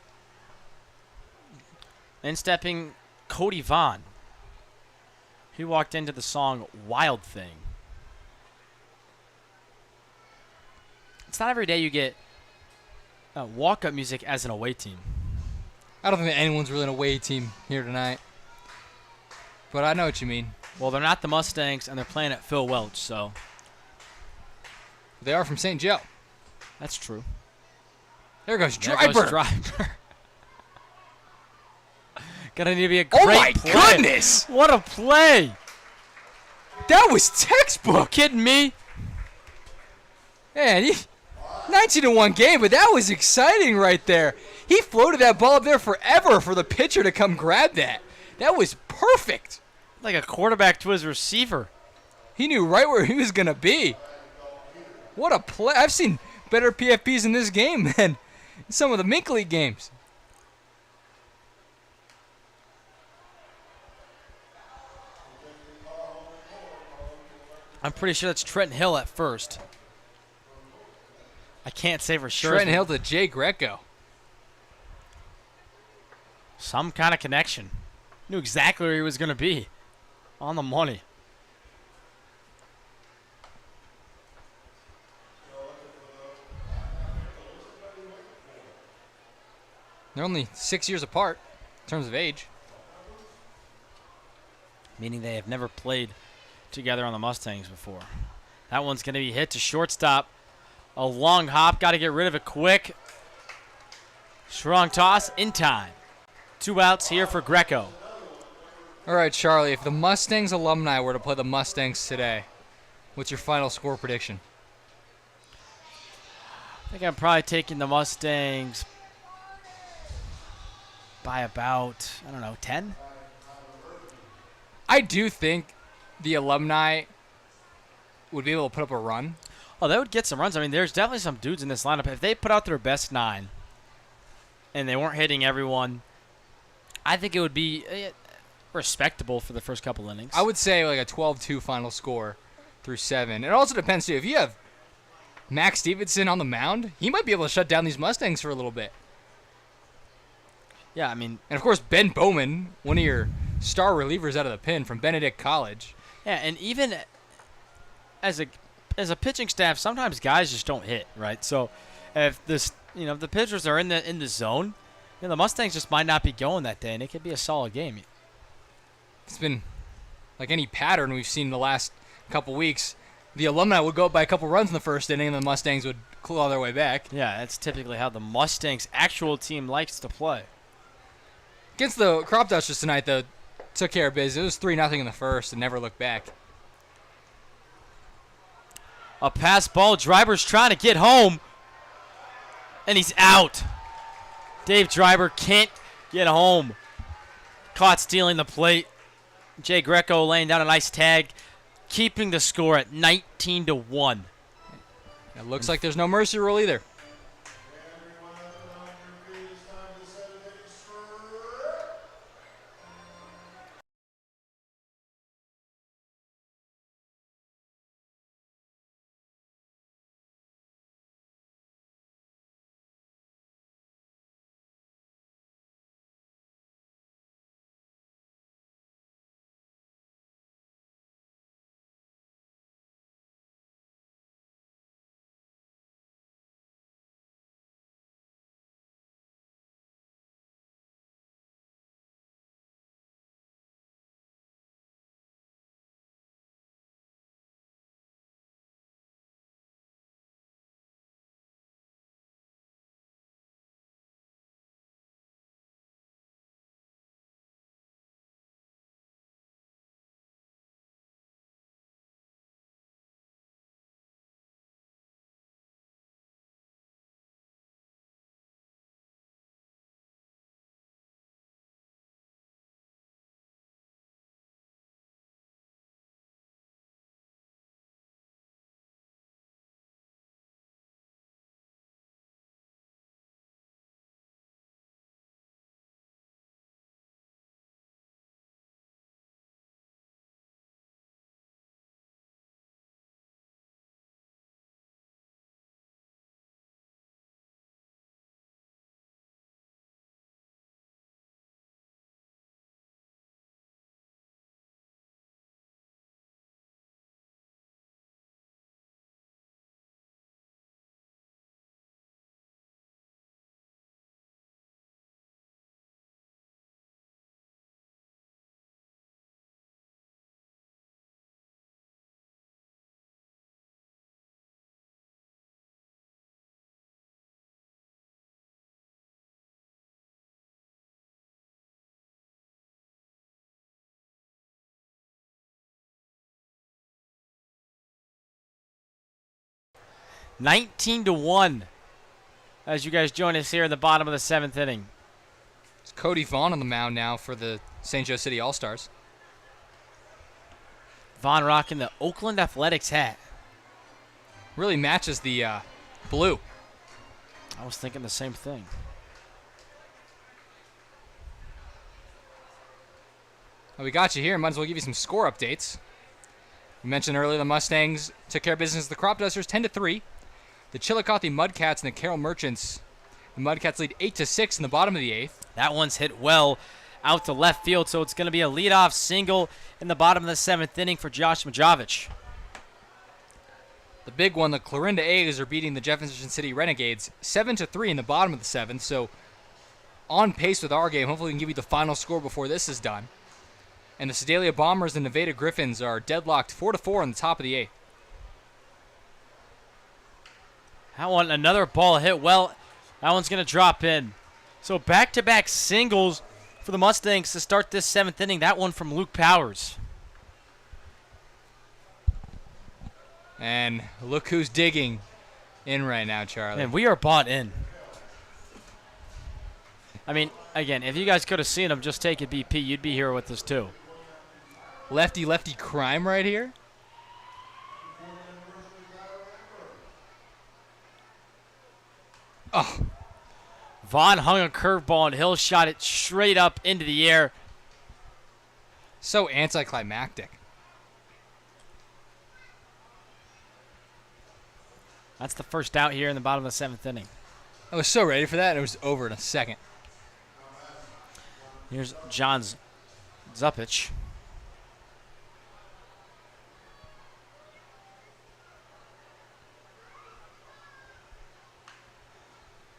In stepping Cody Vaughn. He walked into the song Wild Thing. It's not every day you get walk-up music as an away team. I don't think that anyone's really an away team here tonight. But I know what you mean. Well, they're not the Mustangs, and they're playing at Phil Welch, so. They are from St. Joe. That's true. There goes There Driver. goes Driver. Gonna need to be a great Oh my play. goodness! What a play! That was textbook. Kidding me? Man, 19-1 game, but that was exciting right there. He floated that ball up there forever for the pitcher to come grab that. That was perfect. Like a quarterback to his receiver. He knew right where he was going to be. What a play. I've seen better PFPs in this game than some of the Mink League games. I'm pretty sure that's Trenton Hill at first. I can't say for sure. Trenton Hill to Jay Greco. Some kind of connection. Knew exactly where he was going to be. On the money. They're only 6 years apart in terms of age. Meaning they have never played together on the Mustangs before. That one's going to be hit to shortstop. A long hop. Got to get rid of it quick. Strong toss in time. 2 outs here for Greco. All right, Charlie, if the Mustangs alumni were to play the Mustangs today, what's your final score prediction? I think I'm probably taking the Mustangs by about, 10? I do think the alumni would be able to put up a run. Oh, they would get some runs. I mean, there's definitely some dudes in this lineup. If they put out their best 9 and they weren't hitting everyone, I think it would be respectable for the first couple innings. I would say like a 12-2 final score through 7. It also depends, too. If you have Max Stevenson on the mound, he might be able to shut down these Mustangs for a little bit. Yeah, I mean. And, of course, Ben Bowman, one of your star relievers out of the pen from Benedict College. Yeah, and even as a pitching staff, sometimes guys just don't hit, right? So if if the pitchers are in the zone, the Mustangs just might not be going that day, and it could be a solid game. It's been like any pattern we've seen the last couple weeks. The alumni would go up by a couple runs in the first inning, and the Mustangs would claw their way back. Yeah, that's typically how the Mustangs' actual team likes to play. Against the Cropdusters tonight, though, took care of business. It was 3-0 in the first and never looked back. A pass ball. Driver's trying to get home, and he's out. Dave Driver can't get home. Caught stealing the plate. Jay Greco laying down a nice tag, keeping the score at 19-1. It looks like there's no mercy rule either. 19-1 as you guys join us here in the bottom of the 7th inning. It's Cody Vaughn on the mound now for the St. Joe City All-Stars. Vaughn rocking the Oakland Athletics hat. Really matches the blue. I was thinking the same thing. Well, we got you here. Might as well give you some score updates. We mentioned earlier the Mustangs took care of business. The Cropdusters 10-3. The Chillicothe Mudcats and the Carroll Merchants. The Mudcats lead 8-6 in the bottom of the 8th. That one's hit well out to left field, so it's going to be a leadoff single in the bottom of the 7th inning for Josh Majovich. The big one, the Clarinda A's are beating the Jefferson City Renegades 7-3 in the bottom of the 7th. So on pace with our game. Hopefully we can give you the final score before this is done. And the Sedalia Bombers and Nevada Griffins are deadlocked 4-4 on the top of the 8th. That one, another ball hit well. That one's going to drop in. So back-to-back singles for the Mustangs to start this 7th inning. That one from Luke Powers. And look who's digging in right now, Charlie. Man, we are bought in. I mean, again, if you guys could have seen him just take a BP, you'd be here with us too. Lefty crime right here. Oh. Vaughn hung a curveball and Hill shot it straight up into the air. So anticlimactic. That's the first out here in the bottom of the 7th inning. I was so ready for that, and it was over in a second. Here's John Zuppich.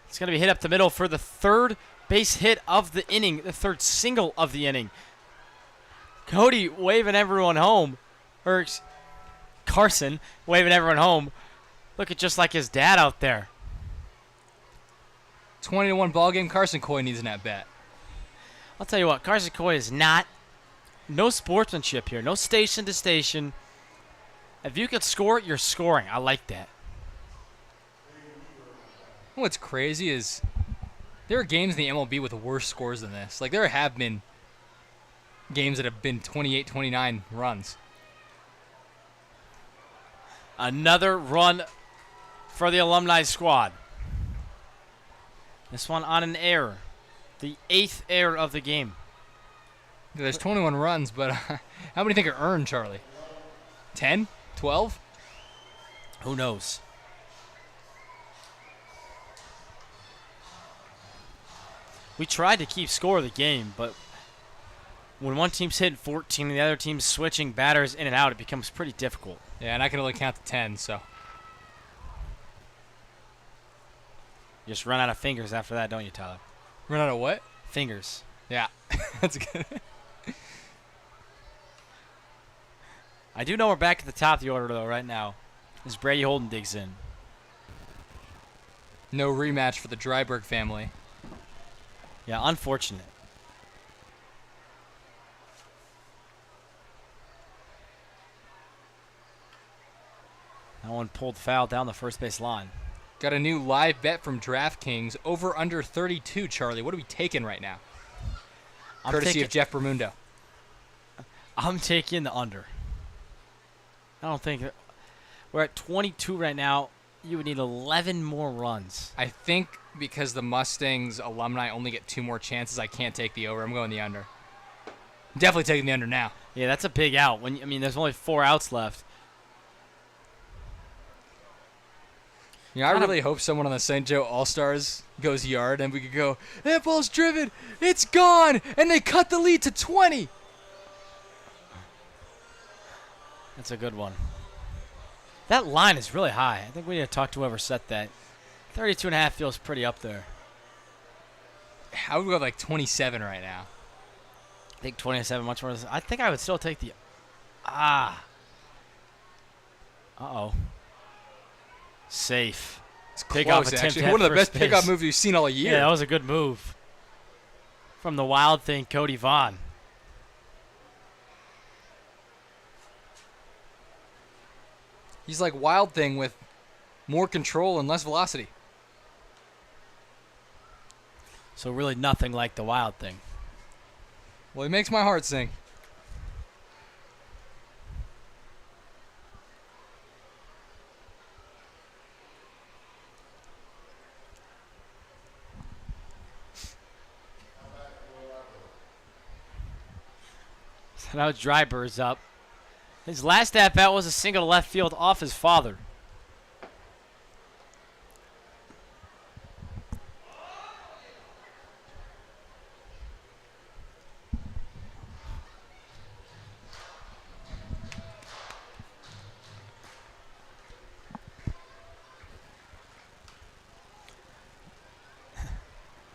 It's going to be hit up the middle for the third base hit of the inning, the third single of the inning. Cody waving everyone home, or Carson waving everyone home. Looking just like his dad out there. 20-1 ball game. Carson Coy needs an at-bat. I'll tell you what, Carson Coy is no sportsmanship here, no station to station. If you can score, you're scoring. I like that. What's crazy is there are games in the MLB with worse scores than this. Like, there have been games that have been 28, 29 runs. Another run for the Alumni squad. This one on an error. The 8th error of the game. There's 21 runs, but how many think are earned, Charlie? 10? 12? Who knows? We tried to keep score of the game, but when one team's hitting 14 and the other team's switching batters in and out, it becomes pretty difficult. Yeah, and I can only count to 10, so. You just run out of fingers after that, don't you, Tyler? Run out of what? Fingers. Yeah, that's good. I do know we're back at the top of the order, though, right now, as Brady Holden digs in. No rematch for the Dryberg family. Yeah, unfortunate. That one pulled foul down the first base line. Got a new live bet from DraftKings. Over under 32, Charlie. What are we taking right now? Courtesy of Jeff Bermundo. I'm taking the under. I don't think we're at 22 right now. You would need 11 more runs. I think because the Mustangs alumni only get 2 more chances, I can't take the over. I'm going the under. Definitely taking the under now. Yeah, that's a big out. There's only 4 outs left. You know, I really hope someone on the St. Joe All-Stars goes yard and we could go, that ball's driven, it's gone, and they cut the lead to 20. That's a good one. That line is really high. I think we need to talk to whoever set that. 32.5 feels pretty up there. I would go like 27 right now. I think 27 much more. I think I would still take the... Uh-oh. Safe. It's Pick close, off attempt actually. at One of the first best pickup base. moves we've seen all year. Yeah, that was a good move. From the wild thing, Cody Vaughn. He's like Wild Thing with more control and less velocity. So really nothing like the Wild thing. Well, it makes my heart sing. So now Drybur's up. His last at-bat was a single to left field off his father.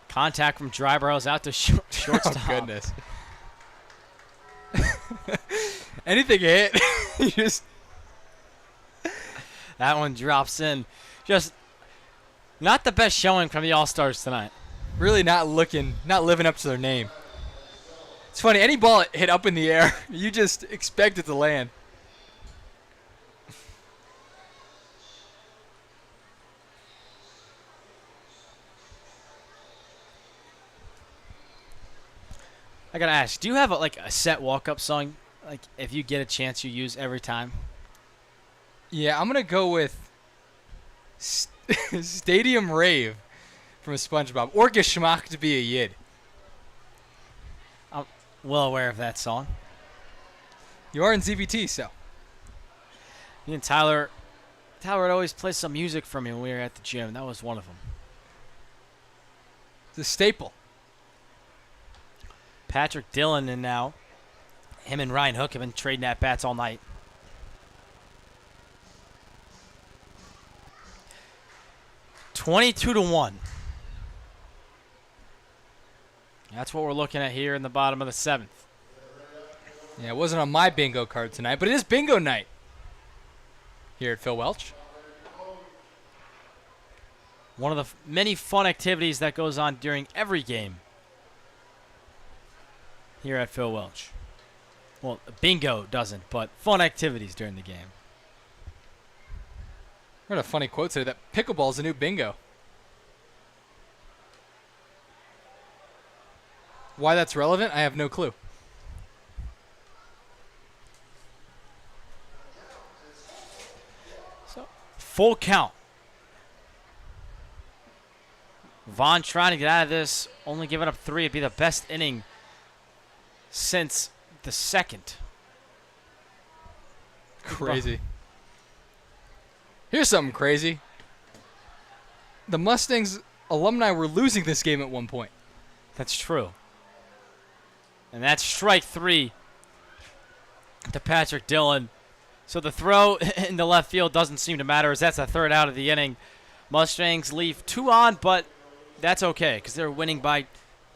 Contact from Drybur's out to shortstop. Oh, goodness. Anything hit. You just That one drops in. Just not the best showing from the All-Stars tonight. really not living up to their name. It's funny, any ball hit up in the air, you just expect it to land. I gotta ask, do you have a set walk-up song? Like, if you get a chance, you use every time? Yeah, I'm going to go with Stadium Rave from SpongeBob. Or Geschmack to be a Yid. I'm well aware of that song. You are in ZBT, so. Me and Tyler would always play some music for me when we were at the gym. That was one of them. It's a staple. Patrick Dillon, and now him and Ryan Hook have been trading at bats all night. $22-1. That's what we're looking at here in the bottom of the seventh. Yeah, it wasn't on my bingo card tonight, but it is bingo night here at Phil Welch. One of the many fun activities that goes on during every game here at Phil Welch. Well, bingo doesn't, but fun activities during the game. I heard a funny quote today that pickleball's the new bingo. Why that's relevant, I have no clue. So, full count. Vaughn trying to get out of this, only giving up 3. It'd be the best inning since the second. Crazy. Here's something crazy. The Mustangs alumni were losing this game at one point. That's true. And that's strike 3 to Patrick Dillon. So the throw in the left field doesn't seem to matter, as that's the third out of the inning. Mustangs leave 2 on, but that's okay because they're winning by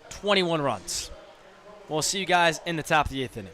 21 runs. We'll see you guys in the top of the 8th inning.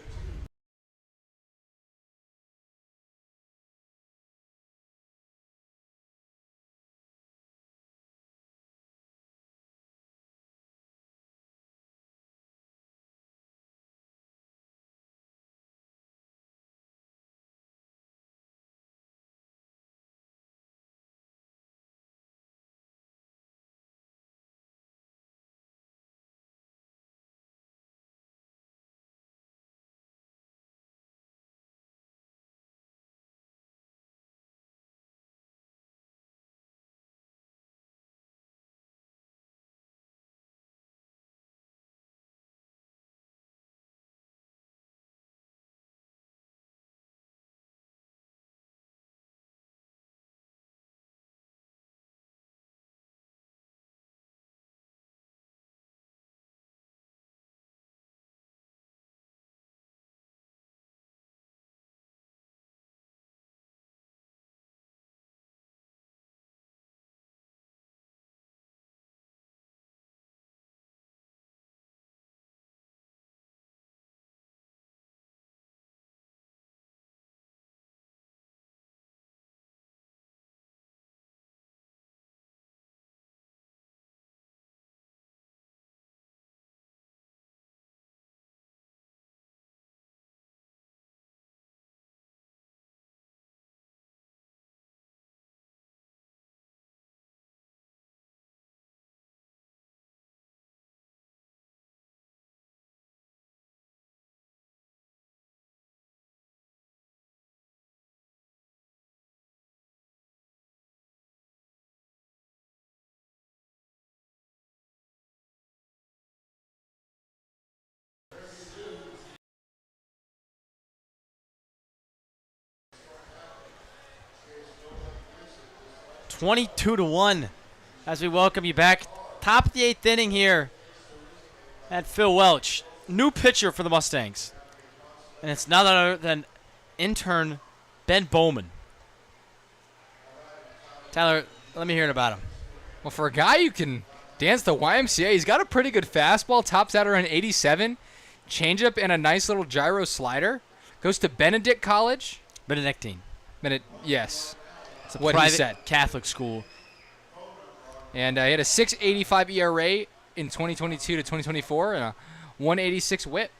22-1 as we welcome you back. Top of the 8th inning here at Phil Welch. New pitcher for the Mustangs. And it's none other than intern Ben Bowman. Tyler, let me hear it about him. Well, for a guy who can dance the YMCA, he's got a pretty good fastball. Tops out around 87. Changeup and a nice little gyro slider. Goes to Benedict College. Benedictine. Yes. It's a what private he said. Catholic school. And he had a 6.85 ERA in 2022 to 2024 and a 186 whip.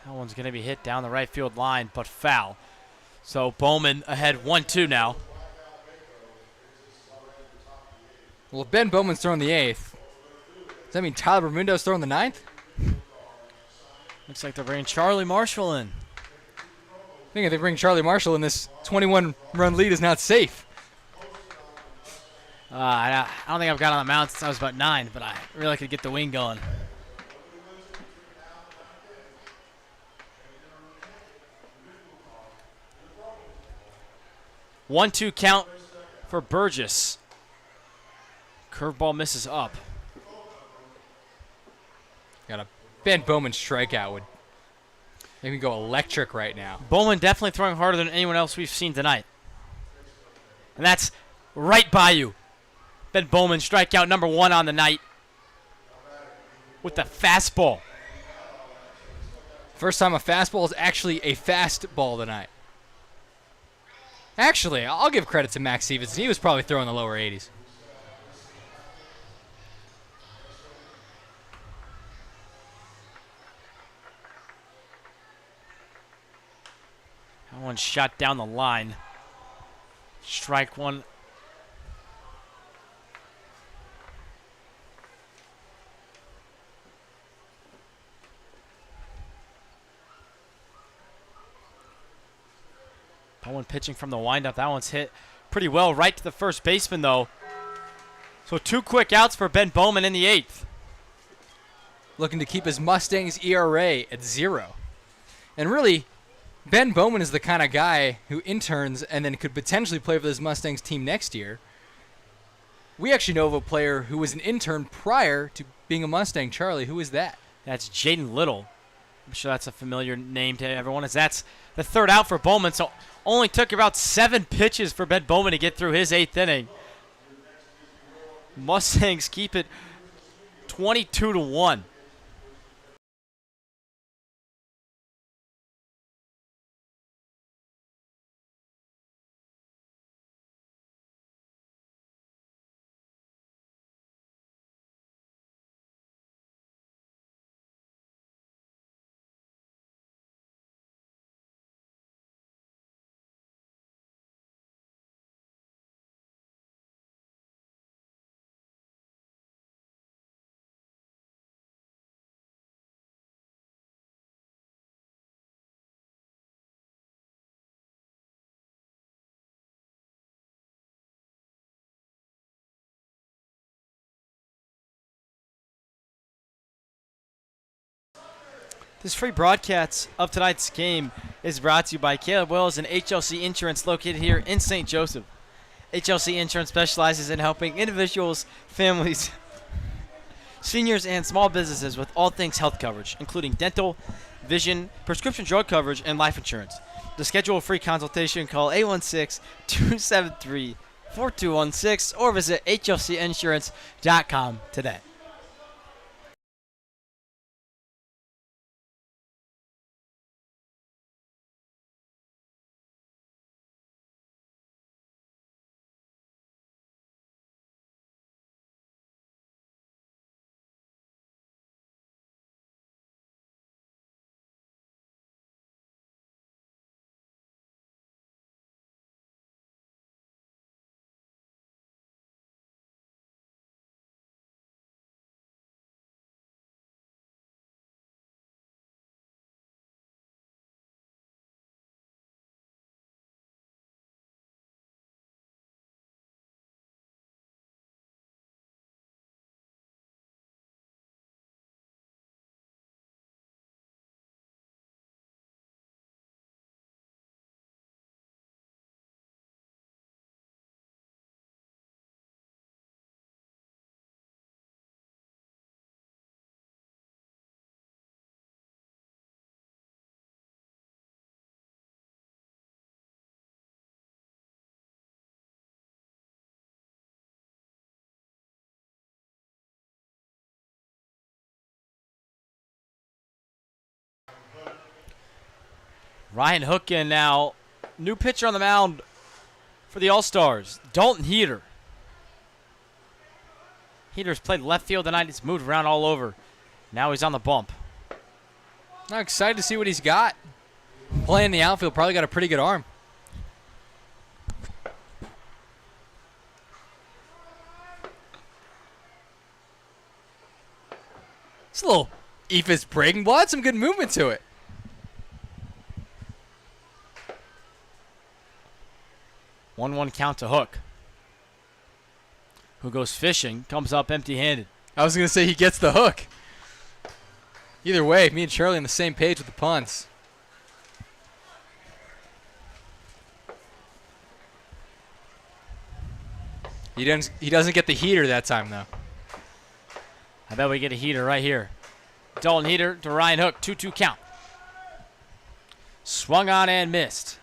That one's going to be hit down the right field line, but foul. So Bowman ahead 1-2 now. Well, if Ben Bowman's throwing the 8th, does that mean Tyler Bermundo's throwing the 9th? Looks like they're bringing Charlie Marshall in. I think if they bring Charlie Marshall in, this 21-run lead is not safe. I don't think I've got on the mound since I was about 9, but I really could get the wing going. One-two count for Burgess. Curveball misses up. Got a Ben Bowman strikeout would make me go electric right now. Bowman definitely throwing harder than anyone else we've seen tonight. And that's right by you. Ben Bowman, strikeout number 1 on the night with the fastball. First time a fastball is actually a fastball tonight. Actually, I'll give credit to Max Stevenson. He was probably throwing the lower 80s. That one shot down the line. Strike one. Bowen pitching from the windup. That one's hit pretty well right to the first baseman, though. So 2 quick outs for Ben Bowman in the 8th. Looking to keep his Mustangs ERA at 0. And really, Ben Bowman is the kind of guy who interns and then could potentially play for this Mustangs team next year. We actually know of a player who was an intern prior to being a Mustang. Charlie, who is that? That's Jaden Little. I'm sure that's a familiar name to everyone, as that's the 3rd out for Bowman. So only took about 7 pitches for Ben Bowman to get through his 8th inning. Mustangs keep it 22-1. This free broadcast of tonight's game is brought to you by Caleb Wells and HLC Insurance, located here in St. Joseph. HLC Insurance specializes in helping individuals, families, seniors, and small businesses with all things health coverage, including dental, vision, prescription drug coverage, and life insurance. To schedule a free consultation, call 816-273-4216 or visit hlcinsurance.com today. Ryan Hook in now. New pitcher on the mound for the All-Stars, Dalton Heater. Heater's played left field tonight. He's moved around all over. Now he's on the bump. I'm excited to see what he's got. Playing the outfield, probably got a pretty good arm. It's a little Ephus breaking ball. Had some good movement to it. One count to Hook, who goes fishing, comes up empty-handed. I was going to say he gets the hook. Either way, me and Charlie on the same page with the puns. He doesn't get the heater that time, though. I bet we get a heater right here. Dalton Heater to Ryan Hook, 2-2 count. Swung on and missed.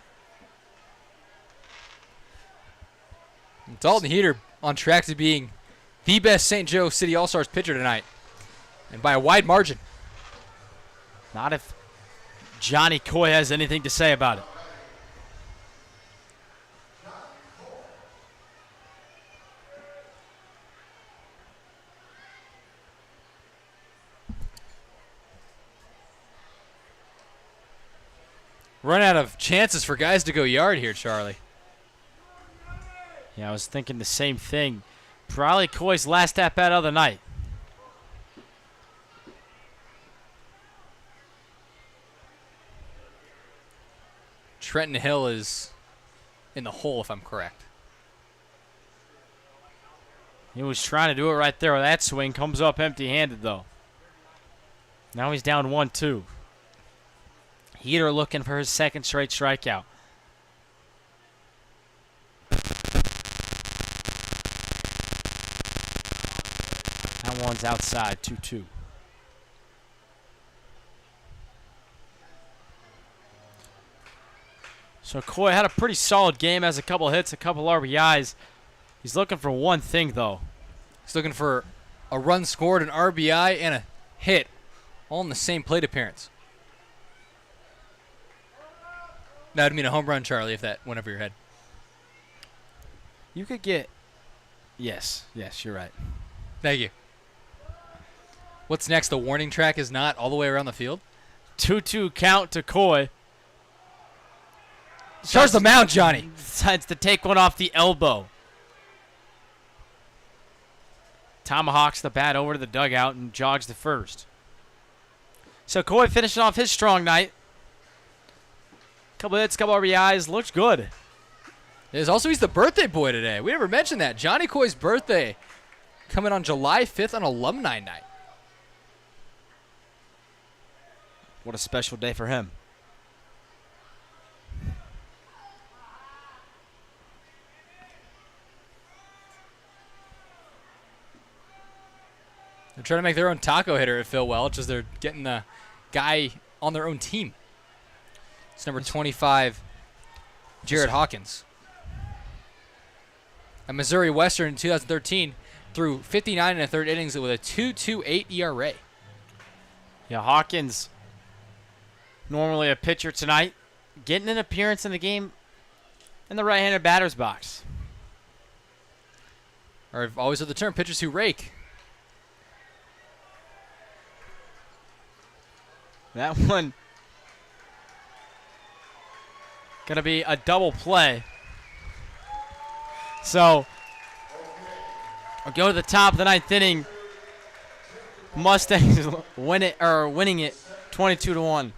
Dalton Heater on track to being the best St. Joe City All-Stars pitcher tonight, and by a wide margin. Not if Johnny Coy has anything to say about it. Run out of chances for guys to go yard here, Charlie. Yeah, I was thinking the same thing. Probably Coy's last at-bat of the night. Trenton Hill is in the hole, if I'm correct. He was trying to do it right there with that swing. Comes up empty-handed, though. Now he's down 1-2. Heater looking for his second straight strikeout. That one's outside, 2-2. So Coy had a pretty solid game, has a couple hits, a couple RBIs. He's looking for one thing, though. He's looking for a run scored, an RBI, and a hit, all in the same plate appearance. That would mean a home run, Charlie, if that went over your head. You could get... Yes, you're right. Thank you. What's next? The warning track is not all the way around the field? 2-2 count to Coy. Charge the mound, Johnny. Decides to take one off the elbow. Tomahawks the bat over to the dugout and jogs to first. So Coy finishing off his strong night. Couple hits, couple RBIs. Looks good. He's the birthday boy today. We never mentioned that. Johnny Coy's birthday coming on July 5th on Alumni Night. What a special day for him. They're trying to make their own taco hitter at Phil Welch as they're getting the guy on their own team. It's number 25, Jared Hawkins. At Missouri Western in 2013, threw 59 and a third innings with a 2.28 ERA. Yeah, Hawkins, normally a pitcher tonight, getting an appearance in the game in the right-handed batter's box. Or I've always heard the term pitchers who rake. That one gonna be a double play. So we'll go to the top of the ninth inning. Mustangs winning it 22-1.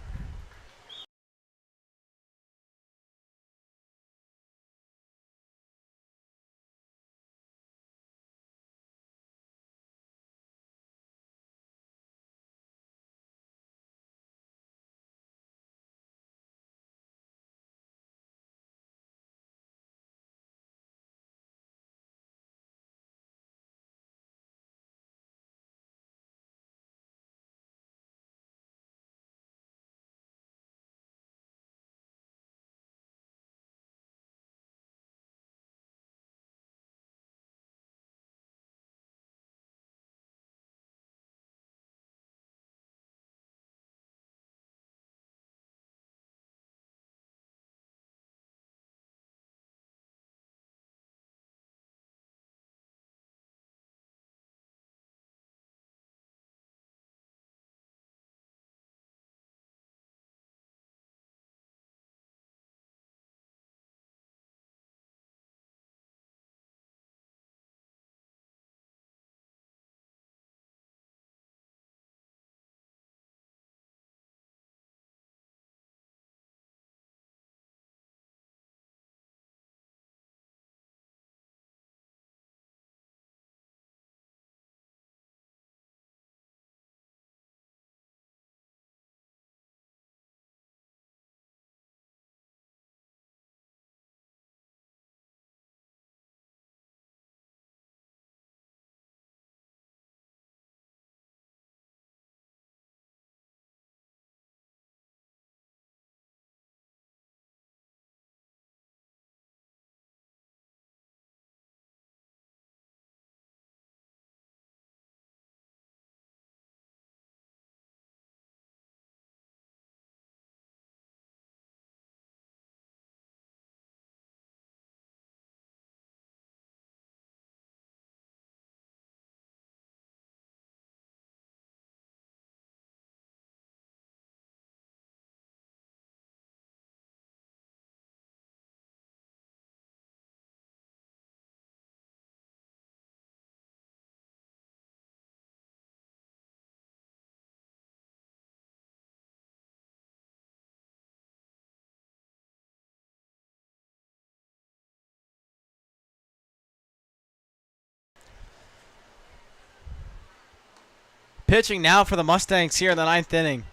pitching now for the Mustangs here in the 9th inning.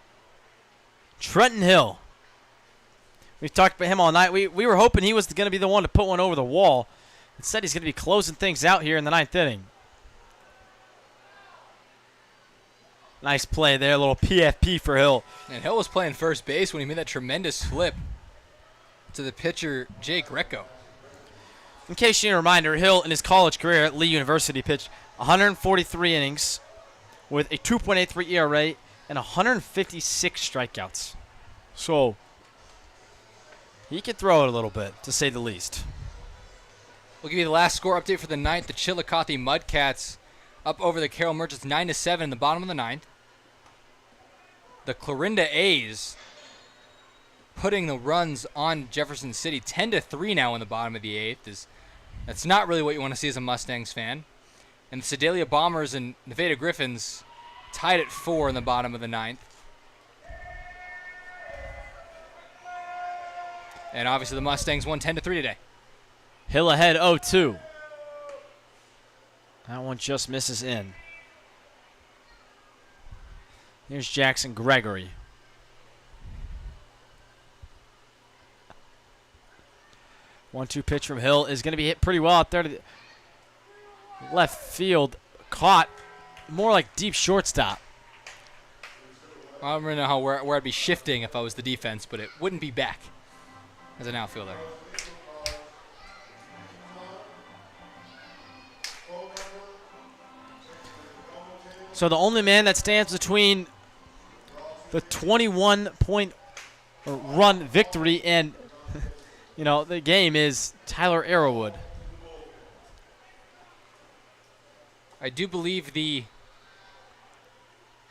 Trenton Hill. We've talked about him all night. We were hoping he was going to be the one to put one over the wall. Instead, he's going to be closing things out here in the 9th inning. Nice play there, a little PFP for Hill. And Hill was playing first base when he made that tremendous flip to the pitcher, Jake Greco. In case you need a reminder, Hill in his college career at Lee University pitched 143 innings with a 2.83 ERA and 156 strikeouts. So he can throw it a little bit, to say the least. We'll give you the last score update for the 9th. The Chillicothe Mudcats up over the Carroll Merchants 9-7 in the bottom of the 9th. The Clarinda A's putting the runs on Jefferson City 10-3 now in the bottom of the 8th. That's not really what you want to see as a Mustangs fan. And the Sedalia Bombers and Nevada Griffins tied at 4 in the bottom of the 9th. And obviously the Mustangs won 10-3 today. Hill ahead 0-2. That one just misses in. Here's Jackson Gregory. One-two pitch from Hill is going to be hit pretty well out there to the left field. Caught more like deep shortstop. I don't really know where I'd be shifting if I was the defense, but it wouldn't be back as an outfielder. So the only man that stands between the 21-point run victory and the game is Tyler Arrowwood. I do believe the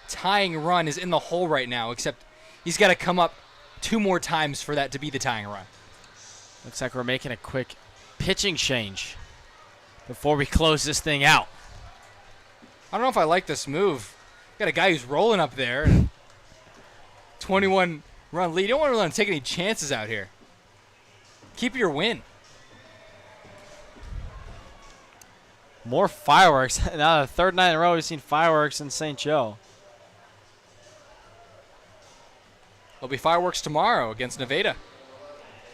tying run is in the hole right now, except he's got to come up 2 more times for that to be the tying run. Looks like we're making a quick pitching change before we close this thing out. I don't know if I like this move. Got a guy who's rolling up there. 21-run lead. You don't want to take any chances out here. Keep your win. More fireworks. Now the third night in a row we've seen fireworks in St. Joe. There'll be fireworks tomorrow against Nevada.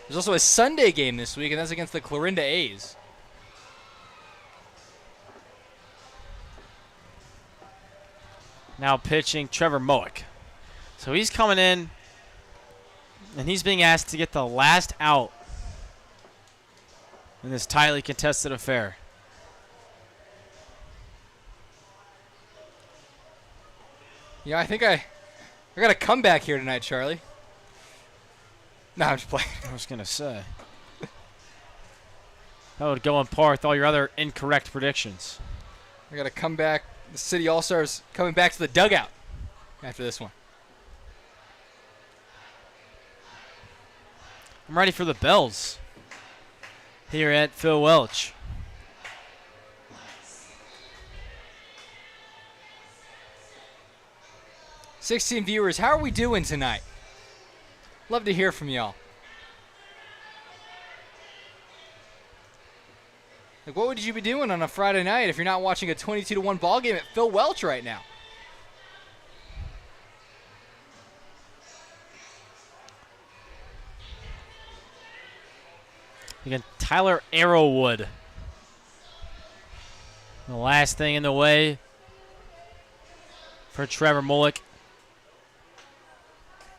There's also a Sunday game this week, and that's against the Clarinda A's. Now pitching Trevor Moick. So he's coming in, and he's being asked to get the last out in this tightly contested affair. Yeah, I think I got a comeback here tonight, Charlie. No, I'm just playing. I was going to say. That would go on par with all your other incorrect predictions. I got a comeback. The City All-Stars coming back to the dugout after this one. I'm ready for the bells here at Phil Welch. "16 viewers, how are we doing tonight? Love to hear from y'all. Like, what would you be doing on a Friday night if you're not watching a 22-1 ball game at Phil Welch right now? Again, Tyler Arrowwood. The last thing in the way for Trevor Moick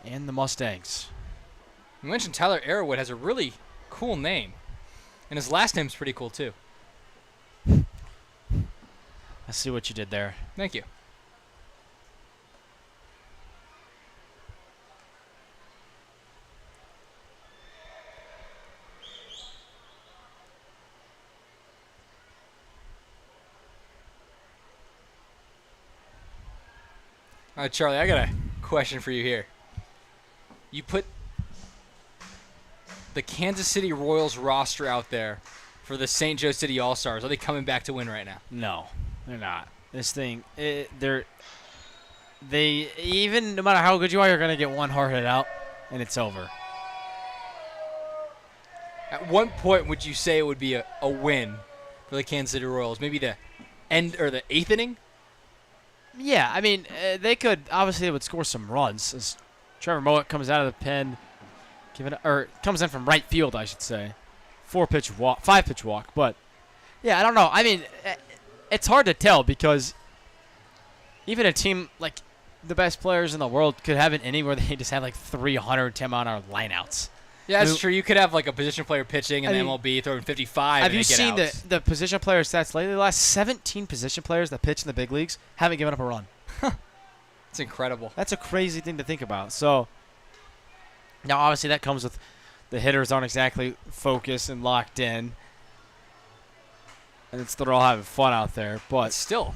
and the Mustangs. You mentioned Tyler Arrowwood has a really cool name, and his last name's pretty cool too. I see what you did there. Thank you. All right, Charlie, I got a question for you here. You put the Kansas City Royals roster out there for the St. Joe City All-Stars. Are they coming back to win right now? No, they're not. This thing, they even no matter how good you are, you're going to get one hard hit out, and it's over. At what point would you say it would be a win for the Kansas City Royals? Maybe the end or the 8th inning? Yeah, I mean, they would score some runs as Trevor Mowat comes out of the pen, comes in from right field, I should say. 5-pitch walk. But, yeah, I don't know. I mean, it's hard to tell because even a team like the best players in the world could have an inning where they just have like 310-mile-an-hour lineouts. Yeah, that's true. You could have like a position player pitching in the MLB throwing 55. Have you seen outs. the position player stats lately? The last 17 position players that pitch in the big leagues haven't given up a run. It's incredible. That's a crazy thing to think about. So now, obviously, that comes with the hitters aren't exactly focused and locked in, and they're all having fun out there. But it's still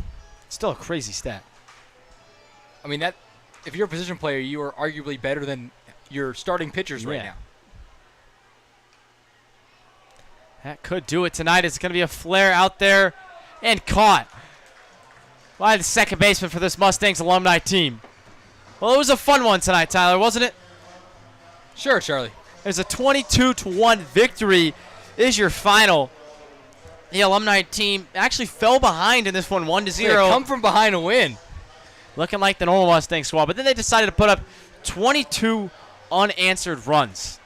a crazy stat. I mean, that if you're a position player, you are arguably better than your starting pitchers right now. That could do it tonight. It's going to be a flare out there and caught by the second baseman for this Mustangs alumni team. Well, it was a fun one tonight, Tyler, wasn't it? Sure, Charlie. There's a 22-1 victory is your final. The alumni team actually fell behind in this one, 1-0. They come from behind to win. Looking like the normal Mustang squad, but then they decided to put up 22 unanswered runs.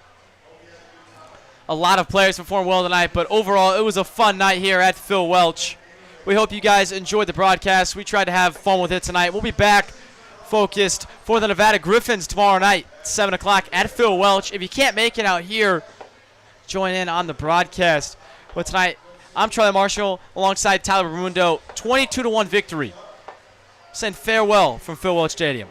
A lot of players performed well tonight, but overall, it was a fun night here at Phil Welch. We hope you guys enjoyed the broadcast. We tried to have fun with it tonight. We'll be back focused for the Nevada Griffins tomorrow night, 7 o'clock at Phil Welch. If you can't make it out here, join in on the broadcast. But tonight, I'm Charlie Marshall alongside Tyler Ramundo. 22-1 victory. Send farewell from Phil Welch Stadium.